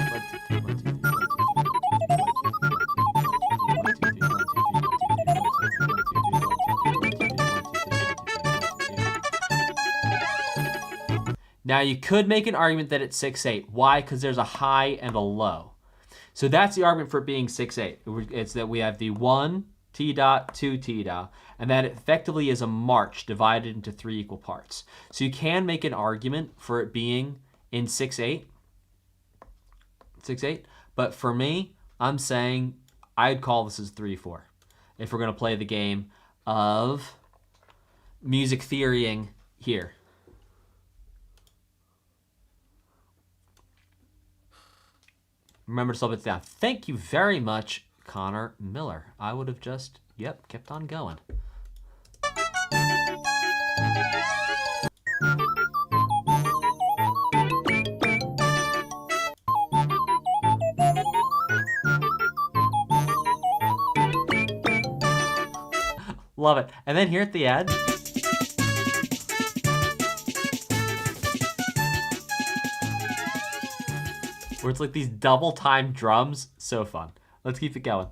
Now you could make an argument that it's 6/8. Why? Because there's a high and a low. So that's the argument for it being 6/8. It's that we have the 1 T dot, 2 T dot, and that effectively is a march divided into 3 equal parts. So you can make an argument for it being in 6/8. 6/8. But for me, I'm saying I'd call this as 3/4 if we're going to play the game of music theorying here. Remember to slow it down. Thank you very much, Connor Miller. I would have just, kept on going. Love it. And then here at the end, where it's like these double time drums. So fun. Let's keep it going.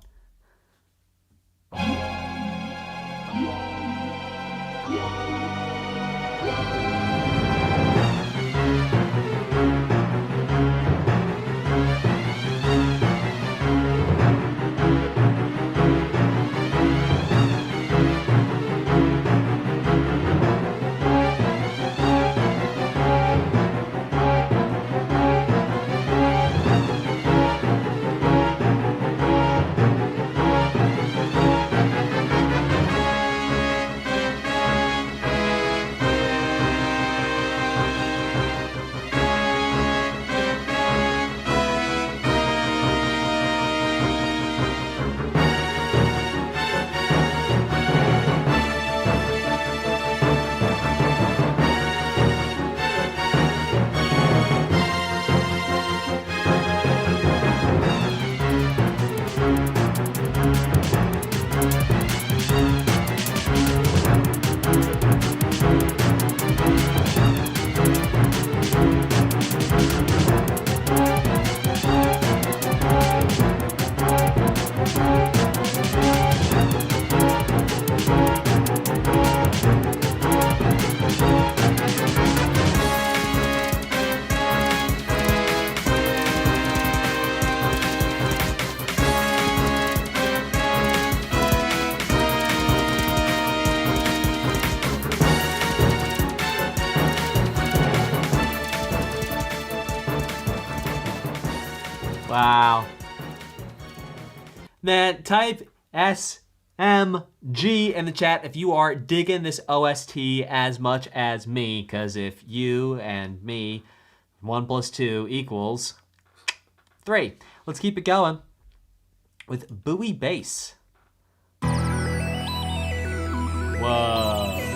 Wow. Then type SMG in the chat if you are digging this OST as much as me, because if you and me, 1 + 2 equals 3. Let's keep it going with Buoy Bass. Whoa.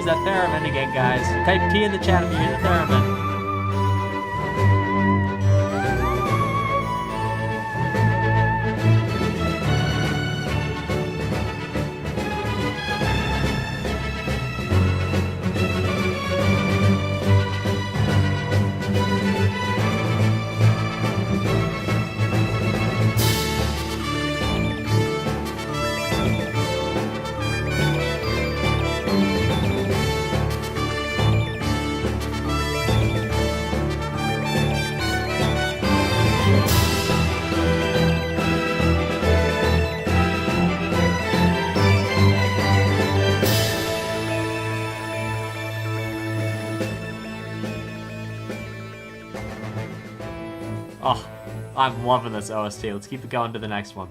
That theremin again, guys. Type T in the chat if you hear the theremin. Oh, I'm loving this OST. Let's keep it going to the next one.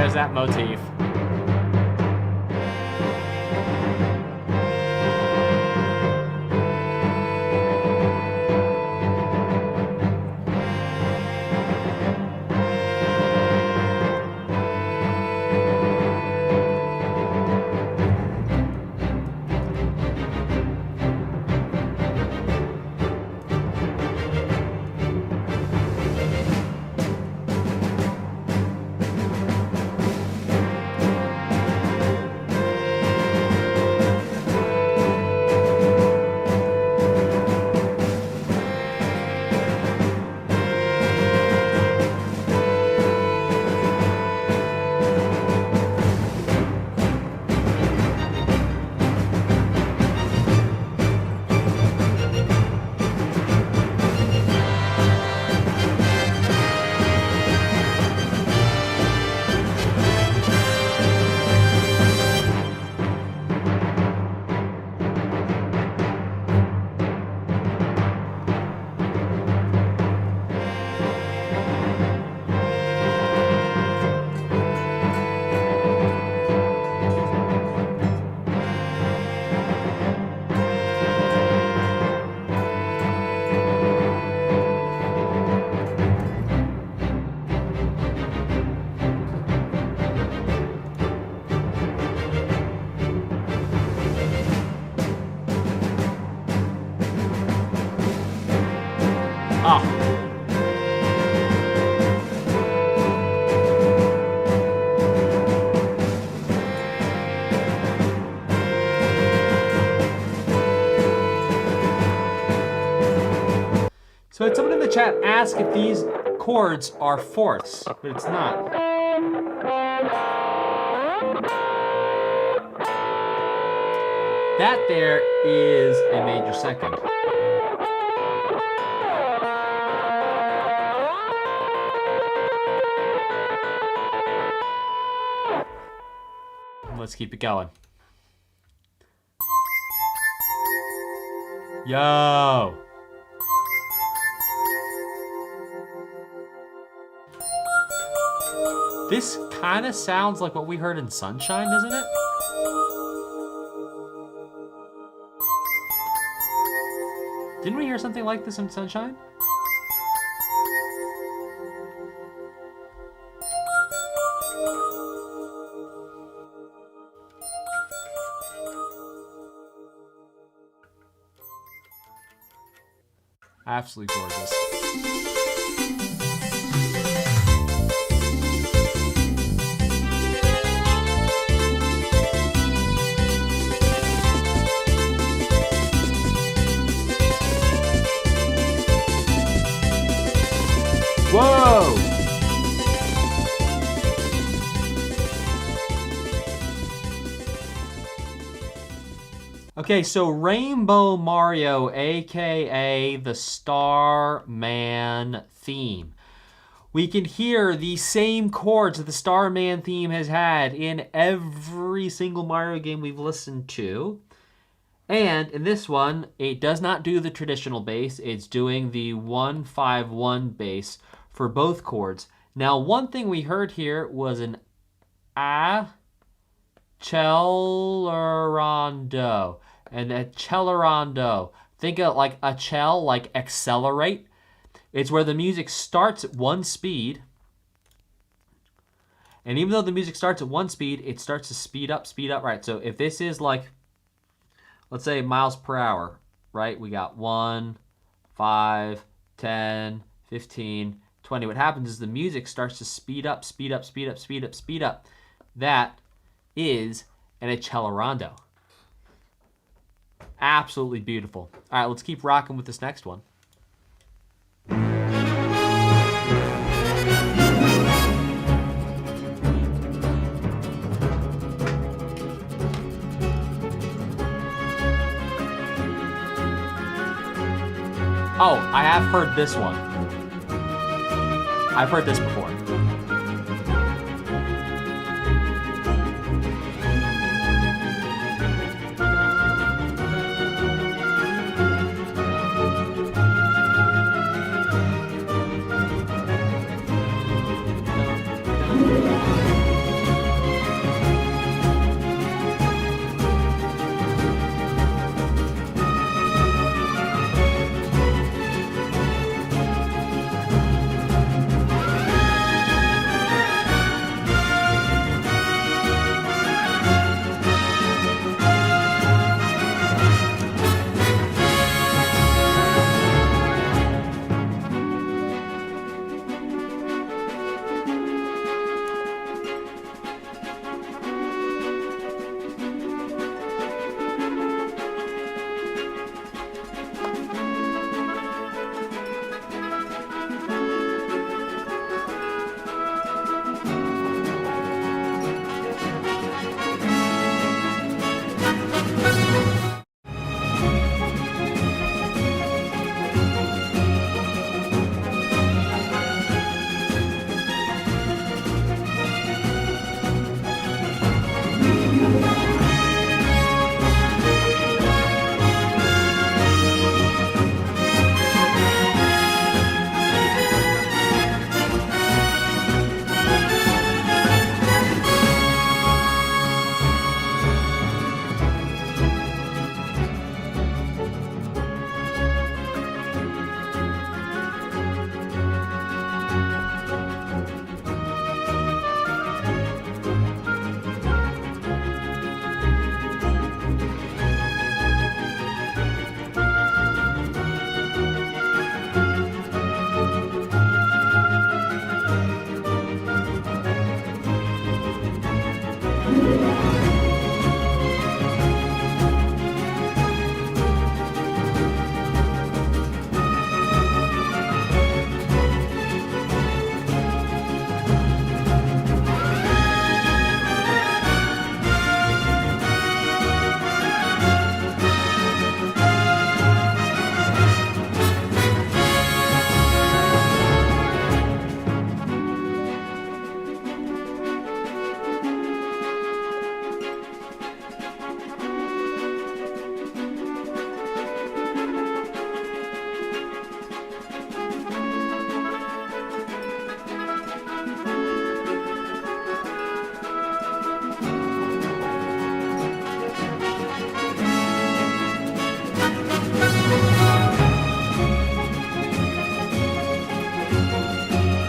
there's that motif. So had someone in the chat ask if these chords are fourths, but it's not. That there is a major second. Let's keep it going. Yo! This kind of sounds like what we heard in Sunshine, doesn't it? Didn't we hear something like this in Sunshine? Absolutely gorgeous. Whoa! Okay, so Rainbow Mario, aka the Starman theme. We can hear the same chords that the Starman theme has had in every single Mario game we've listened to. And in this one, it does not do the traditional bass. It's doing the 1-5-1 bass for both chords. Now, one thing we heard here was an accelerando. And accelerando. Think of like accel, like accelerate. It's where the music starts at one speed. And even though the music starts at one speed, it starts to speed up, right? So if this is like, let's say miles per hour, right? We got 1, 5, 10, 15, 20. What happens is the music starts to speed up. That is an accelerando. Absolutely beautiful. All right, let's keep rocking with this next one. Oh, I have heard this one. I've heard this before.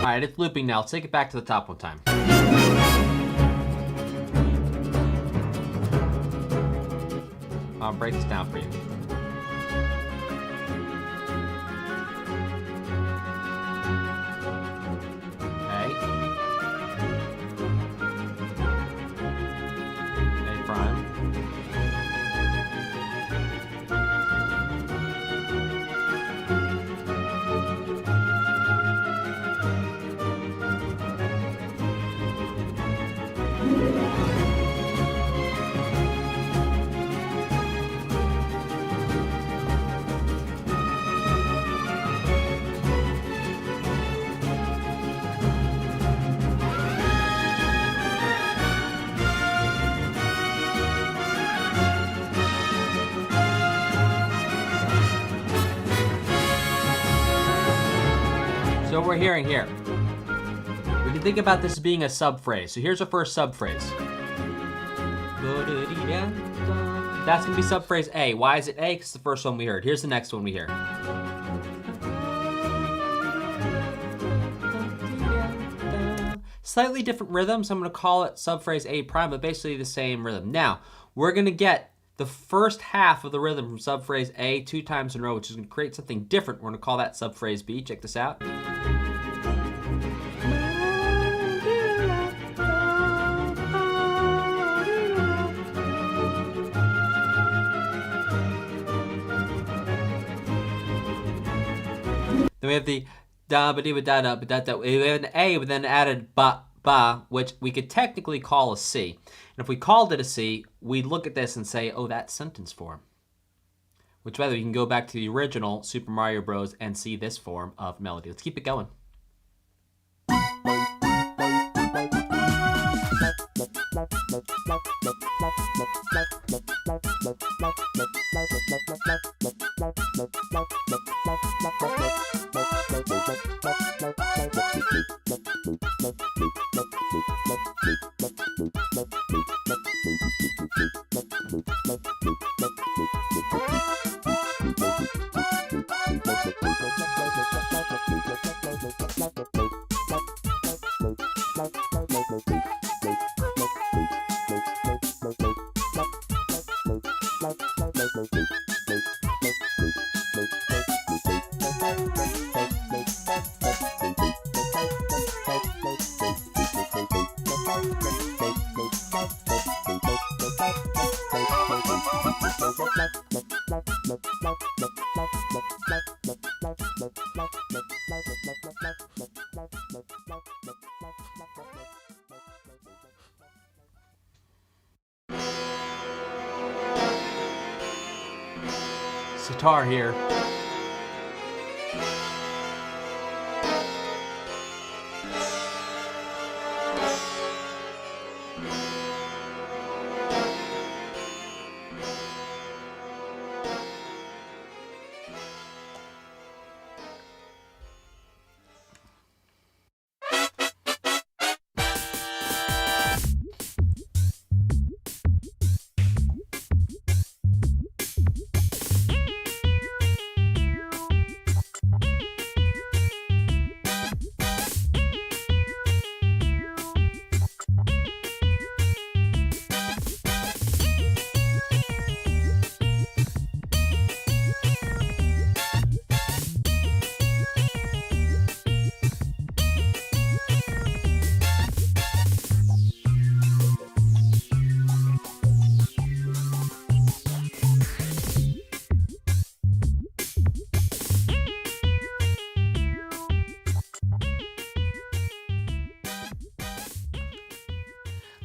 All right, it's looping now. Let's take it back to the top one time. I'll break this down for you. Okay. A prime. So what we're hearing here, we can think about this as being a subphrase. So here's our first subphrase. That's gonna be subphrase A. Why is it A? Because it's the first one we heard. Here's the next one we hear. Slightly different rhythm, so I'm gonna call it subphrase A prime, but basically the same rhythm. Now, we're gonna get the first half of the rhythm from subphrase A 2 times in a row, which is gonna create something different. We're gonna call that subphrase B. Check this out. Then we have the da ba dee ba da da ba da da. We have an A, but then added ba ba, which we could technically call a C. And if we called it a C, we'd look at this and say, oh, that's sentence form. Which, by the way, you can go back to the original Super Mario Bros. And see this form of melody. Let's keep it going. Sitar here.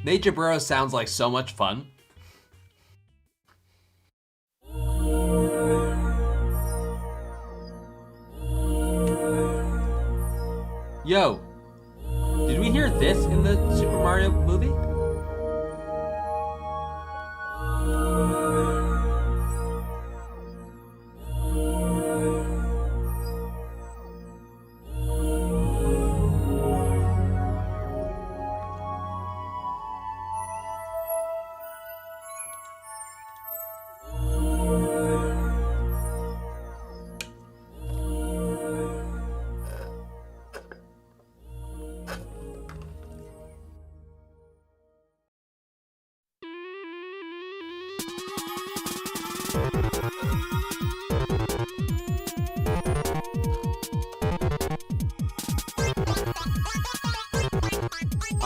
Major Burrows sounds like so much fun. Yo, did we hear this in the Super Mario movie?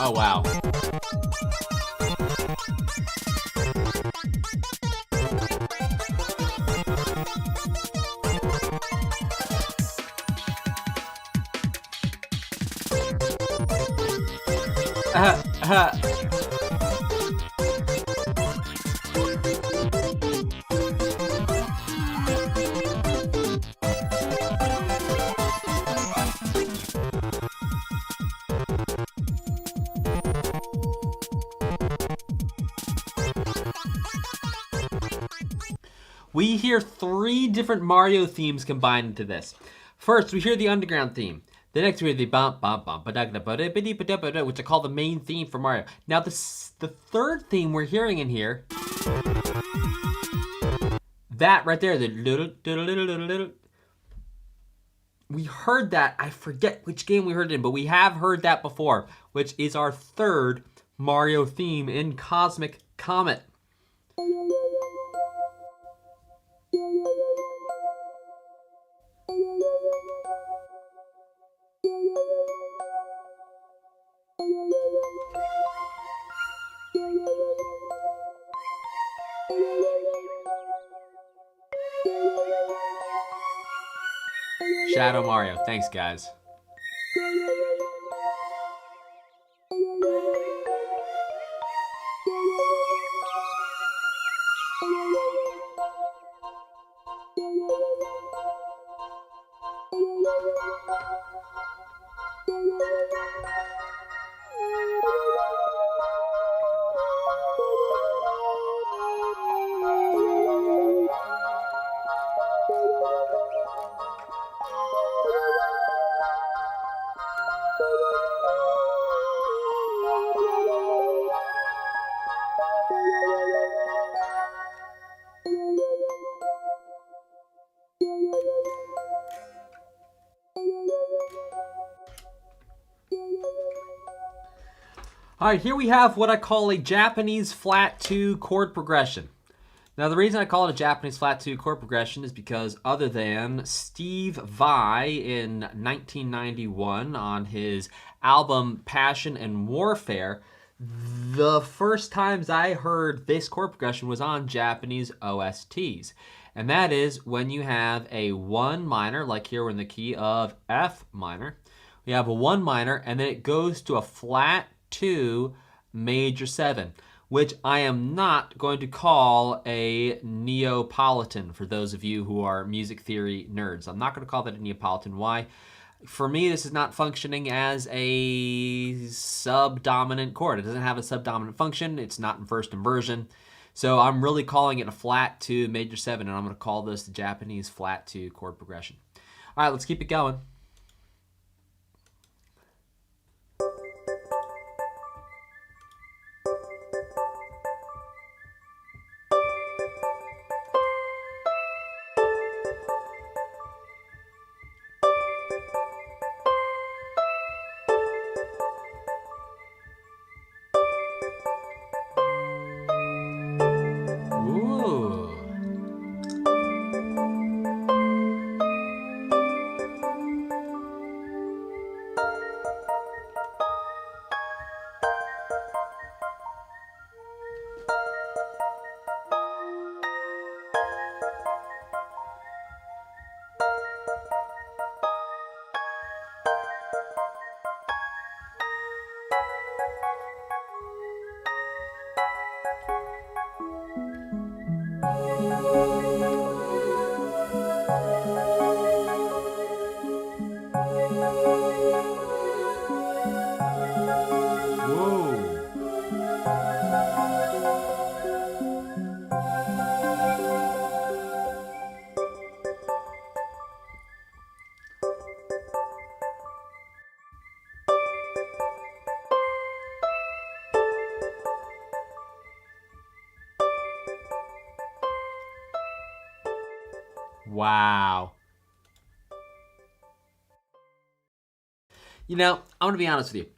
Oh, wow. We hear 3 different Mario themes combined into this. First, we hear the underground theme. The next, we hear the bump, bump, bump, which I call the main theme for Mario. Now, the third theme we're hearing in here, that right there, we heard that. I forget which game we heard it in, but we have heard that before, which is our third Mario theme in Cosmic Comet. Shadow Mario. Thanks, guys. All right, here we have what I call a Japanese flat 2 chord progression. Now, the reason I call it a Japanese flat 2 chord progression is because other than Steve Vai in 1991 on his album Passion and Warfare, the first times I heard this chord progression was on Japanese OSTs. And that is when you have a 1 minor, like here we're in the key of F minor. We have a 1 minor, and then it goes to a flat 2 major 7, which I am not going to call a Neapolitan for those of you who are music theory nerds. I'm not going to call that a Neapolitan. Why? For me, this is not functioning as a subdominant chord. It doesn't have a subdominant function. It's not in first inversion. So I'm really calling it a flat 2 major 7, and I'm going to call this the Japanese flat 2 chord progression. All right, let's keep it going. Wow. You know, I'm going to be honest with you.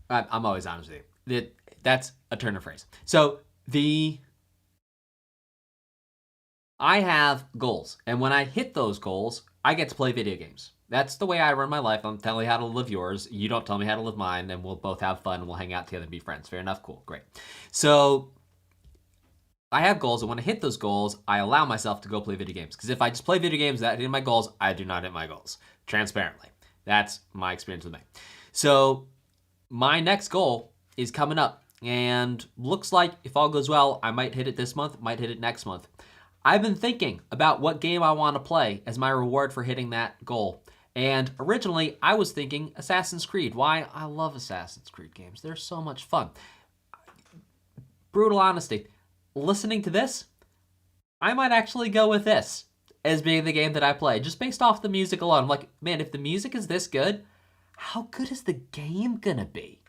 I'm always honest with you. That's a turn of phrase. So I have goals, and when I hit those goals, I get to play video games. That's the way I run my life. I'm telling you how to live yours. You don't tell me how to live mine, and we'll both have fun, and we'll hang out together and be friends. Fair enough? Cool. Great. So I have goals, and when I hit those goals, I allow myself to go play video games. Because if I just play video games without hitting my goals, I do not hit my goals. Transparently. That's my experience with me. So my next goal is coming up, and looks like if all goes well, I might hit it this month, might hit it next month. I've been thinking about what game I want to play as my reward for hitting that goal. And originally, I was thinking Assassin's Creed. Why? I love Assassin's Creed games. They're so much fun. Brutal honesty. Listening to this, I might actually go with this as being the game that I play, just based off the music alone. I'm like, man, if the music is this good, how good is the game gonna be?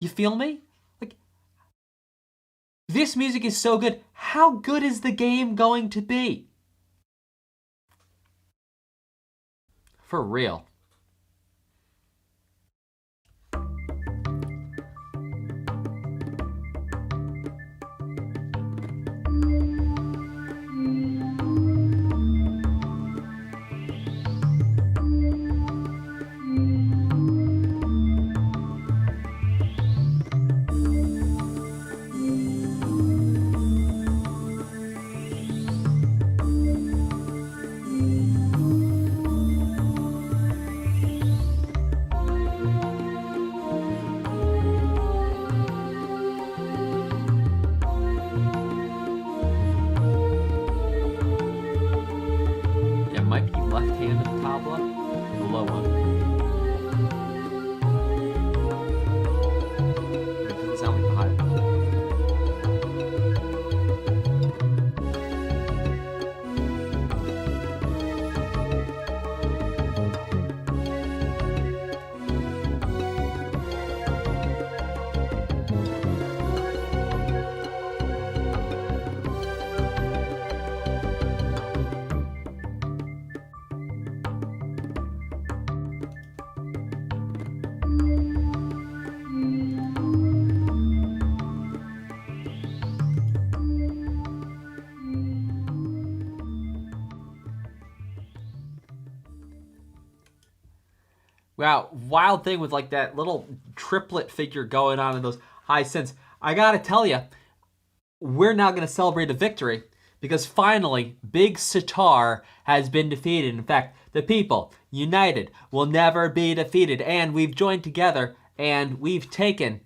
You feel me? Like, this music is so good, how good is the game going to be? For real. Wow, wild thing with like that little triplet figure going on in those high synths. I gotta tell you, we're now gonna celebrate a victory because finally, Big Sitar has been defeated. In fact, the people, united, will never be defeated. And we've joined together and we've taken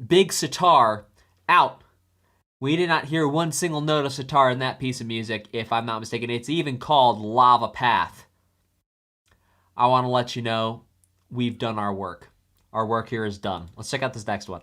Big Sitar out. We did not hear one single note of sitar in that piece of music, if I'm not mistaken. It's even called Lava Path. I want to let you know we've done our work. Our work here is done. Let's check out this next one.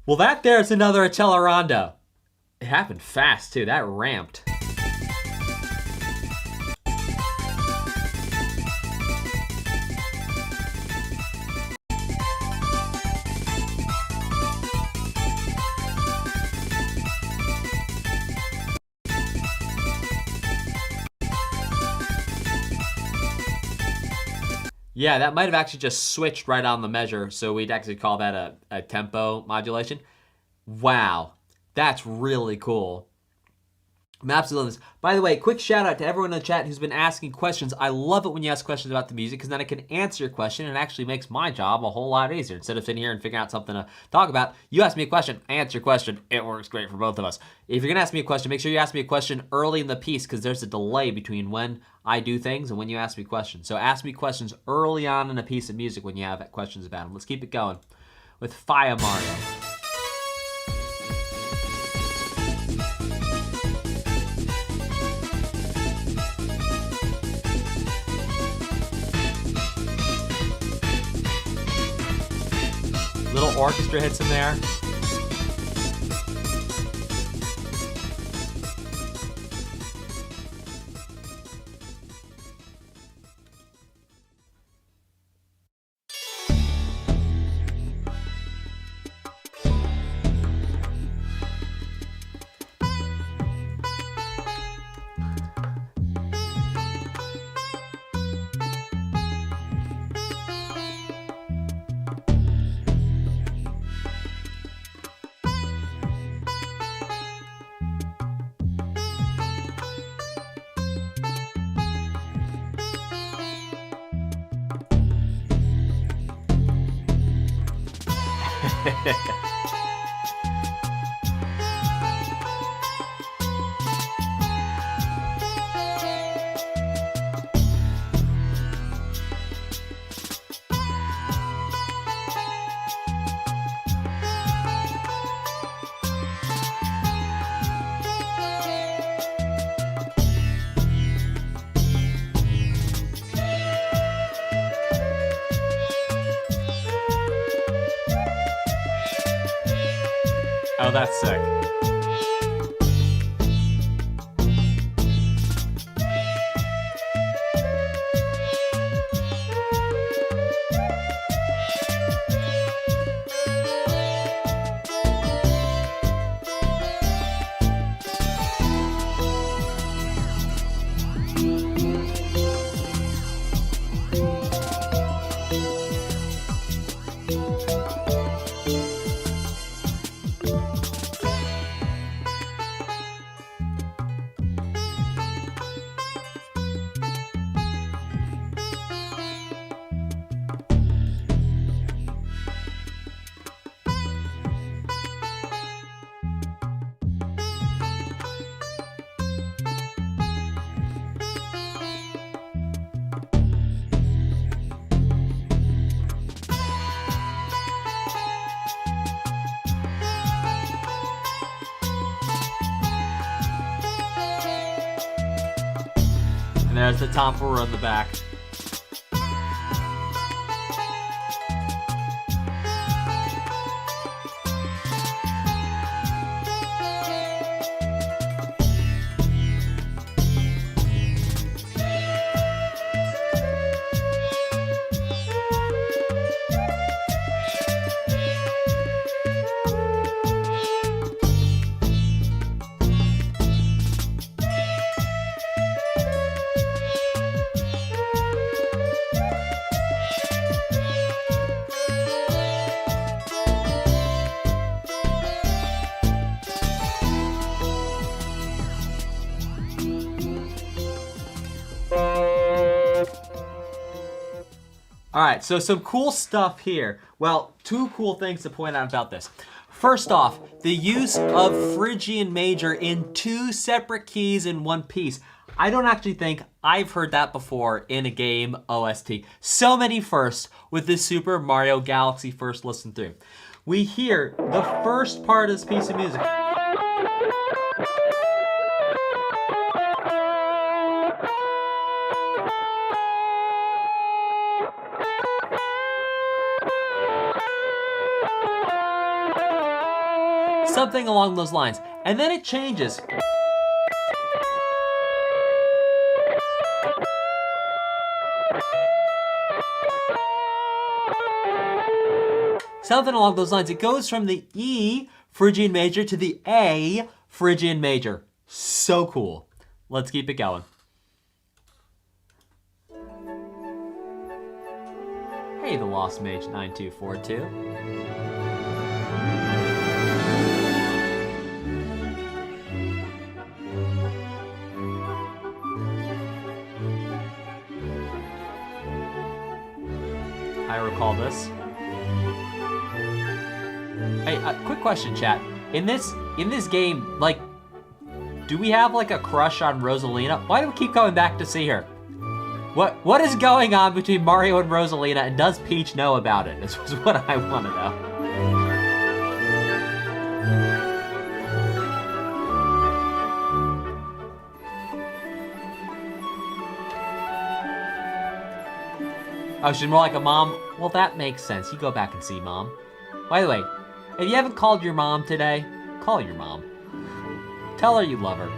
Well, that there's another Accelerando. It happened fast, too. That ramped. Yeah, that might have actually just switched right on the measure, so we'd actually call that a tempo modulation. Wow, that's really cool. I'm absolutely loving this. By the way, quick shout out to everyone in the chat who's been asking questions. I love it when you ask questions about the music because then I can answer your question and it actually makes my job a whole lot easier. Instead of sitting here and figuring out something to talk about, you ask me a question, I answer your question. It works great for both of us. If you're going to ask me a question, make sure you ask me a question early in the piece because there's a delay between when I do things and when you ask me questions. So ask me questions early on in a piece of music when you have questions about them. Let's keep it going with Fire Mario. Little orchestra hits in there. Oh, that's sick. And there's the tomfooler on the back. All right, so some cool stuff here. Well, two cool things to point out about this. First off, the use of Phrygian Major in two separate keys in one piece. I don't actually think I've heard that before in a game OST. So many firsts with this Super Mario Galaxy first listen through. We hear the first part of this piece of music. Something along those lines. And then it changes. Something along those lines. It goes from the E Phrygian Major to the A Phrygian Major. So cool. Let's keep it going. Hey, the Lost Mage 9242. I recall this. Hey, quick question, chat. In this game, like, do we have like a crush on Rosalina? Why do we keep coming back to see her? What is going on between Mario and Rosalina, and does Peach know about it? This is what I want to know. Oh, she's more like a mom? Well, that makes sense. You go back and see Mom. By the way, if you haven't called your mom today, call your mom. Tell her you love her.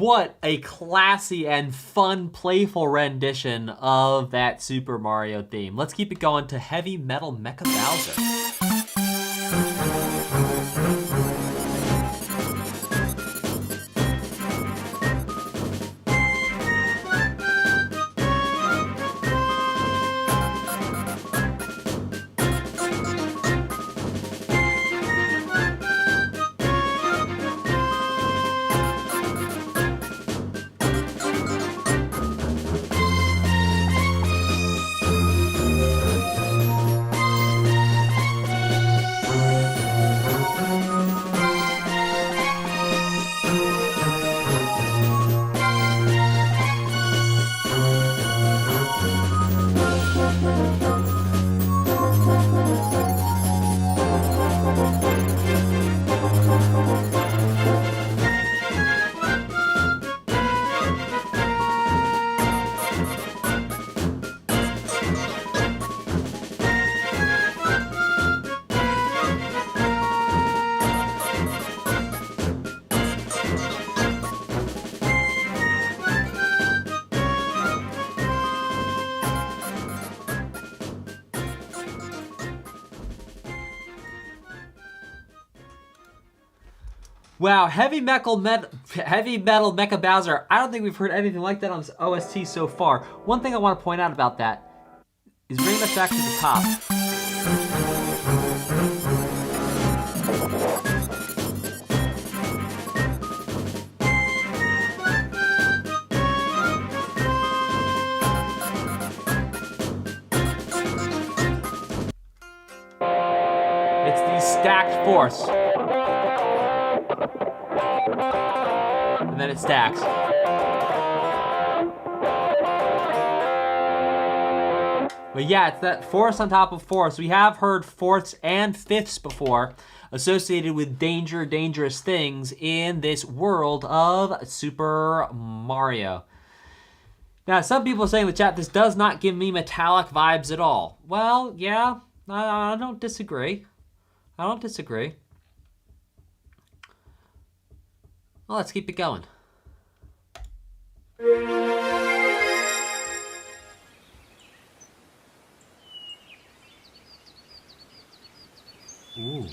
what a classy and fun, playful rendition of that Super Mario theme. Let's keep it going to Heavy Metal Mecha-Bowser. Wow, Heavy Metal Mecha-Bowser. I don't think we've heard anything like that on this OST so far. One thing I want to point out about that is bring us back to the top. It's the stacked force. And then it stacks. But yeah, it's that fourths on top of fourths. We have heard fourths and fifths before associated with dangerous things in this world of Super Mario. Now, some people are saying in the chat, this does not give me metallic vibes at all. Well, yeah, I don't disagree. I don't disagree. Well, let's keep it going. Ooh.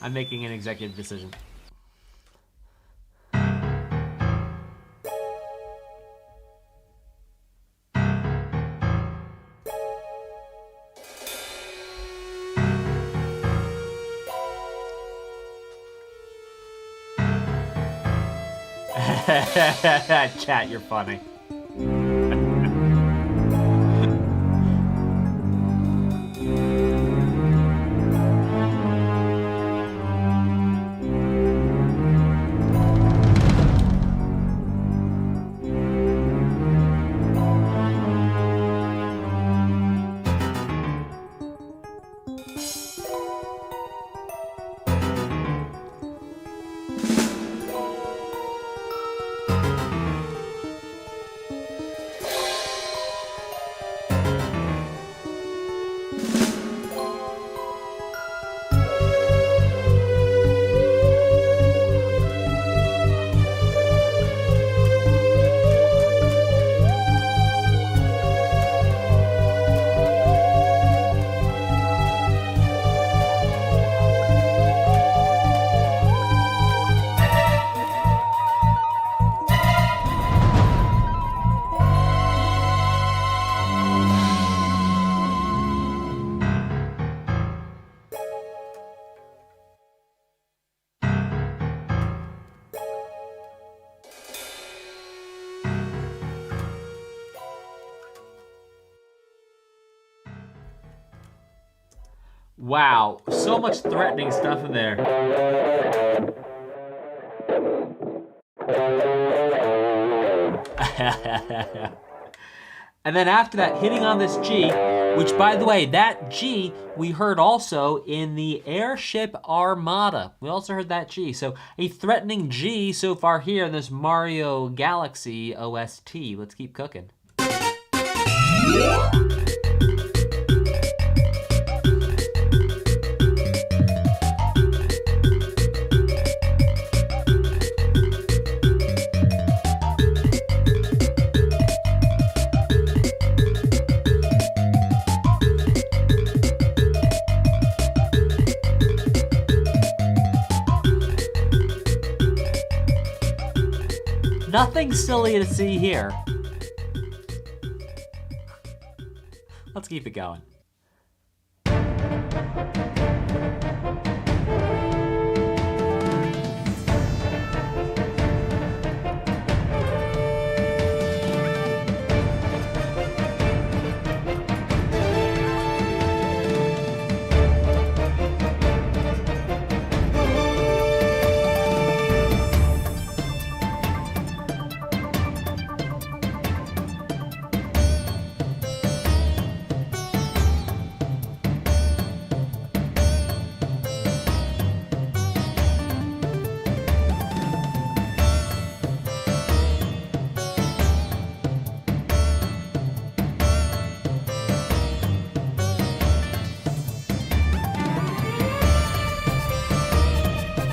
I'm making an executive decision. Chat, you're funny. Wow, so much threatening stuff in there. And then after that, hitting on this G, which by the way, that G we heard also in the Airship Armada. We also heard that G. So a threatening G so far here in this Mario Galaxy OST. Let's keep cooking. Nothing silly to see here. Let's keep it going.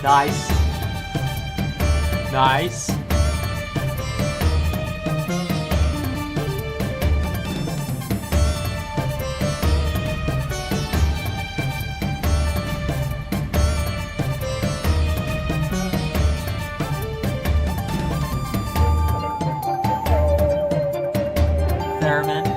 Nice. Nice. Theremin.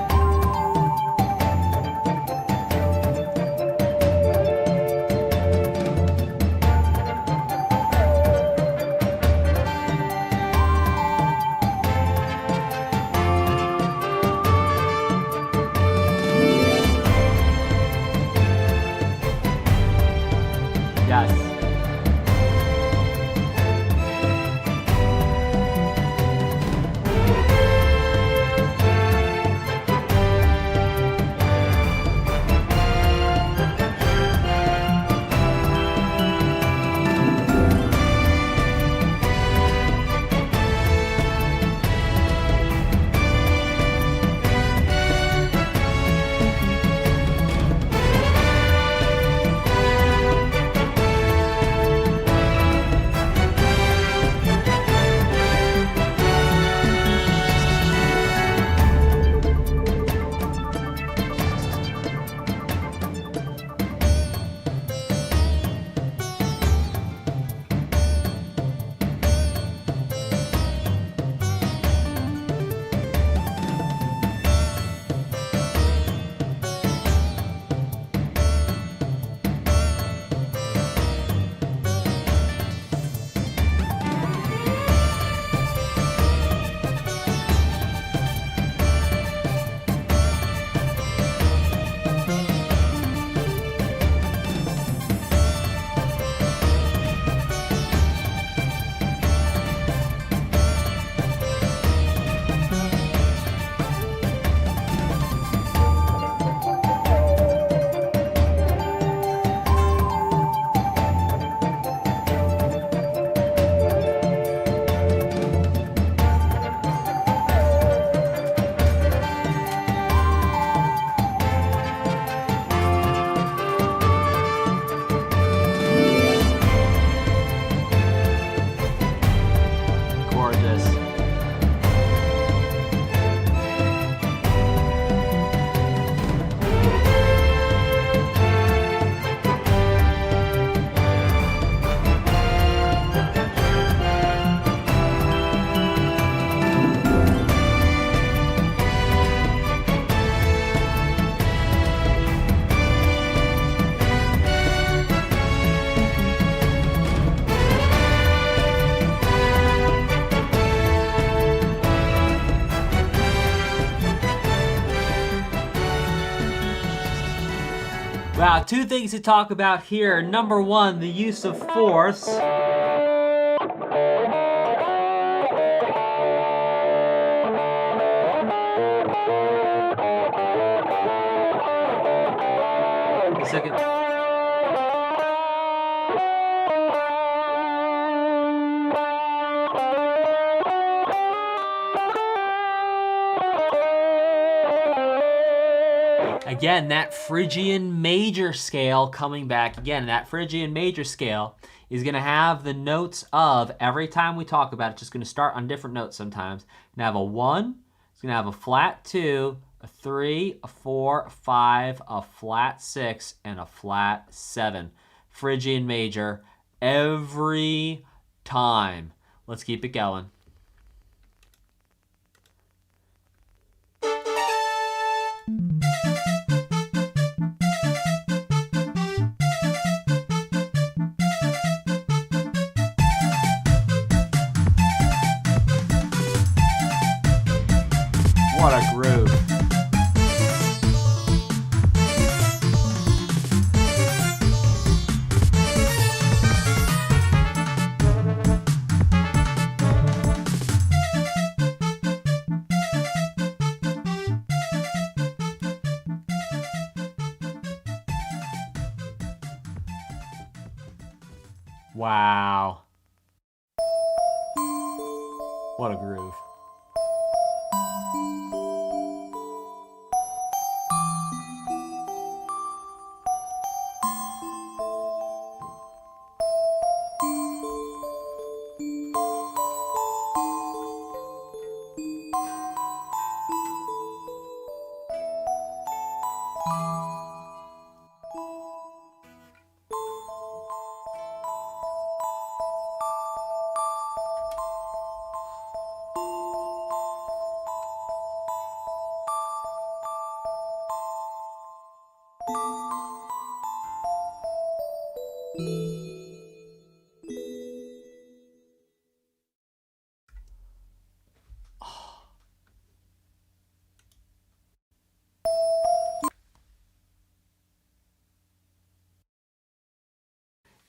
Wow, two things to talk about here. Number one, the use of force. A second. Again, that Phrygian major scale coming back. Again, that Phrygian major scale is going to have the notes of, every time we talk about it, just going to start on different notes sometimes. It's going to have a 1, it's going to have a flat 2, a 3, a 4, a 5, a flat 6, and a flat 7. Phrygian major every time. Let's keep it going. What a groove. Wow. What a groove.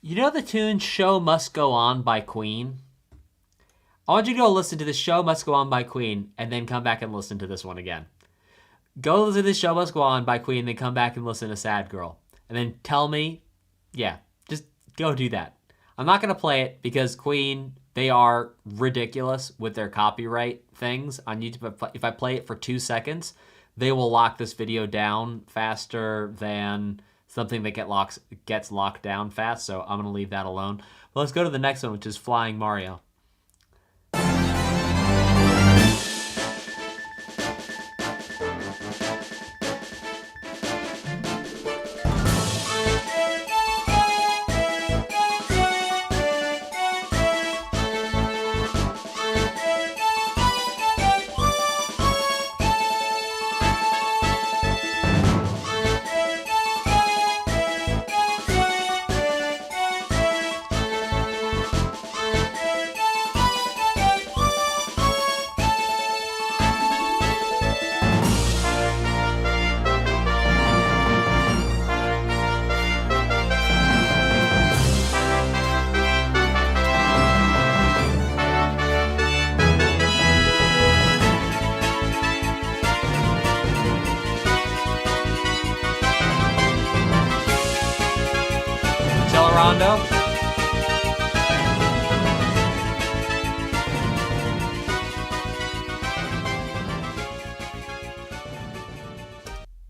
You know the tune Show Must Go On by Queen? I want you to go listen to the Show Must Go On by Queen and then come back and listen to this one again. Go listen to the Show Must Go On by Queen, then come back and listen to Sad Girl. And then tell me, yeah, just go do that. I'm not going to play it because Queen, they are ridiculous with their copyright things on YouTube. If I play it for 2 seconds, they will lock this video down faster than something that gets locked down fast, so I'm going to leave that alone. But let's go to the next one, which is Flying Mario.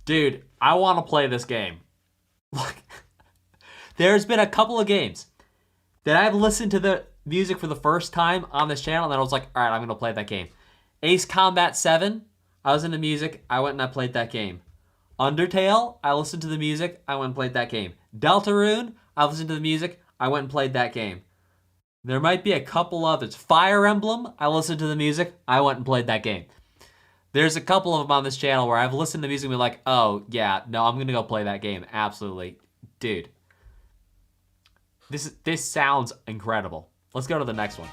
Dude, I want to play this game. There's been a couple of games that I've listened to the music for the first time on this channel, and then I was like, all right, I'm going to play that game. Ace Combat 7, I was into music, I went and I played that game. Undertale, I listened to the music, I went and played that game. Deltarune, I listened to the music, I went and played that game. There might be a couple others. Fire Emblem, I listened to the music, I went and played that game. There's a couple of them on this channel where I've listened to music and been like, oh, yeah, no, I'm going to go play that game. Absolutely. Dude. This sounds incredible. Let's go to the next one.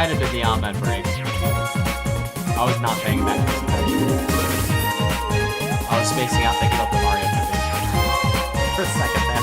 might have been the Ahmed break. I was not paying that close attention. I was spacing out thinking about the Mario movie for a second there.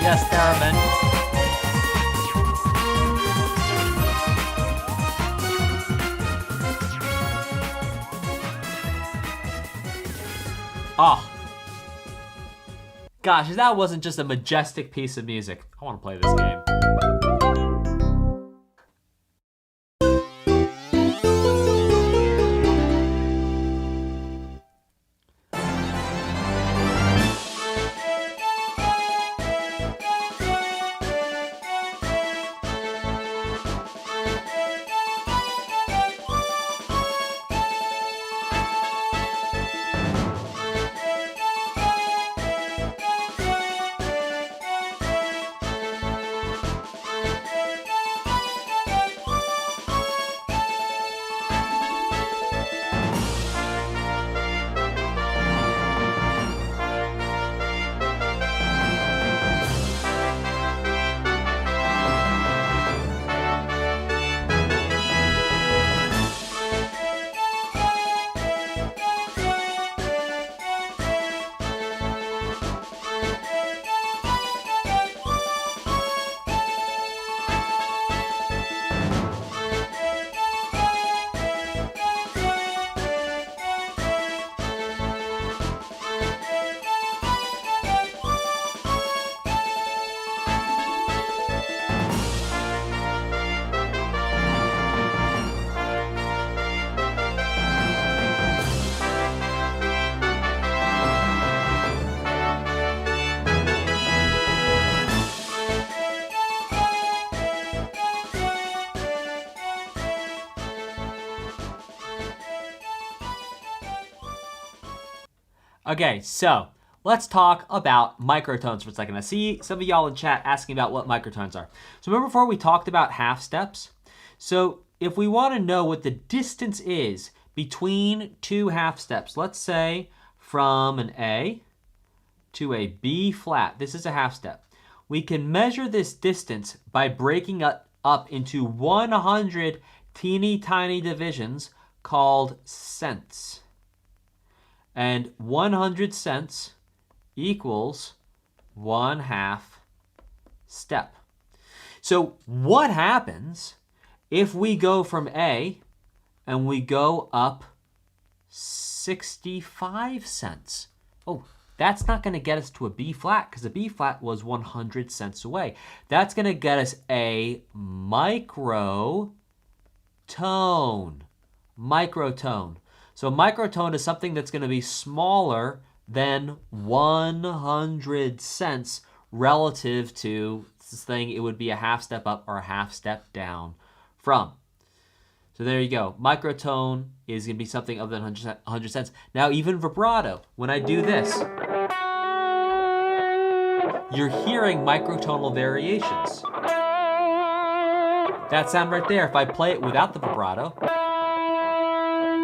Yes, Theremin. Oh. Gosh, if that wasn't just a majestic piece of music. I want to play this game. Okay, so let's talk about microtones for a second. I see some of y'all in chat asking about what microtones are. So remember before we talked about half steps? So if we want to know what the distance is between two half steps, let's say from an A to a B flat, this is a half step. We can measure this distance by breaking it up into 100 teeny tiny divisions called cents. And 100 cents equals 1/2 step. So what happens if we go from A and we go up 65 cents? Oh, that's not going to get us to a B flat because a B flat was 100 cents away. That's going to get us a microtone. Microtone. So microtone is something that's going to be smaller than 100 cents relative to this thing it would be a half step up or a half step down from. So there you go. Microtone is going to be something other than 100 cents. Now even vibrato, when I do this, you're hearing microtonal variations. That sound right there, if I play it without the vibrato,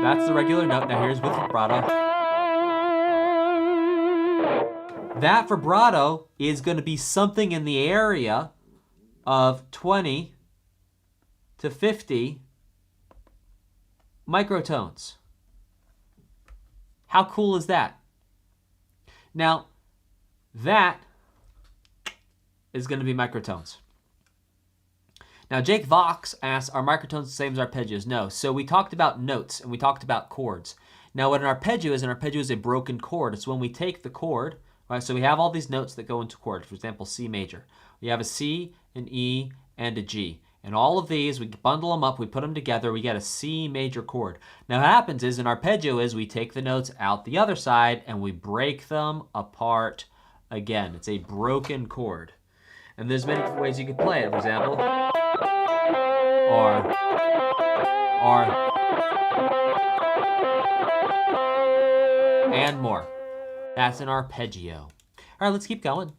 That's the regular note. Now here's with vibrato. That vibrato is going to be something in the area of 20 to 50 microtones. How cool is that? Now, that is going to be microtones. Now, Jake Vox asks, are microtones the same as arpeggios? No. So we talked about notes and we talked about chords. Now, what an arpeggio is a broken chord. It's when we take the chord, right? So we have all these notes that go into chords. For example, C major. We have a C, an E, and a G. And all of these, we bundle them up, we put them together, we get a C major chord. Now what happens is an arpeggio is we take the notes out the other side and we break them apart again. It's a broken chord. And there's many different ways you could play it. For example, or, and more. That's an arpeggio. All right, let's keep going.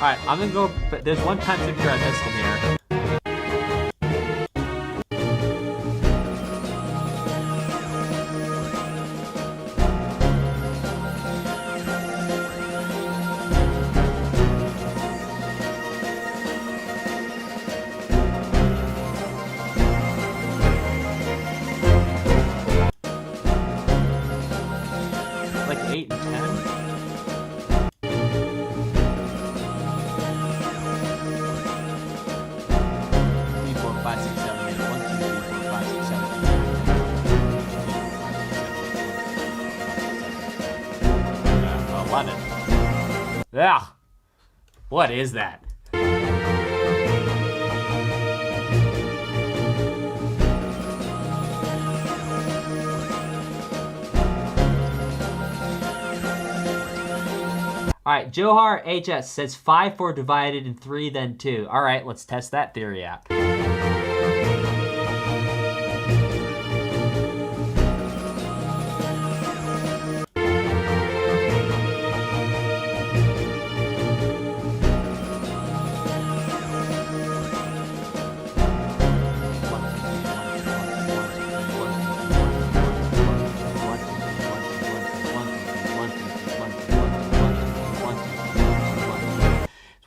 Alright, I'm gonna go, but there's one time signature I missed in here. Like 8 and 10? Ugh. What is that? Alright, Johar HS says 5-4 divided in 3 then 2. Alright, let's test that theory out.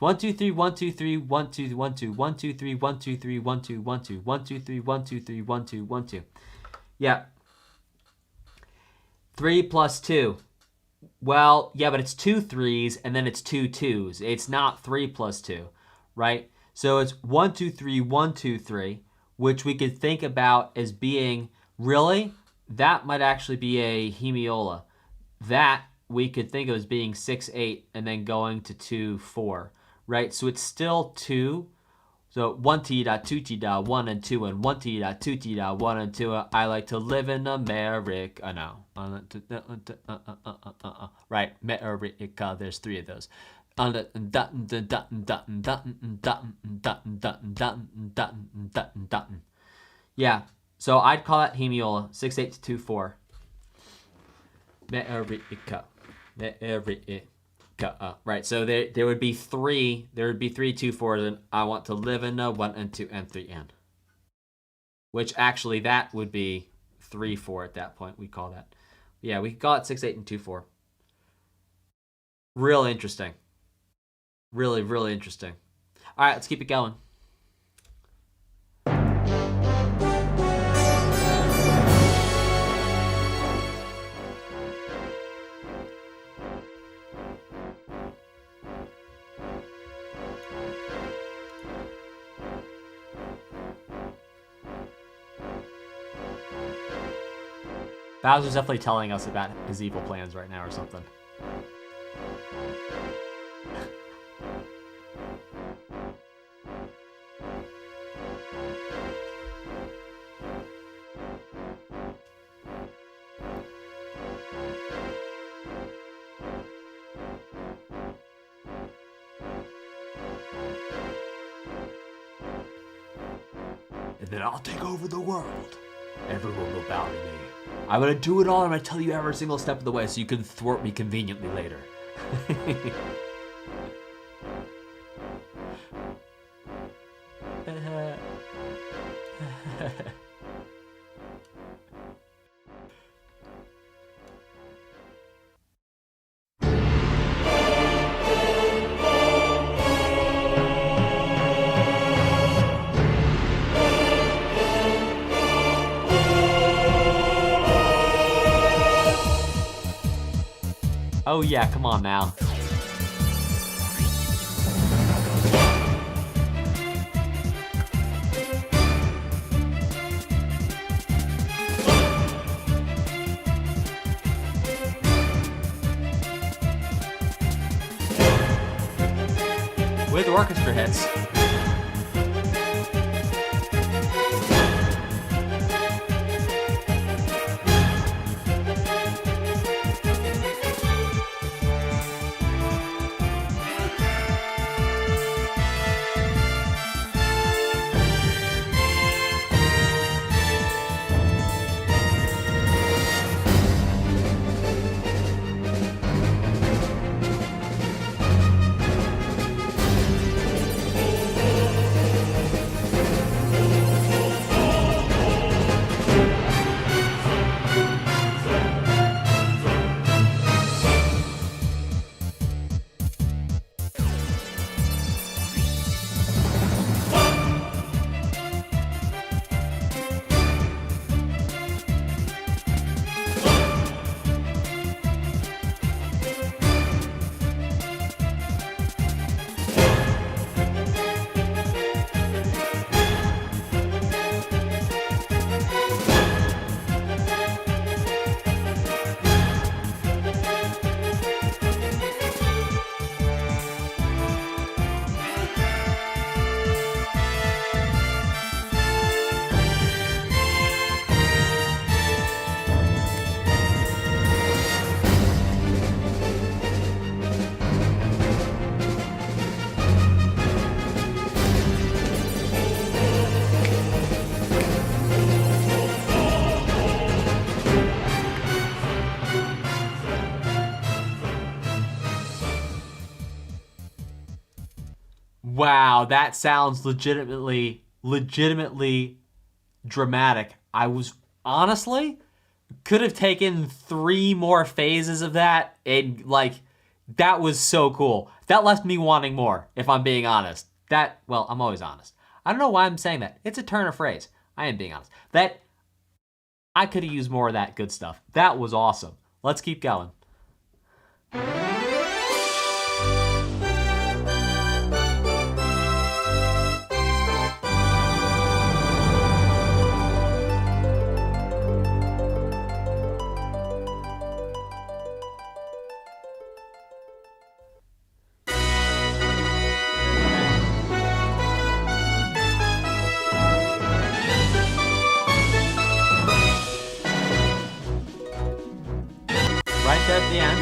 1, 2, 3, 1, 2, 3, 1, 2, 1, 2, 1, 2, 3, 1, 2, 3, 1, 2, 1, 2, 1, 2, 3, 1, 2, 3, 1, 2, 1, 2. Yeah. 3 plus 2. Well, yeah, but it's 2 3s and then it's 2 2s. It's not 3 plus 2, right? So it's 1, 2, 3, 1, 2, 3, which we could think about as being, really, that might actually be a Hemiola. That we could think of as being 6, 8, and then going to 2, 4, right? So it's still 2. So 1T dot 2T dot 1 and 2 and 1T dot 2T dot 1 and 2. I like to live in America. No. Right, America. There's 3 of those. Yeah. So I'd call that Hemiola. 6, 8 to 2, 4. America. Right, so there would be 3. There would be 3 2 4s, and I want to live in 1 and 2 and 3 and. Which actually that would be 3 4 at that point. We call that. Yeah, we call it 6 8 and 2 4. Real interesting. Really, really interesting. All right, let's keep it going. Bowser's definitely telling us about his evil plans right now or something. And then I'll take over the world. Everyone will bow to me. I'm gonna do it all, and I'm gonna tell you every single step of the way so you can thwart me conveniently later. Oh yeah, come on now. With orchestra hits. Wow, that sounds legitimately dramatic. I was honestly could have taken 3 more phases of that and like That was so cool. That left me wanting more, if I'm being honest. Well, I'm always honest. I don't know why I'm saying that. It's a turn of phrase. I am being honest. I could have used more of that good stuff. That was awesome. Let's keep going. Right there at the end.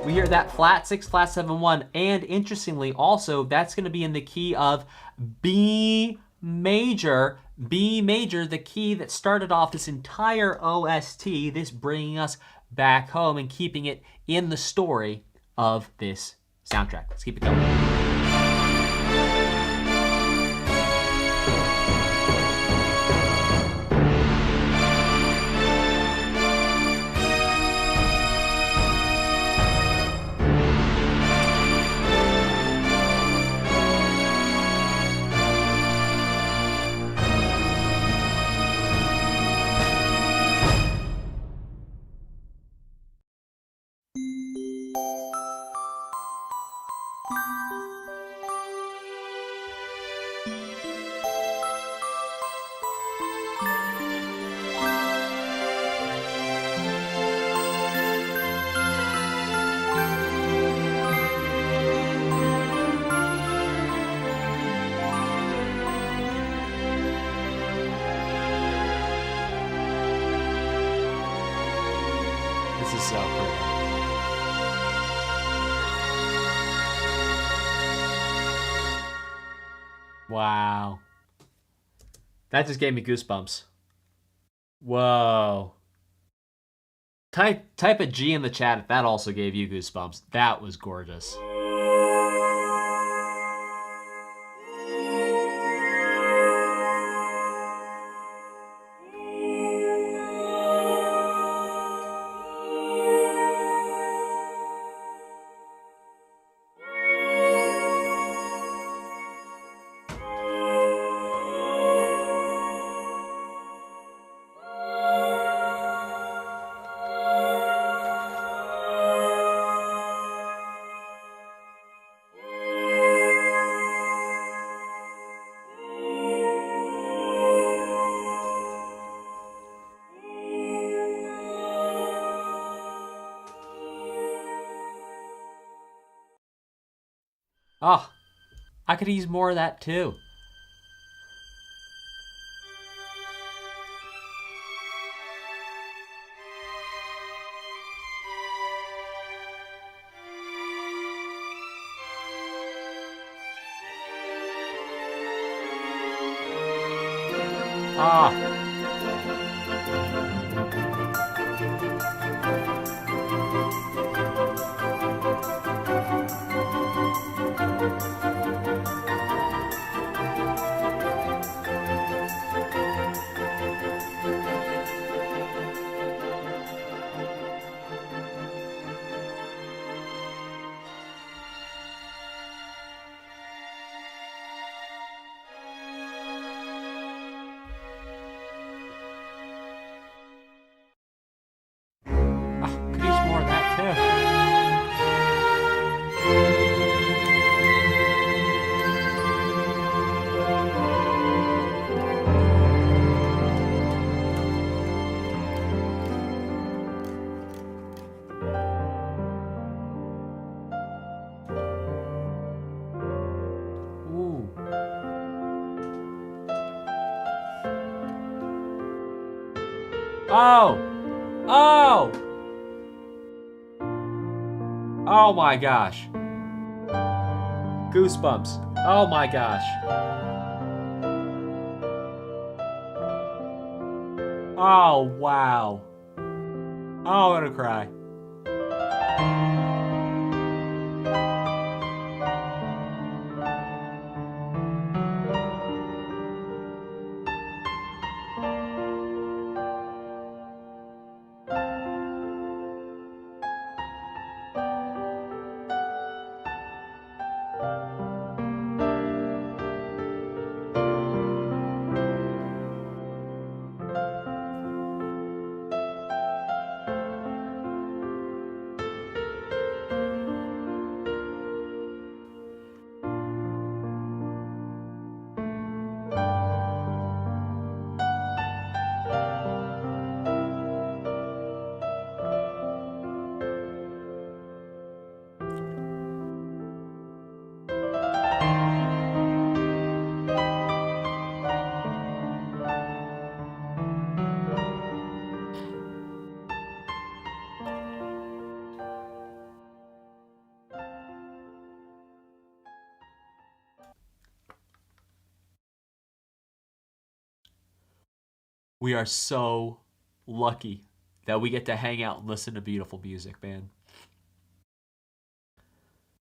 We hear that flat 6, flat 7, 1, and interestingly also, that's going to be in the key of B major. B major, the key that started off this entire OST, this bringing us back home and keeping it in the story of this soundtrack. Let's keep it going. This is so pretty. Wow. That just gave me goosebumps. Whoa. Type a G in the chat if that also gave you goosebumps. That was gorgeous. Oh, I could use more of that too. Ah. Oh! Oh! Oh my gosh. Goosebumps. Oh my gosh. Oh, wow. Oh, I'm gonna cry. We are so lucky that we get to hang out and listen to beautiful music, man.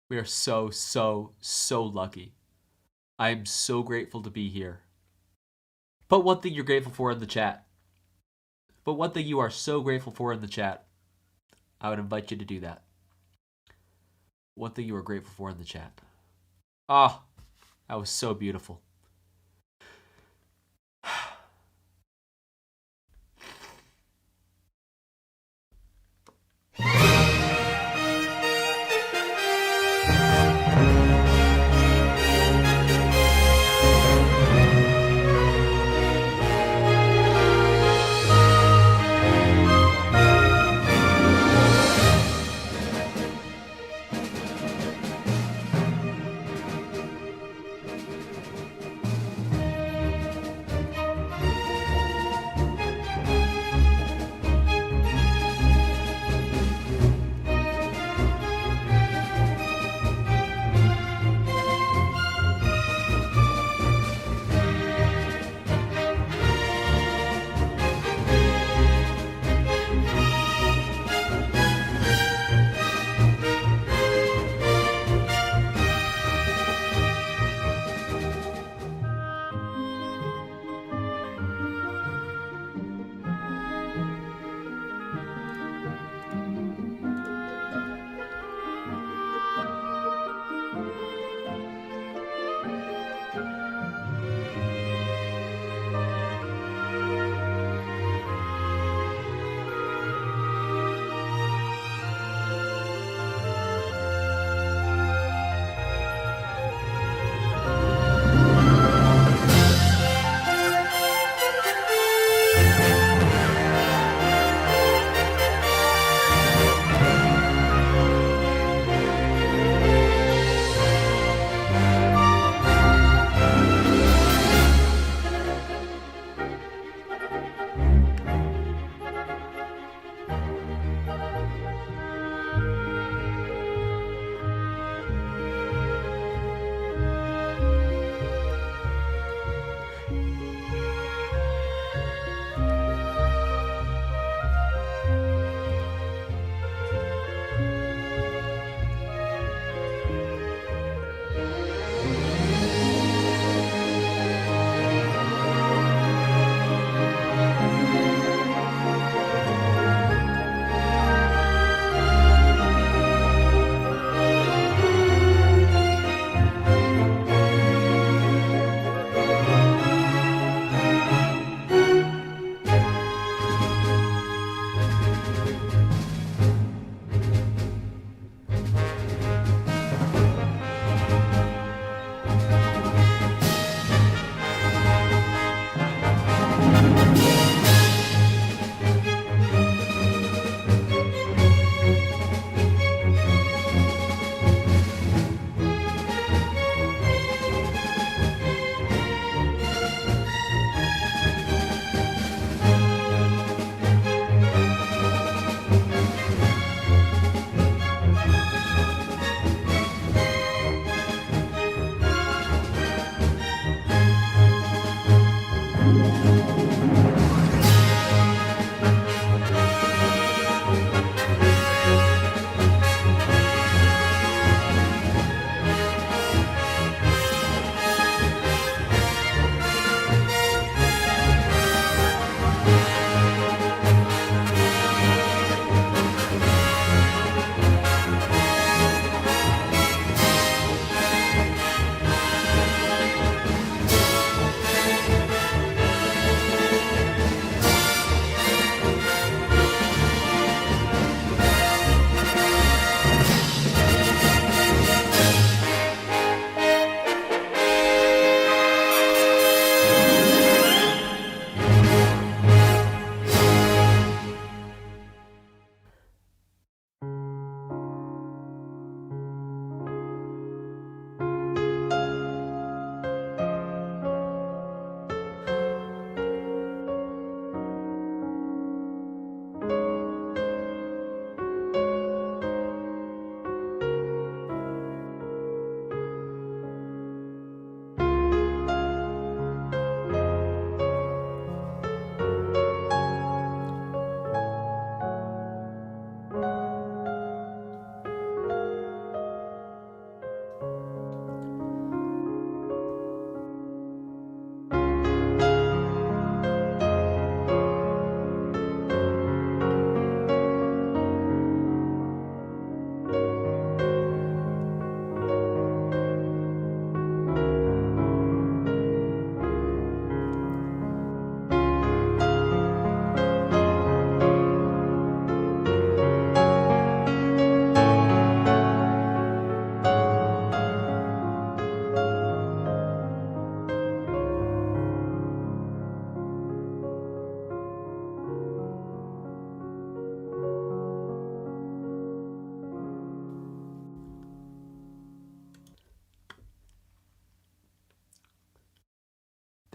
We are so, so, so lucky. I am so grateful to be here. Put one thing you're grateful for in the chat. But one thing you are so grateful for in the chat. I would invite you to do that. One thing you are grateful for in the chat. Ah, that was so beautiful.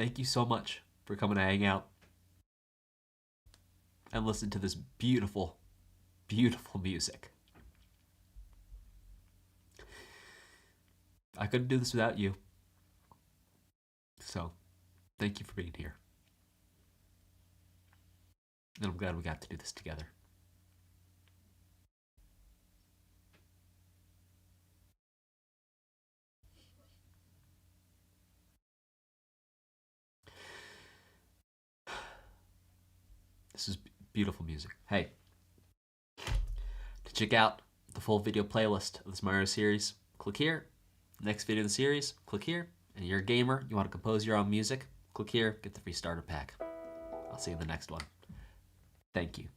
thank you so much for coming to hang out and listen to this beautiful, beautiful music. I couldn't do this without you. So, thank you for being here. And I'm glad we got to do this together. This is beautiful music. Hey, to check out the full video playlist of this Mario series, click here. Next video in the series, click here. And you're a gamer, you want to compose your own music, click here, get the free starter pack. I'll see you in the next one. Thank you.